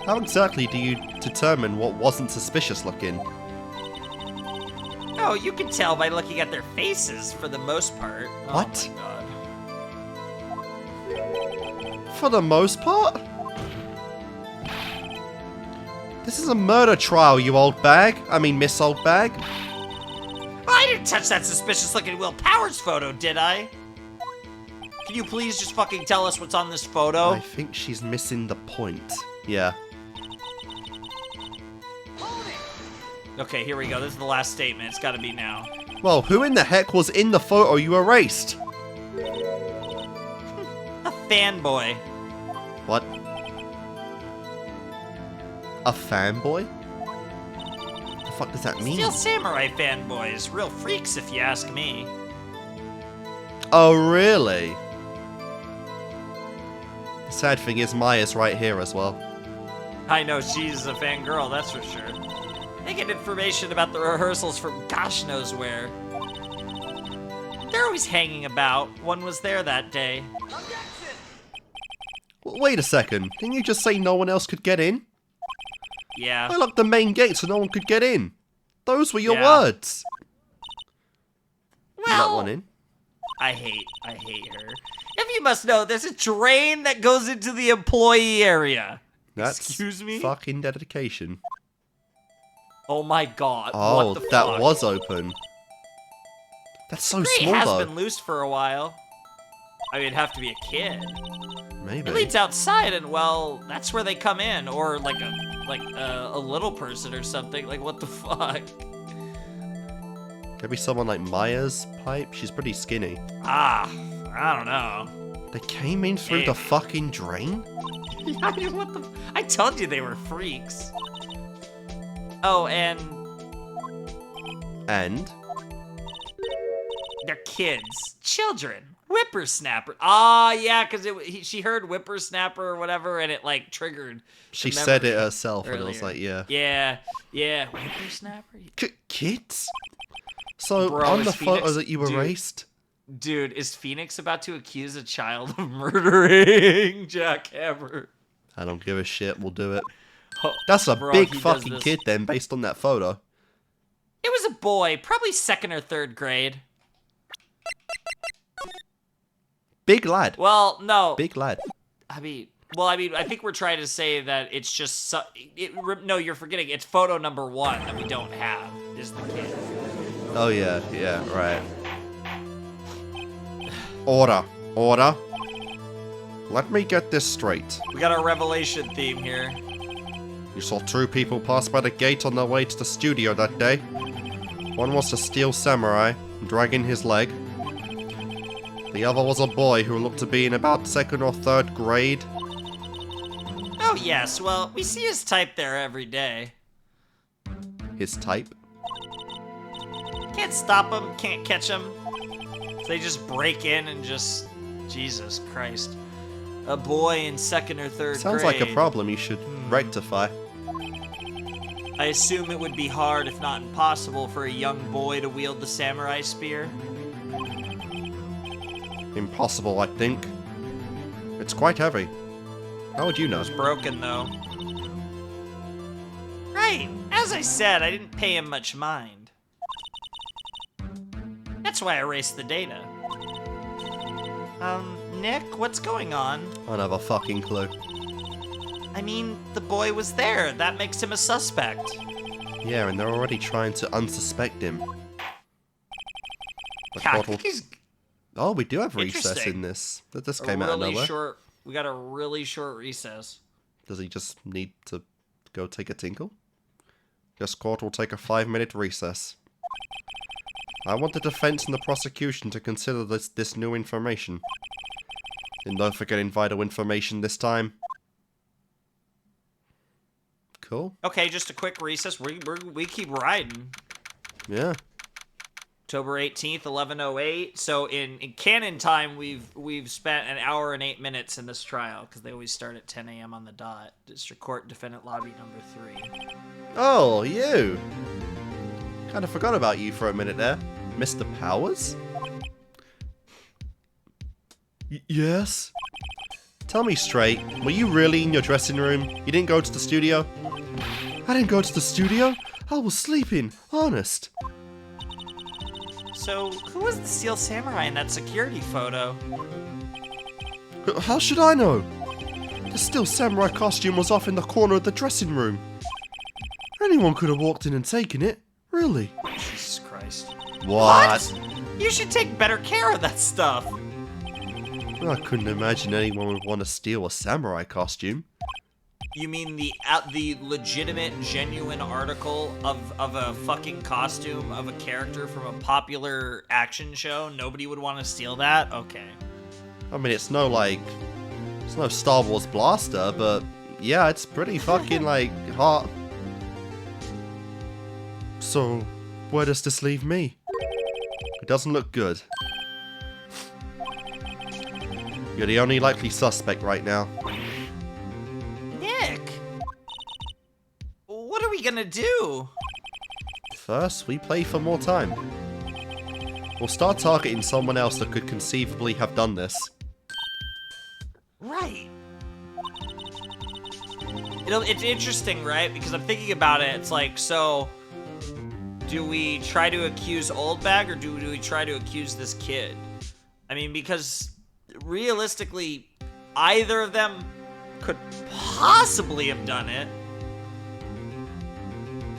How exactly do you determine what wasn't suspicious looking? Oh, you can tell by looking at their faces for the most part. What? Oh my god. For the most part? This is a murder trial, you old bag. I mean, Miss Old Bag. I didn't touch that suspicious looking Will Powers photo, did I? Can you please just fucking tell us what's on this photo? I think she's missing the point. Yeah. Okay, here we go. This is the last statement. It's gotta be now. Well, who in the heck was in the photo you erased? A fanboy. What? A fanboy? What the fuck does that mean? Steel Samurai fanboys. Real freaks, if you ask me. Oh, really? The sad thing is Maya's right here as well. I know she's a fangirl, that's for sure. They get information about the rehearsals from gosh knows where. They're always hanging about. One was there that day. Wait a second. Didn't you just say no one else could get in? Yeah. I locked the main gate so no one could get in. Those were your Yeah. words. You let Well, one in. I hate her. If you must know, there's a drain that goes into the employee area. That's Excuse me? fucking dedication. Oh my god. Oh, what the that fuck? was open. That's so Grate small has though. been loose for a while. I mean, it'd have to be a kid. Maybe. It leads outside, and well, that's where they come in, or like a little person or something. Like, what the fuck? Maybe someone like Maya's pipe. She's pretty skinny. Ah, I don't know. They came in through the Maybe. fucking drain? I mean, what the? I told you they were freaks. Oh, and And? they're kids, children, whippersnapper. Ah, yeah, because she heard whippersnapper or whatever, and it like triggered. She the said it memory herself, and I was earlier. like, yeah. Yeah, whippersnapper. Kids? So, Bro, on is the photo Phoenix- that you dude. erased? Dude, is Phoenix about to accuse a child of murdering Jack Hammer? I don't give a shit, we'll do it. Oh, That's a bro, big he does fucking this. kid then, based on that photo. It was a boy, probably 2nd or 3rd grade. Big lad. Well, no. Big lad. I mean, I think we're trying to say that it's just no, you're forgetting. It's photo number 1 that we don't have is the kid. Oh yeah, right. Order. Let me get this straight. We got our revelation theme here. You saw 2 people pass by the gate on their way to the studio that day. One was the Steel Samurai, dragging his leg. The other was a boy who looked to be in about 2nd or 3rd grade. Oh yes, well, we see his type there every day. His type. Can't stop him, can't catch him. So they just break in and just... Jesus Christ. A boy in 2nd or 3rd Sounds grade. like a problem you should rectify. I assume it would be hard, if not impossible, for a young boy to wield the samurai spear. Impossible, I think. It's quite heavy. How would you know? It's broken, though. Right. As I said, I didn't pay him much mind. That's why I erased the data. Nick, what's going on? I don't have a fucking clue. I mean, the boy was there. That makes him a suspect. Yeah, and they're already trying to unsuspect him. The Yeah, I court think will- he's Oh, we do have recess Interesting. in this. This a came out of really nowhere. short. We got a really short recess. Does he just need to go take a tinkle? This court will take a 5-minute recess. I want the defense and the prosecution to consider this new information. And don't forget vital information this time. Cool. Okay, just a quick recess. We keep riding. Yeah. October 18th, 11:08. So in canon time, we've spent an hour and 8 minutes in this trial because they always start at 10 a.m. on the dot. District Court Defendant Lobby number 3. Oh, you. Kind of forgot about you for a minute there. Mr. Powers? Yes? Tell me straight, were you really in your dressing room? You didn't go to the studio? I didn't go to the studio? I was sleeping, honest. So, who was the Steel Samurai in that security photo? How should I know? The Steel Samurai costume was off in the corner of the dressing room. Anyone could have walked in and taken it, really. Jesus Christ. What? You should take better care of that stuff. I couldn't imagine anyone would want to steal a samurai costume. You mean the legitimate, genuine article of a fucking costume of a character from a popular action show? Nobody would want to steal that? Okay. I mean, it's no Star Wars blaster, but yeah, it's pretty fucking like hot. So, where does this leave me? It doesn't look good. You're the only likely suspect right now. Nick! What are we gonna do? First, we play for more time. We'll start targeting someone else that could conceivably have done this. Right. It's interesting, right? Because I'm thinking about it, it's like, so... do we try to accuse Oldbag, or do we try to accuse this kid? I mean, because... realistically, either of them could possibly have done it.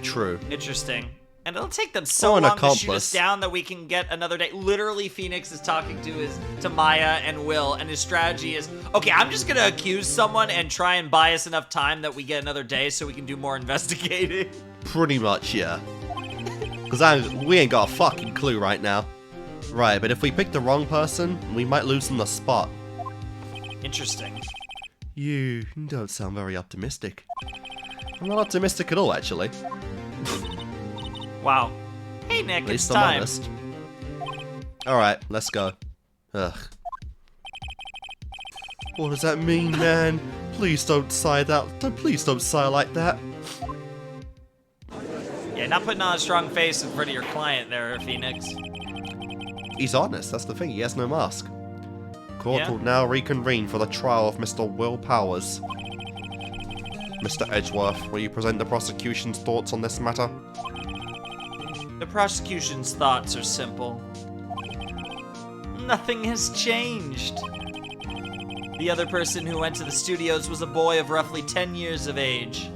True. Interesting. And it'll take them so long to shoot us accomplice. down that we can get another day. Literally, Phoenix is talking to Maya and Will, and his strategy is, okay, I'm just gonna accuse someone and try and buy us enough time that we get another day so we can do more investigating. Pretty much, yeah. Because we ain't got a fucking clue right now. Right, but if we pick the wrong person, we might lose them the spot. Interesting. You don't sound very optimistic. I'm not optimistic at all, actually. Wow. Hey, Nick, At it's least I'm time. honest. Alright, let's go. Ugh. What does that mean, man? Please don't sigh please don't sigh like that. Yeah, not putting on a strong face in front of your client there, Phoenix. He's honest, that's the thing, he has no mask. Court Yeah. will now reconvene for the trial of Mr. Will Powers. Mr. Edgeworth, will you present the prosecution's thoughts on this matter? The prosecution's thoughts are simple. Nothing has changed. The other person who went to the studios was a boy of roughly 10 years of age.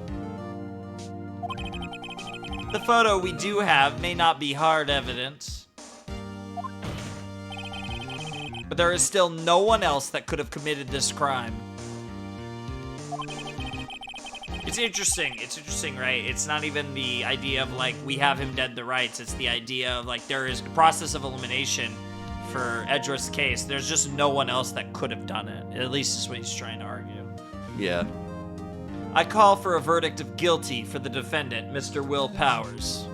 The photo we do have may not be hard evidence, but there is still no one else that could have committed this crime. It's interesting, right? It's not even the idea of, like, we have him dead to rights. It's the idea of, like, there is a process of elimination for Edgeworth's case. There's just no one else that could have done it. At least is what he's trying to argue. Yeah. I call for a verdict of guilty for the defendant, Mr. Will Powers.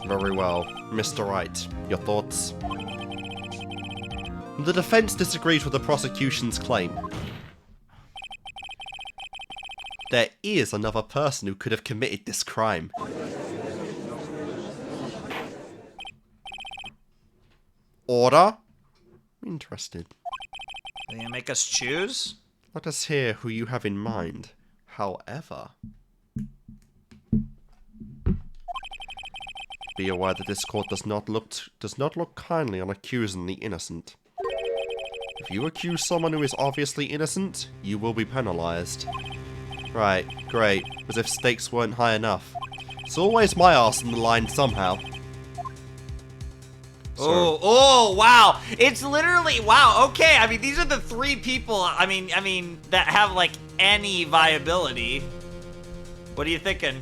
Very well. Mr. Wright, your thoughts? The defense disagrees with the prosecution's claim. There is another person who could have committed this crime. Order? Interested. Are they gonna make us choose? Let us hear who you have in mind. However, be aware that this court does not look kindly on accusing the innocent. If you accuse someone who is obviously innocent, you will be penalized. Right, great, as if stakes weren't high enough. It's always my ass on the line somehow. Oh, wow. It's literally, wow, okay. I mean, these are the three people, I mean, that have, like, any viability. What are you thinking?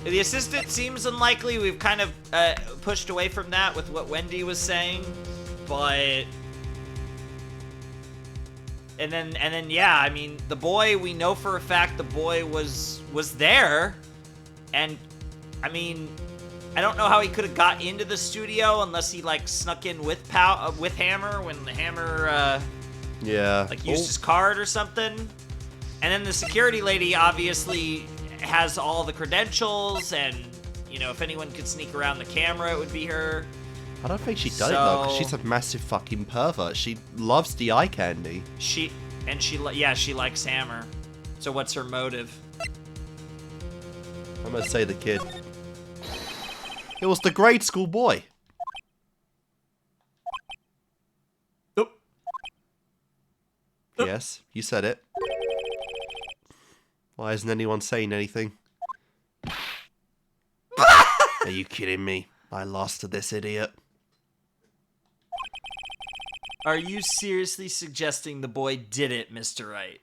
The assistant seems unlikely. We've kind of pushed away from that with what Wendy was saying, but... And then, yeah, I mean, the boy, we know for a fact the boy was there, and, I mean, I don't know how he could have got into the studio unless he, like, snuck in with Hammer when the Hammer Yeah. Like used his card or something. And then the security lady obviously has all the credentials, and, you know, if anyone could sneak around the camera, it would be her. I don't think she does it though, because she's a massive fucking pervert. She loves the eye candy. She likes Hammer. So what's her motive? I'm gonna say the kid. It was the grade school boy. Nope. Yes, you said it. Why isn't anyone saying anything? Are you kidding me? I lost to this idiot. Are you seriously suggesting the boy did it, Mr. Wright?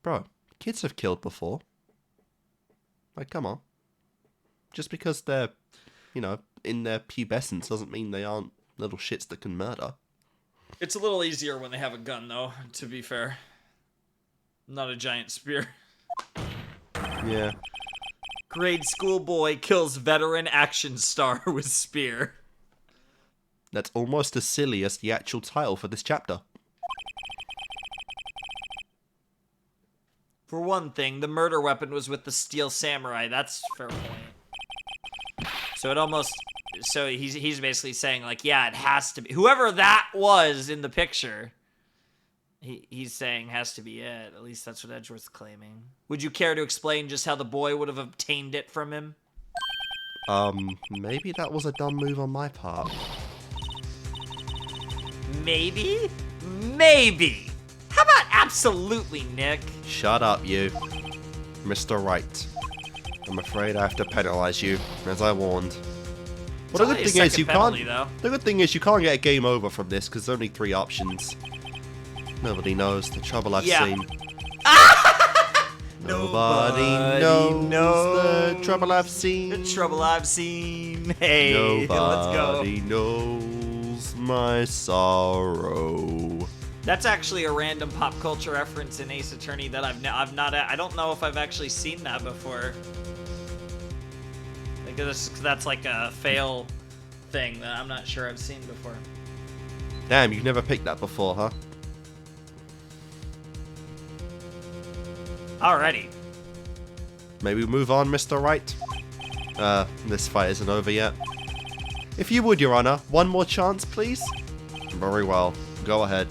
Bro, kids have killed before. Like, come on. Just because they're, you know, in their pubescence doesn't mean they aren't little shits that can murder. It's a little easier when they have a gun, though, to be fair. Not a giant spear. Yeah. Grade school boy kills veteran action star with spear. That's almost as silly as the actual title for this chapter. For one thing, the murder weapon was with the steel samurai. That's a fair point. So it almost... So he's basically saying, like, yeah, it has to be... Whoever that was in the picture, he's saying has to be it. At least that's what Edgeworth's claiming. Would you care to explain just how the boy would have obtained it from him? Maybe that was a dumb move on my part. Maybe? Maybe! How about absolutely, Nick? Shut up, you. Mr. Wright. I'm afraid I have to penalize you, as I warned. Well, the good thing is you can't. The good thing is you can't get a game over from this because there's only 3 options. Nobody knows the trouble I've seen. Nobody knows the trouble I've seen. The trouble I've seen. Hey, let's go. Nobody knows my sorrow. That's actually a random pop culture reference in Ace Attorney that I don't know if I've actually seen that before. I guess that's like a fail thing that I'm not sure I've seen before. Damn, you've never picked that before, huh? Alrighty. Maybe we move on, Mr. Wright? This fight isn't over yet. If you would, Your Honor, one more chance, please? Very well. Go ahead.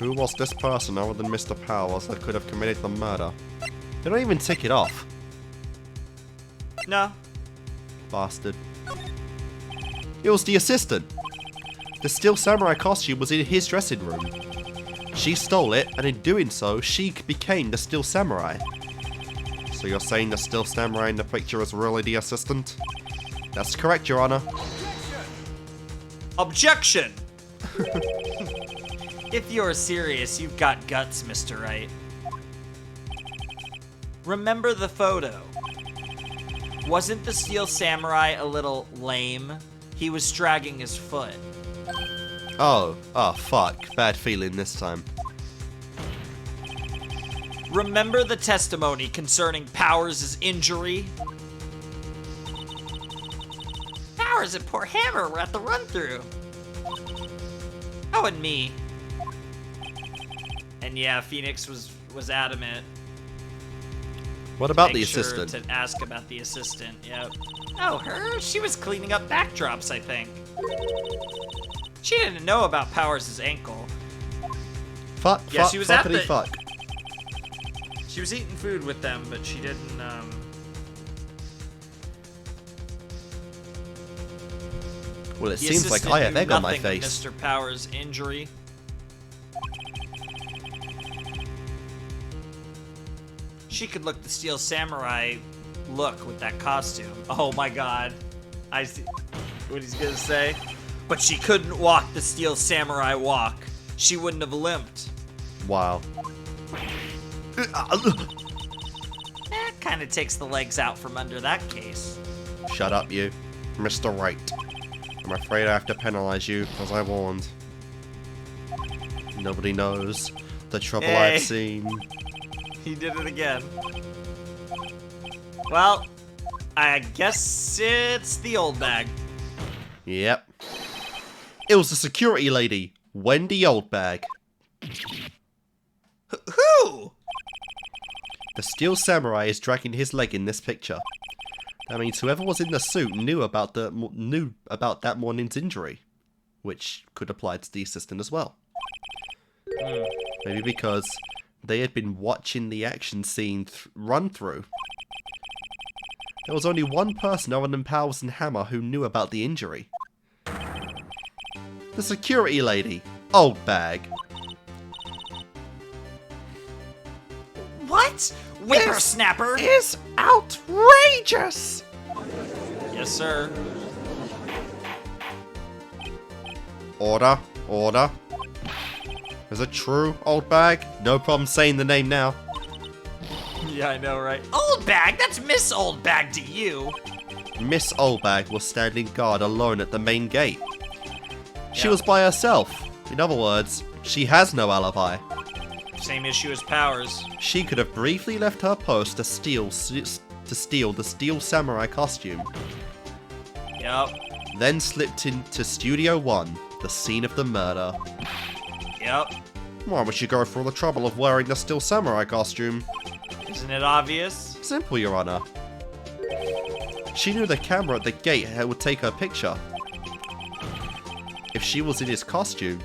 Who was this person other than Mr. Powers that could have committed the murder? They don't even tick it off. No. Bastard. It was the assistant. The steel samurai costume was in his dressing room. She stole it, and in doing so, she became the steel samurai. So you're saying the steel samurai in the picture is really the assistant? That's correct, Your Honor. Objection! If you're serious, you've got guts, Mr. Wright. Remember the photo. Wasn't the steel samurai a little lame? He was dragging his foot. Oh, fuck. Bad feeling this time. Remember the testimony concerning Powers' injury? Powers and poor Hammer were at the run-through. Oh, and me. And yeah, Phoenix was adamant. What about the assistant? To ask about the assistant, yep. Oh, her? She was cleaning up backdrops, I think. She didn't know about Powers' ankle. Fuck, yeah, fuck, she was fuckity fuck. She was eating food with them, but she didn't, Well, it seems like I have egg on my face. Mr. Powers' injury. She could look the Steel Samurai look with that costume. Oh my god. I see what he's gonna say. But she couldn't walk the Steel Samurai walk. She wouldn't have limped. Wow. That kind of takes the legs out from under that case. Shut up, you. Mr. Wright. I'm afraid I have to penalize you, as I warned. Nobody knows the trouble I've seen. He did it again. Well, I guess it's the old bag. Yep. It was the security lady. Wendy Oldbag. Who? The Steel Samurai is dragging his leg in this picture. That means whoever was in the suit knew about that morning's injury, which could apply to the assistant as well. Maybe because they had been watching the action scene run through. There was only one person other than Powers and Hammer who knew about the injury. The security lady, Oldbag. What? Whippersnapper? Is outrageous! Yes, sir. Order, order. Is it true, Oldbag? No problem saying the name now. Yeah, I know, right? Oldbag? That's Miss Oldbag to you. Miss Oldbag was standing guard alone at the main gate. She Yep. was by herself. In other words, she has no alibi. Same issue as Powers. She could have briefly left her post to steal the Steel Samurai costume, Yep. then slipped into Studio 1, the scene of the murder. Yep. Why would she go through all the trouble of wearing the Steel Samurai costume? Isn't it obvious? Simple, Your Honor. She knew the camera at the gate would take her picture. If she was in his costume,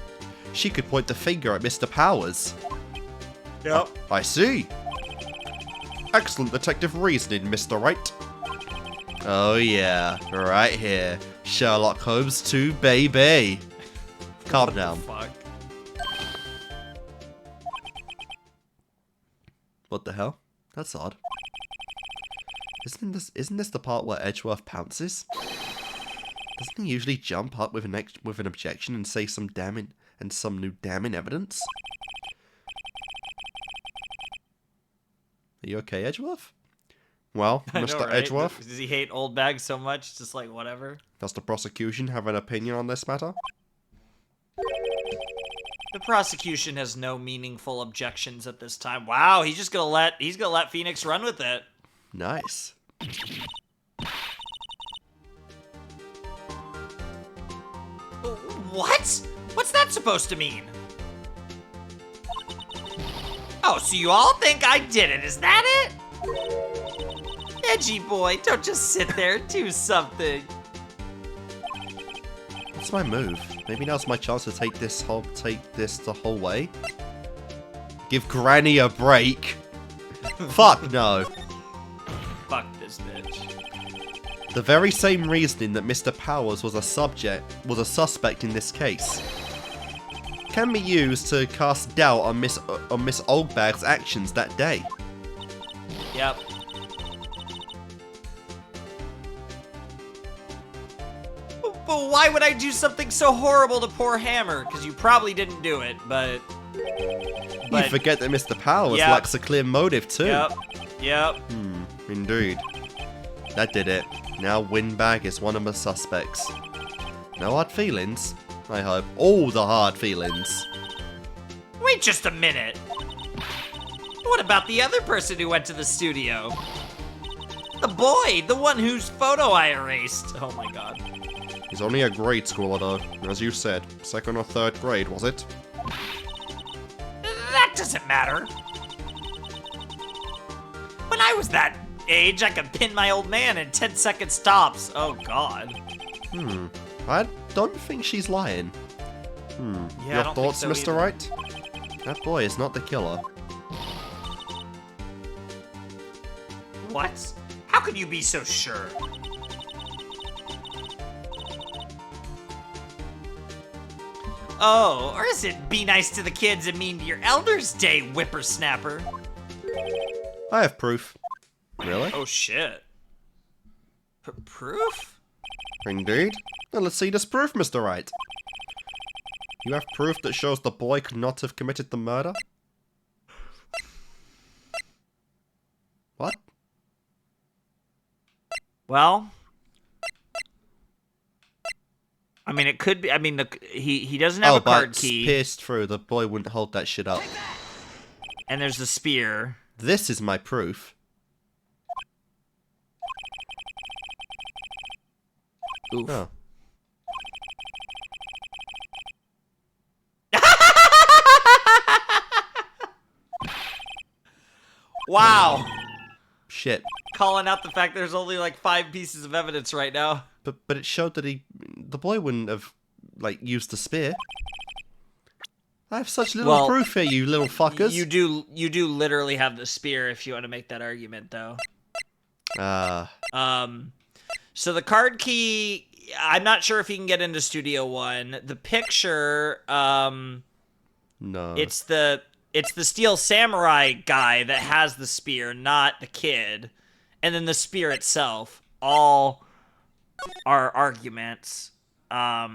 she could point the finger at Mr. Powers. Yep. I see. Excellent detective reasoning, Mr. Wright. Oh yeah, right here. Sherlock Holmes 2, baby. Calm down. Fuck. What the hell? That's odd. Isn't this the part where Edgeworth pounces? Doesn't he usually jump up with an objection and say some new damning evidence? Are you okay, Edgeworth? Well, I know, Mr. right? Edgeworth, Does he hate Oldbag so much? Just like, whatever? does the prosecution have an opinion on this matter? The prosecution has no meaningful objections at this time. Wow, he's gonna let Phoenix run with it. Nice. What? What's that supposed to mean? Oh, so you all think I did it, is that it? Edgy boy, don't just sit there, do something. What's my move? Maybe now's my chance to take this the whole way. Give Granny a break. Fuck no. Fuck this bitch. The very same reasoning that Mr. Powers was a suspect in this case can be used to cast doubt on Miss Oldbag's actions that day. Yep. But why would I do something so horrible to poor Hammer? Because you probably didn't do it, but... You forget that Mr. Powers Yep. lacks a clear motive too. Yep. Indeed. That did it. Now Windbag is one of the suspects. No hard feelings, I hope. All the hard feelings. Wait just a minute. What about the other person who went to the studio? The boy, the one whose photo I erased. Oh my god. He's only a grade schooler though, as you said. 2nd or 3rd grade, was it? That doesn't matter. When I was that age, I could pin my old man in 10-second stops. Oh god. I don't think she's lying. Yeah, I Your don't thoughts, think so Mr. either. Wright? That boy is not the killer. What? How can you be so sure? Oh, or is it be nice to the kids and mean to your elders day, whippersnapper? I have proof. Really? Oh shit. Proof? Indeed. Well, let's see this proof, Mr. Wright. You have proof that shows the boy could not have committed the murder? What? Well, I mean, it could be. I mean, he doesn't have a card but key, pierced through. The boy wouldn't hold that shit up. and there's the spear. This is my proof. Oof. Oh. Wow. Shit. Calling out the fact there's only like 5 pieces of evidence right now. But it showed that the boy wouldn't have, like, used the spear. I have such little proof here, you little fuckers. You do literally have the spear if you want to make that argument, though. So the card key, I'm not sure if he can get into Studio 1. The picture, no. It's the Steel Samurai guy that has the spear, not the kid. And then the spear itself, all are arguments. I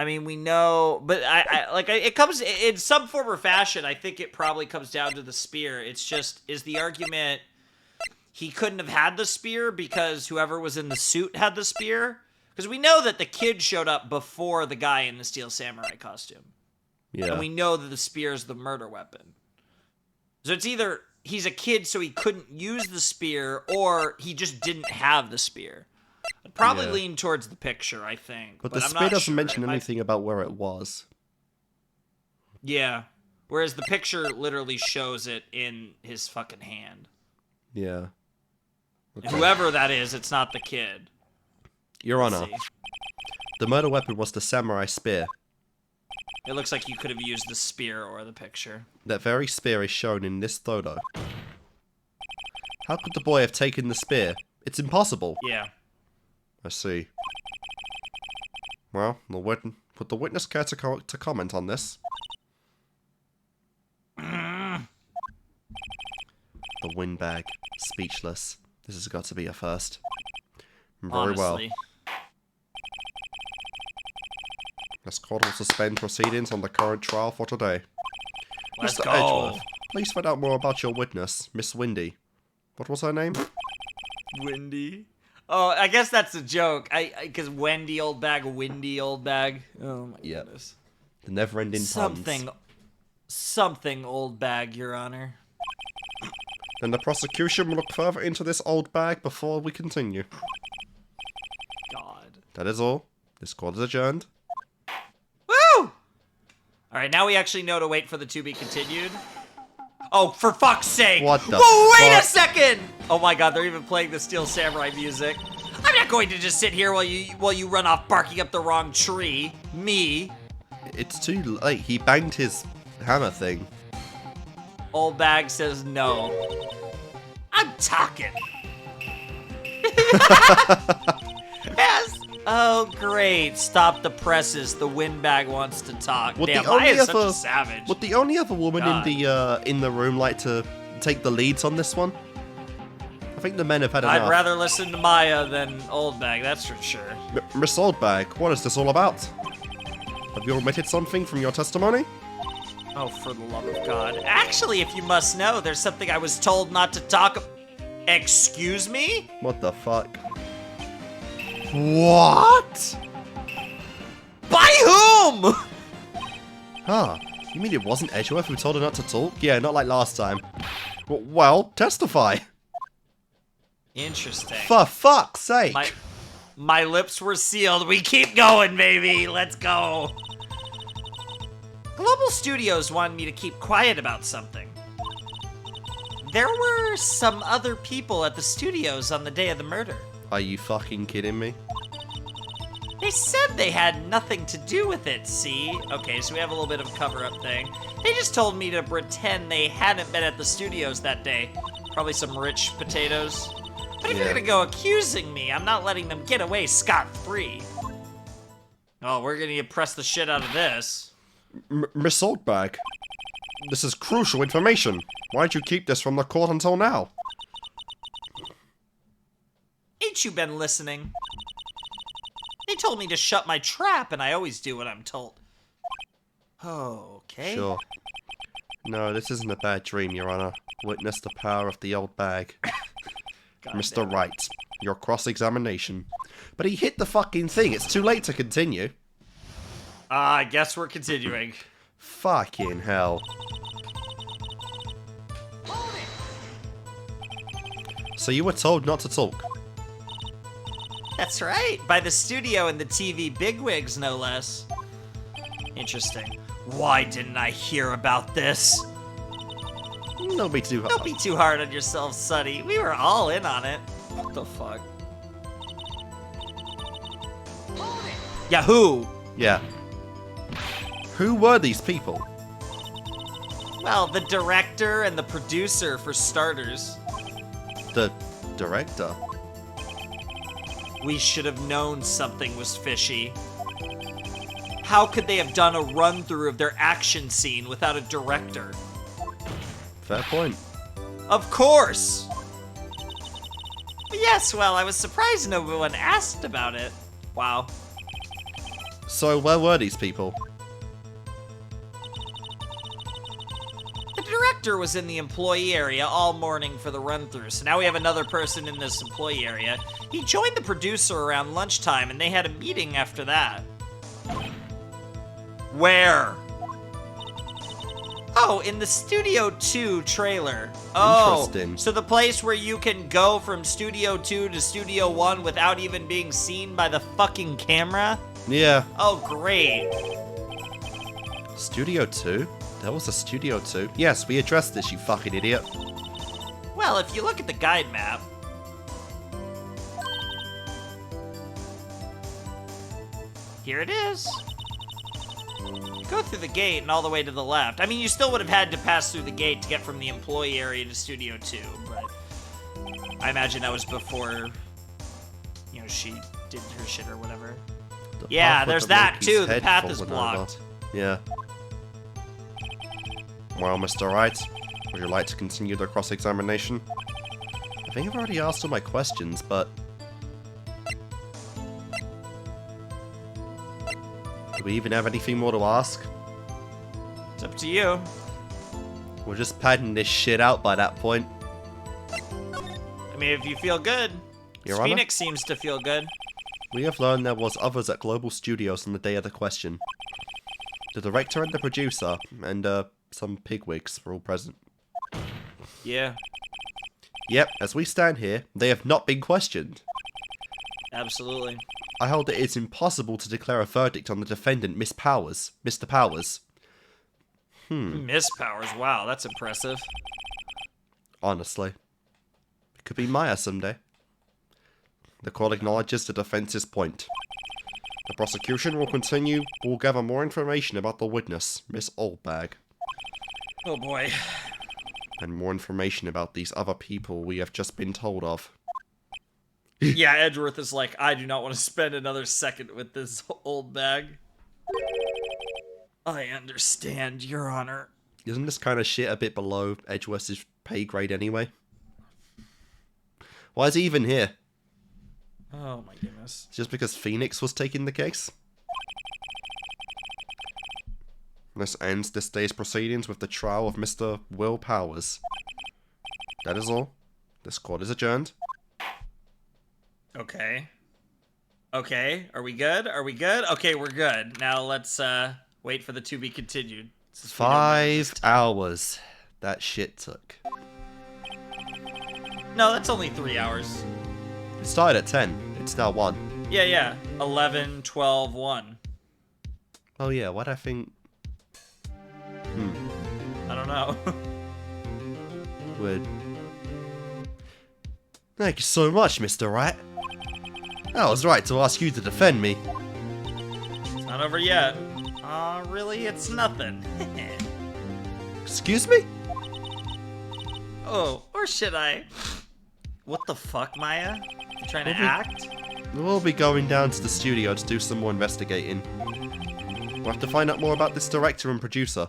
mean, we know, but it comes in some form or fashion. I think it probably comes down to the spear. It's just, is the argument he couldn't have had the spear because whoever was in the suit had the spear? Because we know that the kid showed up before the guy in the Steel Samurai costume. Yeah. And we know that the spear is the murder weapon. So it's either he's a kid so he couldn't use the spear, or he just didn't have the spear. I'd probably lean towards the picture, I think. But the spear doesn't mention anything about where it was. Yeah. Whereas the picture literally shows it in his fucking hand. Yeah. Okay. Whoever that is, it's not the kid. Your Honor, the murder weapon was the samurai spear. It looks like you could have used the spear or the picture. That very spear is shown in this photo. How could the boy have taken the spear? It's impossible. Yeah. I see. Well, would the witness care to comment on this? The windbag. Speechless. This has got to be a first. Very well. This court will suspend proceedings on the current trial for today. Let's Mr. go. Edgeworth, please find out more about your witness, Miss Windy. What was her name? Windy? Oh, I guess that's a joke. Because Wendy old bag, Windy old bag. Oh my goodness. The never-ending puns. Something old bag, Your Honor. Then the prosecution will look further into this old bag before we continue. God. That is all. This court is adjourned. Woo! Alright, now we actually know to wait for the to be continued. Oh, for fuck's sake! What the Whoa, wait fuck? a second! Oh my god, they're even playing the Steel Samurai music. I'm not going to just sit here while you run off barking up the wrong tree. Me. It's too late. He banged his hammer thing. Old bag says no. I'm talking. Yes. Oh, great. Stop the presses. The windbag wants to talk. Damn, Maya's such a savage. Would the only other woman in the room like to take the leads on this one? I think the men have had enough. I'd rather listen to Maya than Old Bag, that's for sure. Miss Oldbag, what is this all about? Have you omitted something from your testimony? Oh, for the love of God. Actually, if you must know, there's something I was told not to talk. Excuse me? What the fuck? What? By whom? Huh. You mean it wasn't Edgeworth who told her not to talk? Yeah, not like last time. Well, testify. Interesting. For fuck's sake. My lips were sealed. We keep going, baby. Let's go. Global Studios wanted me to keep quiet about something. There were some other people at the studios on the day of the murder. Are you fucking kidding me? They said they had nothing to do with it, see? Okay, so we have a little bit of a cover-up thing. They just told me to pretend they hadn't been at the studios that day. Probably some rich potatoes. But if you're gonna go accusing me, I'm not letting them get away scot-free. Oh, we're gonna press the shit out of this. Miss Oldbag, this is crucial information. Why'd you keep this from the court until now? Ain't you been listening? They told me to shut my trap, and I always do what I'm told. Oh, okay. Sure. No, this isn't a bad dream, Your Honor. Witness the power of the old bag. Mr. Wright, your cross-examination. But he hit the fucking thing. It's too late to continue. I guess we're continuing. Fucking hell. So you were told not to talk? That's right. By the studio and the TV bigwigs, no less. Interesting. Why didn't I hear about this? Don't be too hard. Don't be too hard on yourself, Sonny. We were all in on it. What the fuck? Yahoo! Yeah. Who were these people? Well, the director and the producer, for starters. The director? We should have known something was fishy. How could they have done a run-through of their action scene without a director? Fair point. Of course! Yes, well, I was surprised no one asked about it. Wow. So where were these people? The director was in the employee area all morning for the run-through, so now we have another person in this employee area. He joined the producer around lunchtime, and they had a meeting after that. Where? Oh, in the Studio 2 trailer. Oh, Interesting. so the place where you can go from Studio 2 to Studio 1 without even being seen by the fucking camera? Yeah. Oh, great. Studio 2? There was a Studio 2? Yes, we addressed this, you fucking idiot. Well, if you look at the guide map... Here it is. Go through the gate and all the way to the left. I mean, you still would have had to pass through the gate to get from the employee area to Studio 2, but I imagine that was before, you know, she did her shit or whatever. The Yeah, path with there's the that monkey's too. The head path is fallen blocked. over. Yeah. Well, Mr. Wright, would you like to continue the cross-examination? I think I've already asked all my questions, but... do we even have anything more to ask? It's up to you. We're just padding this shit out by that point. I mean, if you feel good. Your Honor? Phoenix seems to feel good. We have learned there was others at Global Studios on the day of the question. The director and the producer, and some pigwigs were all present. Yeah, Yep, as we stand here, they have not been questioned. absolutely. I hold that it's impossible to declare a verdict on the defendant, Mr. Powers. Miss Powers, wow, that's impressive. Honestly. It could be Maya someday. The court acknowledges the defense's point. The prosecution will continue. We'll gather more information about the witness, Miss Oldbag. Oh boy. And more information about these other people we have just been told of. Yeah, Edgeworth is like, I do not want to spend another second with this old bag. I understand, Your Honor. Isn't this kind of shit a bit below Edgeworth's pay grade anyway? Why is he even here? Oh my goodness. Just because Phoenix was taking the case? This ends this day's proceedings with the trial of Mr. Will Powers. That is all. This court is adjourned. Okay. Okay, are we good? Are we good? Okay, we're good. Now let's wait for the to be continued. 5 hours that shit took. No, that's only 3 hours. It started at 10. It's now 1. Yeah. 11, 12, 1. Oh yeah, why'd I think... I don't know. Weird. Thank you so much, Mr. Wright. I was right to ask you to defend me. It's not over yet. Really? It's nothing. Excuse me? Oh, or should I? What the fuck, Maya? You trying to act? We'll be going down to the studio to do some more investigating. We'll have to find out more about this director and producer.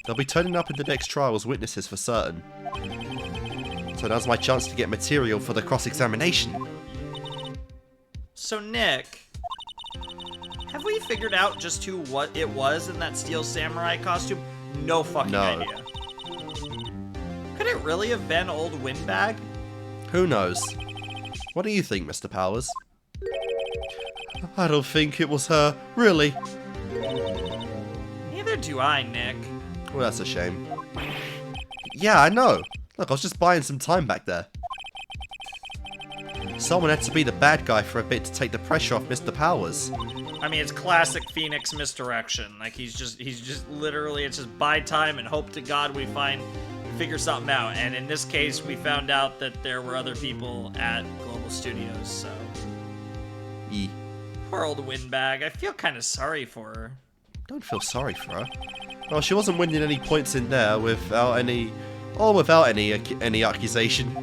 They'll be turning up in the next trial as witnesses for certain. So now's my chance to get material for the cross-examination. So, Nick, have we figured out just what it was in that Steel Samurai costume? No fucking idea. Could it really have been old Windbag? Who knows? What do you think, Mr. Powers? I don't think it was her, really. Neither do I, Nick. Well, that's a shame. Yeah, I know. Look, I was just buying some time back there. Someone had to be the bad guy for a bit to take the pressure off Mr. Powers. I mean, it's classic Phoenix misdirection. Like, he's just literally, it's just buy time and hope to God we figure something out. And in this case, we found out that there were other people at Global Studios, so. Yee. Poor old windbag. I feel kind of sorry for her. Don't feel sorry for her. Well, she wasn't winning any points in there without any accusation.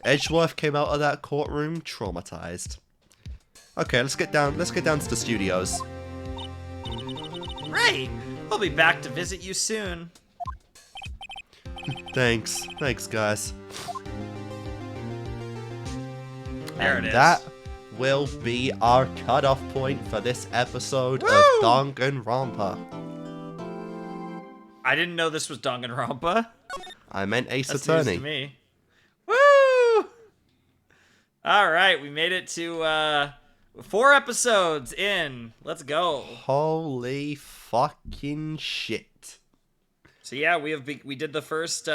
Edgeworth came out of that courtroom traumatized. Okay, let's get down to the studios. Right. We'll be back to visit you soon. Thanks, guys. There it is. That will be our cutoff point for this episode of Danganronpa. I didn't know this was Danganronpa. I meant Ace That's Attorney. news to me. Woo! All right, we made it to 4 episodes in. Let's go. Holy fucking shit! So yeah, we did the first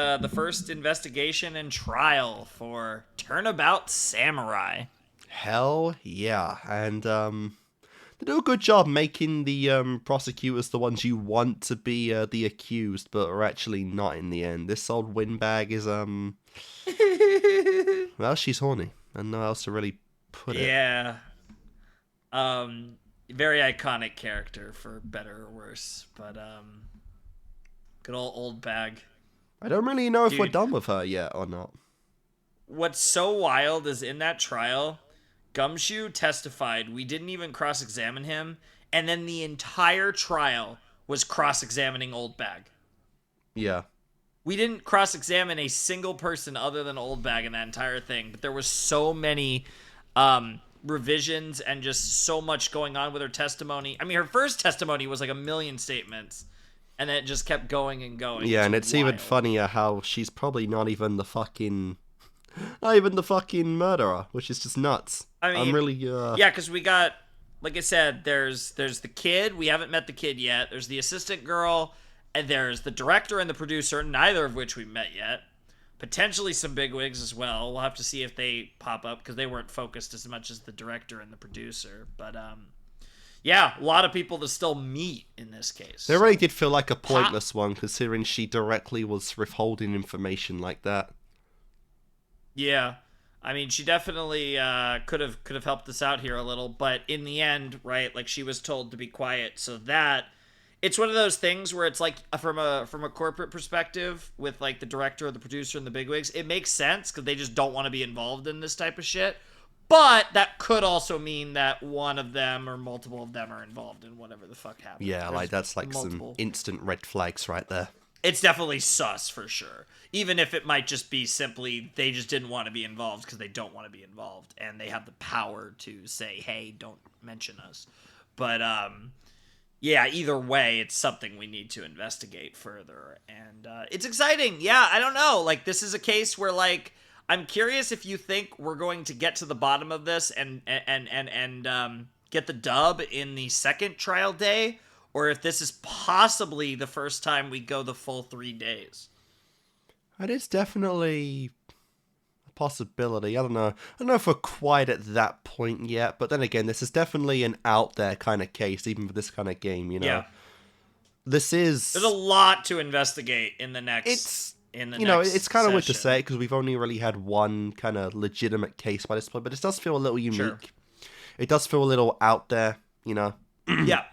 investigation and trial for Turnabout Samurai. Hell yeah, and they do a good job making the prosecutors the ones you want to be the accused, but are actually not in the end. This old windbag is well, she's horny, and no else to really put it. Yeah. Very iconic character for better or worse, but good old bag. I don't really know if we're Dude. done with her yet or not. What's so wild is in that trial, Gumshoe testified. We didn't even cross-examine him, and then the entire trial was cross-examining Old Bag. Yeah. We didn't cross-examine a single person other than Old Bag in that entire thing, but there was so many revisions and just so much going on with her testimony. I mean, her first testimony was like 1 million statements, and then it just kept going and going. Yeah, and it's even wild. funnier how she's probably not even the fucking murderer, which is just nuts. I mean, I'm really yeah, because we got, like I said, there's the kid. We haven't met the kid yet. There's the assistant girl, and there's the director and the producer, neither of which we met yet. Potentially some bigwigs as well. We'll have to see if they pop up, because they weren't focused as much as the director and the producer. But yeah, a lot of people to still meet in this case. It really did feel like a pointless one, considering she directly was withholding information like that. Yeah. I mean, she definitely could have helped us out here a little, but in the end, right, like, she was told to be quiet, so that it's one of those things where it's like from a corporate perspective with like the director or the producer and the bigwigs, it makes sense because they just don't want to be involved in this type of shit. But that could also mean that one of them or multiple of them are involved in whatever the fuck happened. Yeah, like that's like multiple. some instant red flags right there. It's definitely sus for sure. Even if it might just be simply they just didn't want to be involved because they don't want to be involved and they have the power to say, hey, don't mention us. But yeah, either way, it's something we need to investigate further. And it's exciting. Yeah, I don't know. Like, this is a case where, like, I'm curious if you think we're going to get to the bottom of this and get the dub in the second trial day, or if this is possibly the first time we go the full 3 days. It is definitely a possibility. I don't know if we're quite at that point yet, but then again, this is definitely an out there kind of case, even for this kind of game, you know? Yeah. There's a lot to investigate in the next... it's kind of weird to session. say because we've only really had one kind of legitimate case by this point, but it does feel a little unique. Sure. It does feel a little out there, you know? Yeah.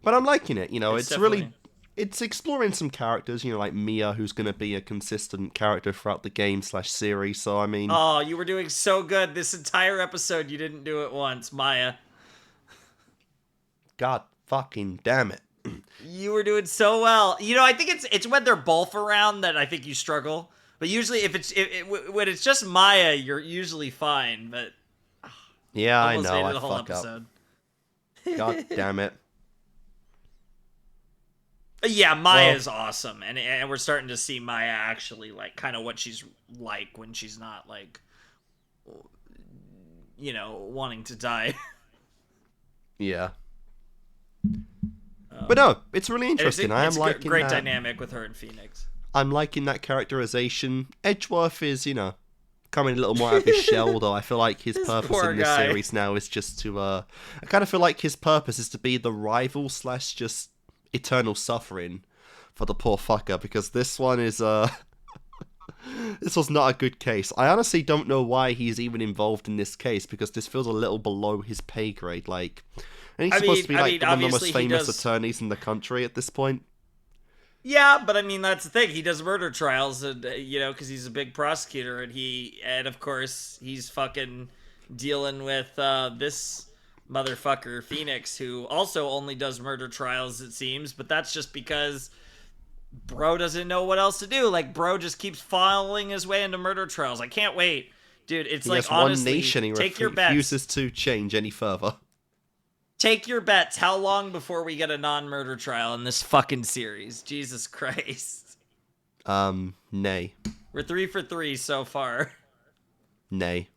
But I'm liking it, you know? It's really... definitely- It's exploring some characters, you know, like Mia, who's going to be a consistent character throughout the game/series, so I mean... Oh, you were doing so good. This entire episode, you didn't do it once, Maya. God fucking damn it. You were doing so well. You know, I think it's when they're both around that I think you struggle. But usually, when it's just Maya, you're usually fine. But Yeah, I almost know, made it I the whole fuck up. episode. God damn it. Yeah, Maya's awesome, and we're starting to see Maya actually like kind of what she's like when she's not like, you know, wanting to die. Yeah. But no, it's really interesting. I am it's liking great that. dynamic with her and Phoenix. I'm liking that characterization. Edgeworth is, you know, coming a little more out of his shell, though. I feel like his This purpose poor in this guy. series now is just to, I kind of feel like his purpose is to be the rival / just eternal suffering for the poor fucker, because this one is, this was not a good case. I honestly don't know why he's even involved in this case, because this feels a little below his pay grade, like, and he's supposed to be, like, one of the most famous attorneys in the country at this point. Yeah, but I mean, that's the thing. He does murder trials, and because he's a big prosecutor, and of course, he's fucking dealing with this motherfucker, Phoenix, who also only does murder trials, it seems, but that's just because bro doesn't know what else to do. Like, bro just keeps following his way into murder trials. I can't wait. Dude, it's like, honestly, one niche and he take your bets. refuses to change any further. Take your bets. How long before we get a non-murder trial in this fucking series? Jesus Christ. Nay. We're 3 for 3 so far. Nay.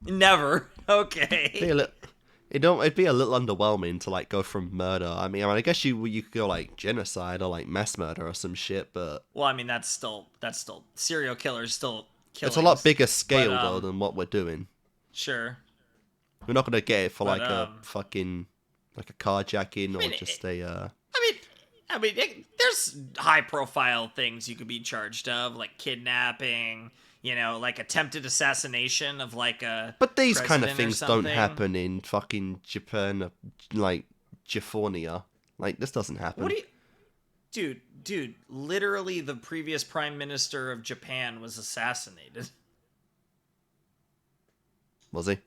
Never. Okay. It'd be a little underwhelming to, like, go from murder. I mean, I guess you could go, like, genocide or, like, mass murder or some shit, but... Well, I mean, that's still serial killers still killing. It's a lot bigger scale, though, than what we're doing. Sure. We're not gonna get it for, But, like, a fucking... like, a carjacking or just a, I mean, there's high-profile things you could be charged of, like kidnapping, like attempted assassination of, like, a But these kind of president or things don't something. happen in fucking Japan, like, Japhonia. Like, this doesn't happen. What do you... Dude, literally the previous prime minister of Japan was assassinated. Was he?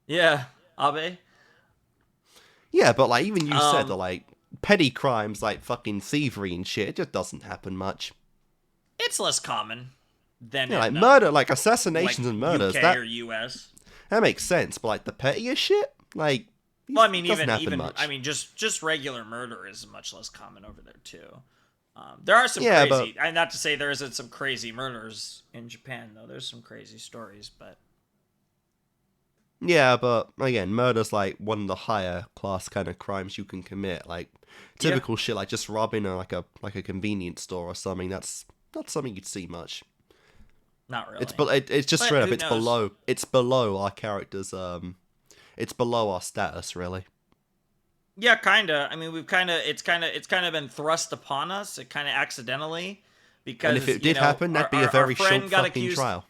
Yeah, Abe. Yeah, but, like, even you said that, like, petty crimes, like fucking thievery and shit, it just doesn't happen much. It's less common than Yeah, like, in, murder, like, assassinations like and murders, UK or US. that makes sense, but, like, the pettiest shit? Like, Well, I mean, doesn't happen even much. I mean, just regular murder is much less common over there too. There are some Yeah, crazy. And not to say there isn't some crazy murders in Japan, though. There's some crazy stories, but Yeah, but again, murder's like one of the higher class kind of crimes you can commit. Like typical shit, like just robbing a convenience store or something. That's not something you'd see much. not really. It's just But straight up. who knows? It's below our characters. It's below our status, really. Yeah, kinda. I mean, it's kind of been thrust upon us. It kind of accidentally, because And if it did happen, that'd be a very short fucking trial.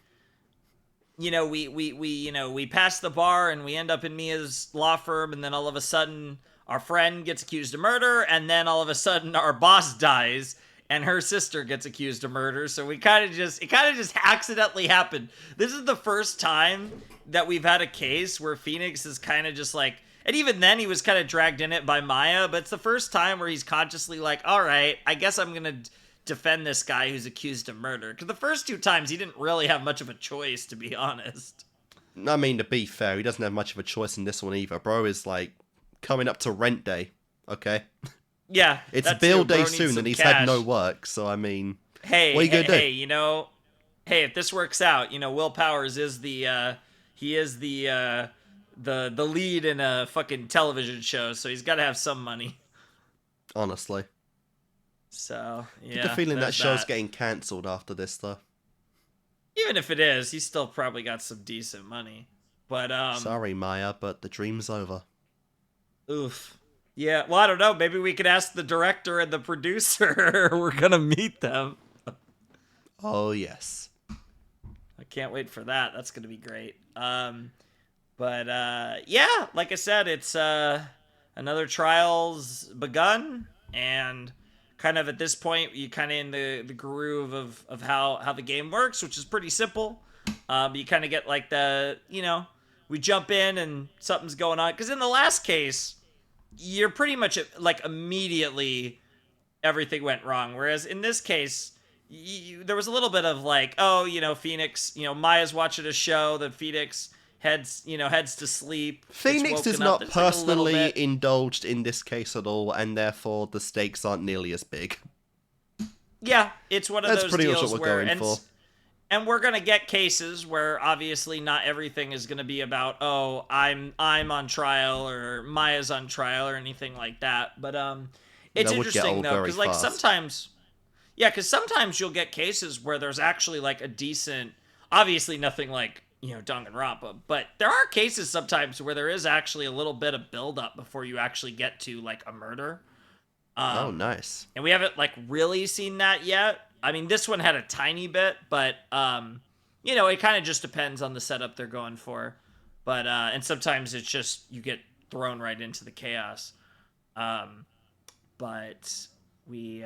We pass the bar and we end up in Mia's law firm, and then all of a sudden our friend gets accused of murder, and then all of a sudden our boss dies and her sister gets accused of murder. So it kind of just accidentally happened. This is the first time that we've had a case where Phoenix is kind of just like, and even then he was kind of dragged in it by Maya, but it's the first time where he's consciously like, all right, I guess I'm going to defend this guy who's accused of murder. Because the first two times he didn't really have much of a choice, to be honest. I mean, to be fair, he doesn't have much of a choice in this one either. Bro is like coming up to rent day, okay? Yeah. It's bill day soon and he's had no work, so I mean, hey, what are you gonna do? Hey, if this works out, Will Powers is the lead in a fucking television show, so he's got to have some money. Honestly. So, yeah. I get the feeling that there's show's getting cancelled after this, though. Even if it is, he's still probably got some decent money. But, Sorry, Maya, but the dream's over. Oof. Yeah, well, I don't know. Maybe we could ask the director and the producer. We're gonna meet them. Oh, yes. I can't wait for that. That's gonna be great. But yeah, like I said, it's another trial's begun, and kind of at this point, you kind of in the groove of how the game works, which is pretty simple. You kind of get like we jump in and something's going on, because in the last case, you're pretty much like immediately everything went wrong, whereas in this case, there was a little bit of like, Phoenix, Maya's watching a show, then Phoenix heads to sleep. Phoenix is not personally indulged in this case at all, and therefore the stakes aren't nearly as big. Yeah, it's one of those deals where... That's pretty much what we're going for. And we're going to get cases where obviously not everything is going to be about, oh, I'm on trial or Maya's on trial or anything like that. But it's interesting, though, because like sometimes... Yeah, because sometimes you'll get cases where there's actually like a decent, obviously nothing like, Danganronpa, but there are cases sometimes where there is actually a little bit of build-up before you actually get to like a murder. Oh, nice. And we haven't like really seen that yet. I mean, this one had a tiny bit, but it kind of just depends on the setup they're going for. But and sometimes it's just you get thrown right into the chaos. But we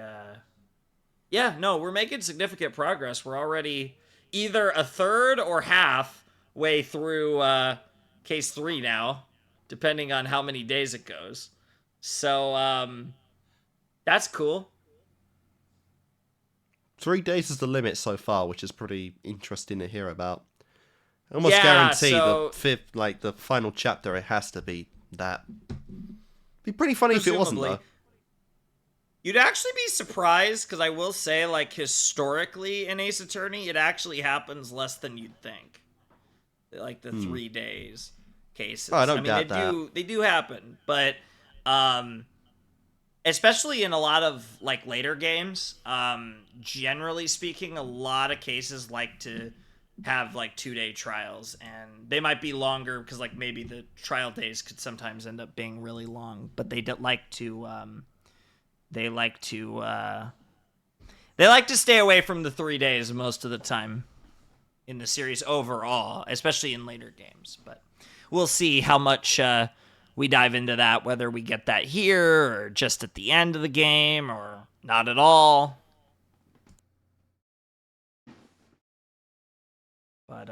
we're making significant progress. We're already either a third or half way through case 3 now, depending on how many days it goes. So that's cool. 3 days is the limit so far, which is pretty interesting to hear about. I almost guarantee the fifth, like the final chapter, it has to be that. Be pretty funny if it wasn't, though. You'd actually be surprised, because I will say, like, historically in Ace Attorney, it actually happens less than you'd think. Like, the 3 days cases. Oh, I don't doubt that. They do happen, but especially in a lot of, like, later games, generally speaking, a lot of cases like to have, like, 2-day trials, and they might be longer, because, like, maybe the trial days could sometimes end up being really long, but they like to stay away from the 3 days most of the time in the series overall, especially in later games. But we'll see how much we dive into that, whether we get that here or just at the end of the game or not at all. But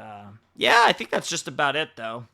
yeah, I think that's just about it, though.